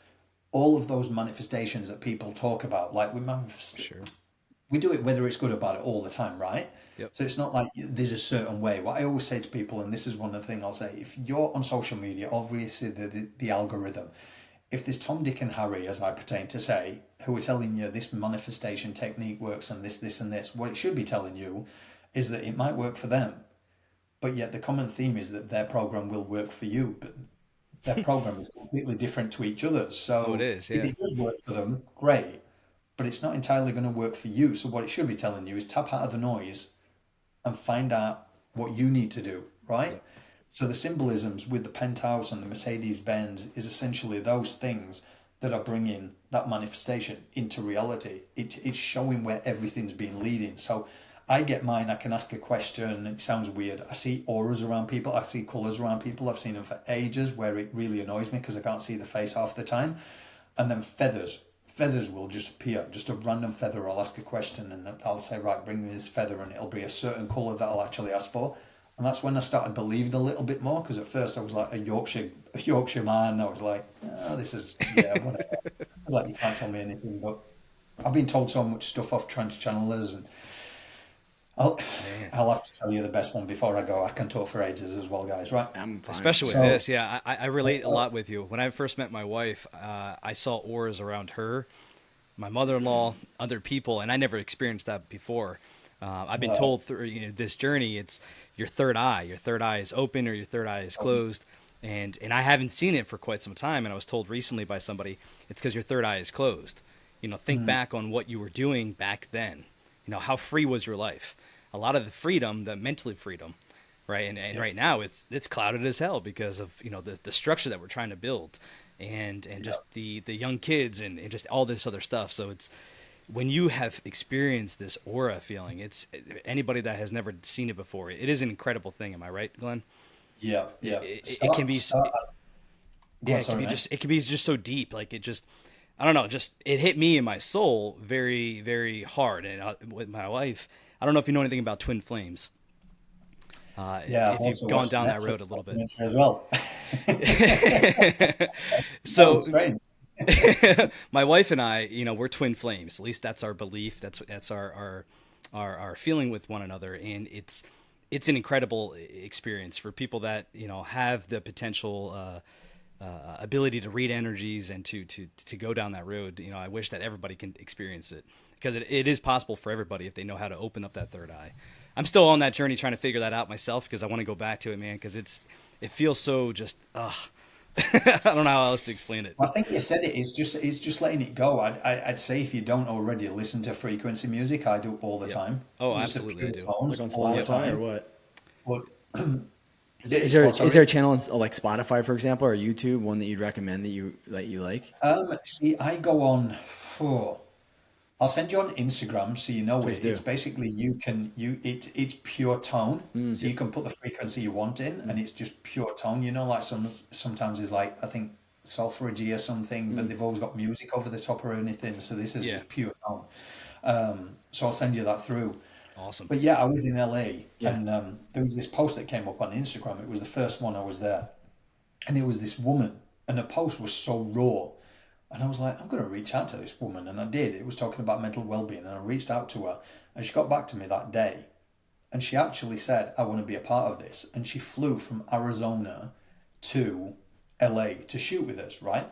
Speaker 3: all of those manifestations that people talk about. Like we do it whether it's good or bad all the time, right?
Speaker 1: Yep.
Speaker 3: So it's not like there's a certain way. What I always say to people, and this is one of the things I'll say, if you're on social media, obviously the algorithm, if there's Tom, Dick, and Harry, as I pertain to say, who are telling you this manifestation technique works and this, and this, what it should be telling you is that it might work for them. But yet the common theme is that their program will work for you, but their program is completely different to each other's.
Speaker 1: Oh, it
Speaker 3: So
Speaker 1: is.
Speaker 3: if
Speaker 1: Yeah.
Speaker 3: it does work for them, great. But it's not entirely going to work for you. So what it should be telling you is tap out of the noise and find out what you need to do, right?
Speaker 1: Yep.
Speaker 3: So the symbolisms with the penthouse and the Mercedes Benz is essentially those things that are bringing that manifestation into reality. It's showing where everything's been leading. So I get mine, I can ask a question, it sounds weird. I see auras around people, I see colours around people, I've seen them for ages where it really annoys me because I can't see the face half the time. And then feathers. Feathers will just appear, just a random feather. I'll ask a question and I'll say, right, bring me this feather, and it'll be a certain colour that I'll actually ask for. And that's when I started believing a little bit more, because at first I was like a Yorkshire man. I was like, oh, this is, yeah, whatever. I was like, you can't tell me anything. But I've been told so much stuff off trans channelers, and I'll,
Speaker 1: Man.
Speaker 3: I'll have to tell you the best one before I go. I can talk for ages as well, guys, right?
Speaker 2: I'm fine.
Speaker 1: Especially with
Speaker 3: So,
Speaker 1: this, yeah, I relate a lot with you. When I first met my wife, I saw auras around her, my mother-in-law, other people, and I never experienced that before. I've been told through this journey, it's your third eye. Your third eye is open or your third eye is closed, and I haven't seen it for quite some time. And I was told recently by somebody, it's because your third eye is closed. Think back on what you were doing back then. How free was your life? A lot of the freedom, the mental freedom, right? And right now it's clouded as hell because of the structure that we're trying to build, and just the young kids and just all this other stuff. So it's when you have experienced this aura feeling, it's anybody that has never seen it before. It is an incredible thing. Am I right, Glenn?
Speaker 3: yeah, yeah.
Speaker 1: It can be.
Speaker 3: Go
Speaker 1: Yeah,
Speaker 3: on,
Speaker 1: it can
Speaker 3: sorry,
Speaker 1: be
Speaker 3: mate.
Speaker 1: just so deep. Like it just, I don't know, just it hit me in my soul very, very hard. And with my wife, I don't know if you know anything about twin flames.
Speaker 3: Yeah, I've
Speaker 1: If you've
Speaker 3: also
Speaker 1: gone
Speaker 3: watched the
Speaker 1: down that road a
Speaker 3: Netflix
Speaker 1: little bit.
Speaker 3: documentary as well.
Speaker 1: So
Speaker 3: Sounds strange.
Speaker 1: my wife and I, we're twin flames. At least that's our belief. That's our feeling with one another, and it's an incredible experience for people that have the potential ability to read energies and to go down that road. I wish that everybody can experience it, because it is possible for everybody if they know how to open up that third eye. I'm still on that journey trying to figure that out myself, because I want to go back to it, man, because it feels so just I don't know how else to explain it.
Speaker 3: I think you said it. It's just letting it go. I'd say if you don't already listen to frequency music, I do all the
Speaker 1: Yep.
Speaker 3: time.
Speaker 1: Oh,
Speaker 3: Just the
Speaker 1: absolutely, I
Speaker 3: pure
Speaker 1: do.
Speaker 3: tones
Speaker 2: Like on
Speaker 3: all the
Speaker 2: Spotify or
Speaker 3: time.
Speaker 2: what?
Speaker 3: But
Speaker 2: Is
Speaker 3: it's
Speaker 2: there
Speaker 3: what,
Speaker 2: is
Speaker 3: sorry?
Speaker 2: there a channel on like Spotify, for example, or YouTube, one that you'd recommend that you like?
Speaker 3: See, I go on. Oh, I'll send you on Instagram so you know
Speaker 2: Please
Speaker 3: it.
Speaker 2: do.
Speaker 3: It's basically it's pure tone. So you can put the frequency you want in, and it's just pure tone. Like sometimes it's like, I think, sulfurgy or something, but they've always got music over the top or anything. So this is
Speaker 1: Yeah,
Speaker 3: just pure tone. So I'll send you that through.
Speaker 1: awesome.
Speaker 3: But yeah, I was in LA,
Speaker 2: Yeah.
Speaker 3: and there was this post that came up on Instagram. It was the first one I was there, and it was this woman, and the post was so raw. And I was like, I'm going to reach out to this woman. And I did. It was talking about mental well-being. And I reached out to her. And she got back to me that day. And she actually said, I want to be a part of this. And she flew from Arizona to LA to shoot with us, right?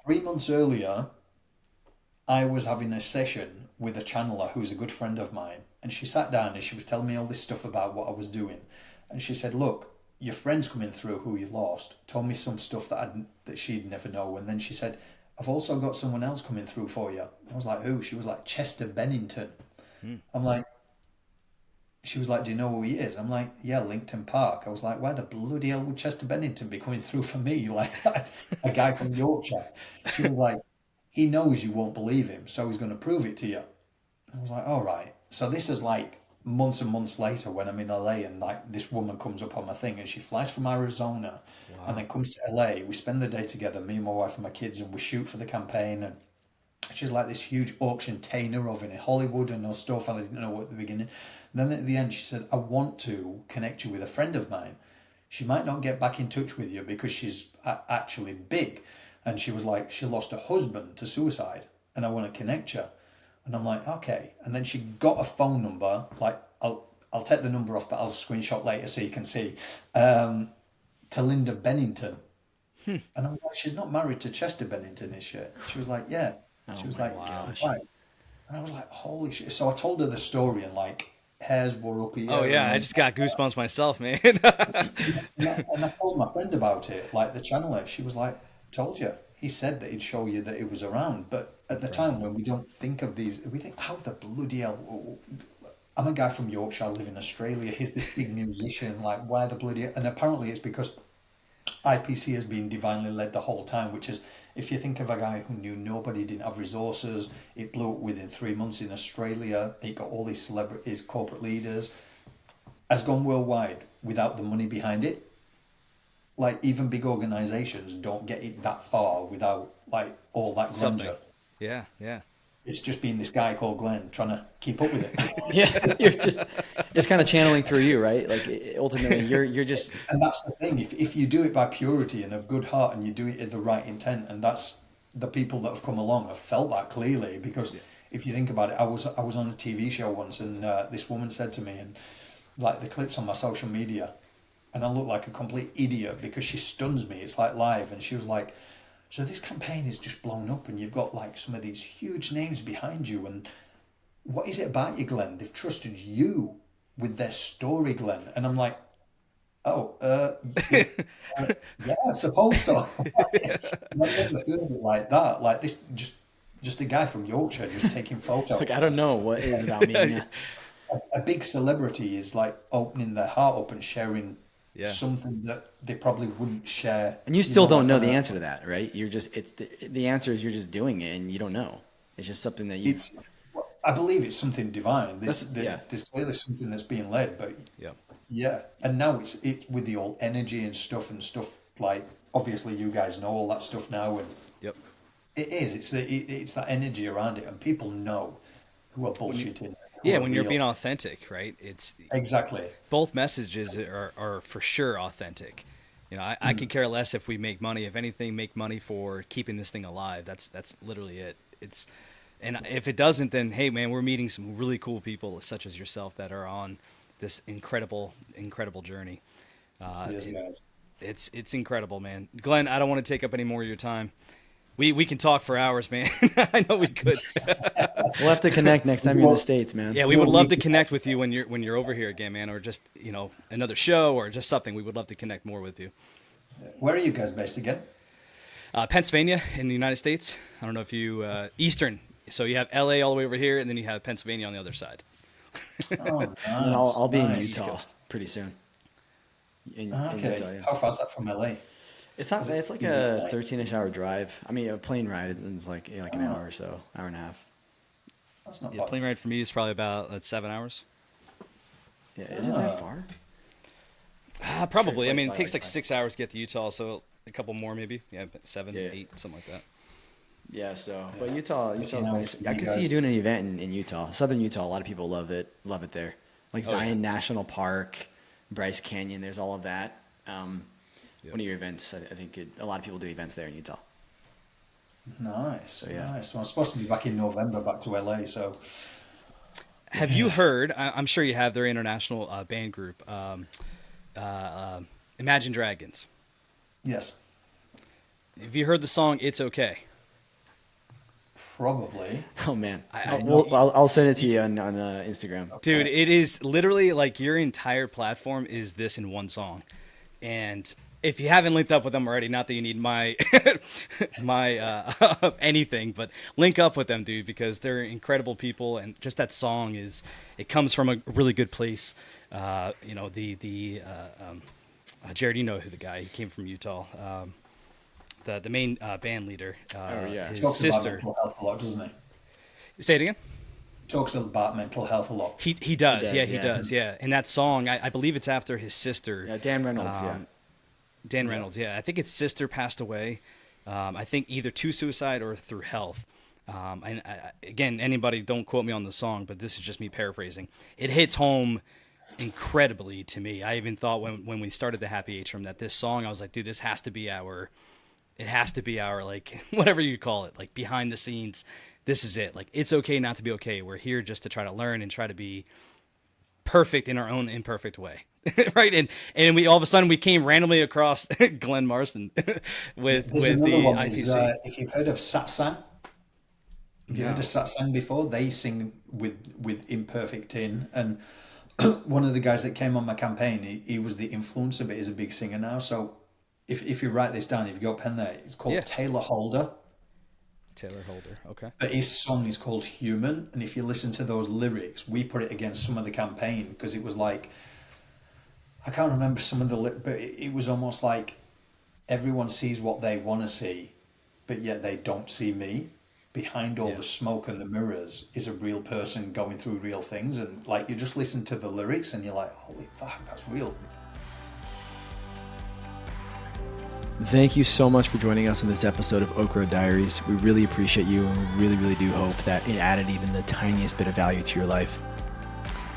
Speaker 3: 3 months earlier, I was having a session with a channeler who's a good friend of mine. And she sat down and she was telling me all this stuff about what I was doing. And she said, look, your friend's coming through who you lost told me some stuff that she'd never know. And then she said, I've also got someone else coming through for you. I was like, who? She was like, Chester Bennington. I'm like, she was like, do you know who he is? I'm like, yeah, Lincoln Park. I was like, why the bloody hell would Chester Bennington be coming through for me? Like, a guy from Yorkshire. She was like, he knows you won't believe him, so he's going to prove it to you. I was like, all right. So this is like months and months later when I'm in LA, and like this woman comes up on my thing, and she flies from Arizona and then comes to LA. We spend the day together, me and my wife and my kids, and we shoot for the campaign. And she's like this huge auction tainer oven in Hollywood and all stuff, and I didn't know at the beginning. And then at the end she said, I want to connect you with a friend of mine. She might not get back in touch with you because she's actually big. And she was like, she lost her husband to suicide, and I want to connect you. And I'm like, okay. And then she got a phone number like I'll take the number off, but I'll screenshot later so you can see. To Linda Bennington. And I was like, she's not married to Chester Bennington, is she? She was like, yeah. She was like,
Speaker 2: gosh.
Speaker 3: right. And I was like, holy shit. So I told her the story, and like hairs were up here.
Speaker 1: Oh yeah,
Speaker 3: and
Speaker 1: I just got goosebumps myself, man.
Speaker 3: I told my friend about it, like the channeler. She was like, told you. He said that he'd show you that it was around. But at the time when we don't think of these, we think, how the bloody hell? I'm a guy from Yorkshire, I live in Australia. He's this big musician. Like, why the bloody... And apparently it's because IPC has been divinely led the whole time, which is, if you think of a guy who knew nobody, didn't have resources, it blew up within 3 months in Australia, he got all these celebrities, corporate leaders, has gone worldwide without the money behind it. Like, even big organizations don't get it that far without, like, all that grandeur.
Speaker 1: Yeah, yeah.
Speaker 3: It's just been this guy called Glenn trying to keep up with it.
Speaker 2: Yeah, it's kind of channeling through you, right? Like ultimately you're just...
Speaker 3: And that's the thing, if you do it by purity and of good heart and you do it in the right intent, and that's the people that have come along have felt that clearly, because if you think about it, I was on a TV show once, and this woman said to me, and like the clips on my social media, and I look like a complete idiot because she stuns me. It's like live, and she was like, so this campaign is just blown up and you've got like some of these huge names behind you, and what is it about you, Glenn? They've trusted you with their story, Glenn. And I'm like, yeah, I suppose so. I've never heard it like that. Like this, just a guy from Yorkshire just taking photos.
Speaker 2: Like, I don't know what is about me. Yeah.
Speaker 3: A big celebrity is like opening their heart up and sharing something that they probably wouldn't share.
Speaker 2: And you still don't know the answer to that, right? You're just, it's the answer is you're just doing it and you don't know. It's just something that you...
Speaker 3: I believe it's something divine. There's clearly something that's being led, but yeah. And now it's with the old energy and stuff like, obviously you guys know all that stuff now, and it is. It's that energy around it, and people know who are bullshitting.
Speaker 1: When you're being authentic, right? It's
Speaker 3: exactly,
Speaker 1: both messages are for sure authentic. You know, I could care less if we make money. If anything, make money for keeping this thing alive. That's literally it. And if it doesn't, then hey, man, we're meeting some really cool people such as yourself that are on this incredible journey. It's incredible, man. Glenn, I don't want to take up any more of your time. We can talk for hours, man. I know we could.
Speaker 2: We'll have to connect next time you're in the States, man.
Speaker 1: Yeah, we would love to connect with you when you're over here again, man, or just another show or just something. We would love to connect more with you.
Speaker 3: Where are you guys based again?
Speaker 1: Pennsylvania in the United States. I don't know if you Eastern. So you have LA all the way over here, and then you have Pennsylvania on the other side.
Speaker 3: Oh, nice.
Speaker 2: And I'll be in Utah pretty soon.
Speaker 3: Okay.
Speaker 2: Utah, yeah.
Speaker 3: How far is that from LA?
Speaker 2: It's not. It's like a 13-ish hour drive. I mean, a plane ride is like an hour or so, hour and a half.
Speaker 3: That's not
Speaker 1: Yeah,
Speaker 3: bad.
Speaker 1: plane ride for me is probably about 7 hours.
Speaker 2: Yeah, isn't that far?
Speaker 1: Probably.
Speaker 2: Sure,
Speaker 1: I mean, it
Speaker 2: like
Speaker 1: takes like
Speaker 2: 5.
Speaker 1: 6 hours to get to Utah, so a couple more maybe. Yeah, 7,
Speaker 2: Yeah.
Speaker 1: 8, something like that.
Speaker 2: Yeah. So, but Utah's
Speaker 3: know,
Speaker 2: nice.
Speaker 3: you
Speaker 2: I can see
Speaker 3: guys-
Speaker 2: you doing an event in Utah, Southern Utah. A lot of people love it there. Like Zion National Park, Bryce Canyon. There's all of that. One of your events, I think a lot of people do events there in Utah.
Speaker 3: Nice,
Speaker 2: yeah.
Speaker 3: nice. Well, I'm supposed to be back in November, back to LA. So,
Speaker 1: Have you heard? I'm sure you have their international band group, Imagine Dragons.
Speaker 3: yes,
Speaker 1: Have you heard the song "It's Okay"?
Speaker 3: probably.
Speaker 2: Oh man,
Speaker 1: I
Speaker 2: I'll send it to you on Instagram.
Speaker 1: Dude, it is literally like your entire platform is this in one song. And if you haven't linked up with them already, not that you need my anything, but link up with them, dude, because they're incredible people, and just that song it comes from a really good place. Jared, you know who the guy, he came from Utah. The main band leader, his
Speaker 3: Talks
Speaker 1: sister.
Speaker 3: about mental health a lot, doesn't he?
Speaker 1: Say it again.
Speaker 3: Talks about mental health a lot.
Speaker 1: He does. He does. And that song, I believe it's after his sister.
Speaker 2: Yeah, Dan Reynolds.
Speaker 1: Dan Reynolds. Yeah, I think his sister passed away. I think either to suicide or through health. And again, anybody don't quote me on the song, but this is just me paraphrasing. It hits home incredibly to me. I even thought when we started the Happy Atrium that this song, I was like, dude, this has to be our like whatever you call it, like behind the scenes. This is it. Like, it's okay not to be okay. We're here just to try to learn and try to be perfect in our own imperfect way. Right. And we all of a sudden we came randomly across Glenn Marsden with
Speaker 3: There's
Speaker 1: the
Speaker 3: another one.
Speaker 1: IPC.
Speaker 3: If you've heard of satsang, have you heard of satsang before? They sing with imperfect in, and one of the guys that came on my campaign, he was the influencer, but he's a big singer now. So if you write this down, if you've got a pen there, it's called Taylor Holder.
Speaker 1: Taylor Holder, okay.
Speaker 3: But his song is called Human, and if you listen to those lyrics, we put it against some of the campaign because it was like, I can't remember some of the but it was almost like everyone sees what they want to see, but yet they don't see me. Behind all the smoke and the mirrors is a real person going through real things, and like you just listen to the lyrics and you're like, holy fuck, that's real.
Speaker 2: Thank you so much for joining us on this episode of Oak Road Diaries. We really appreciate you, and we really, really do hope that it added even the tiniest bit of value to your life.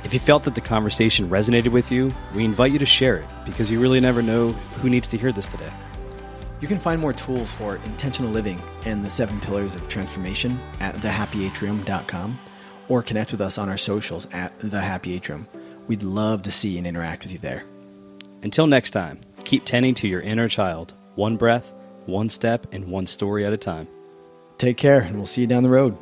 Speaker 1: If you felt that the conversation resonated with you, we invite you to share it, because you really never know who needs to hear this today.
Speaker 2: You can find more tools for intentional living and the 7 pillars of transformation at thehappyatrium.com, or connect with us on our socials at thehappyatrium. We'd love to see and interact with you there.
Speaker 1: Until next time, keep tending to your inner child, one breath, one step, and one story at a time.
Speaker 2: Take care, and we'll see you down the road.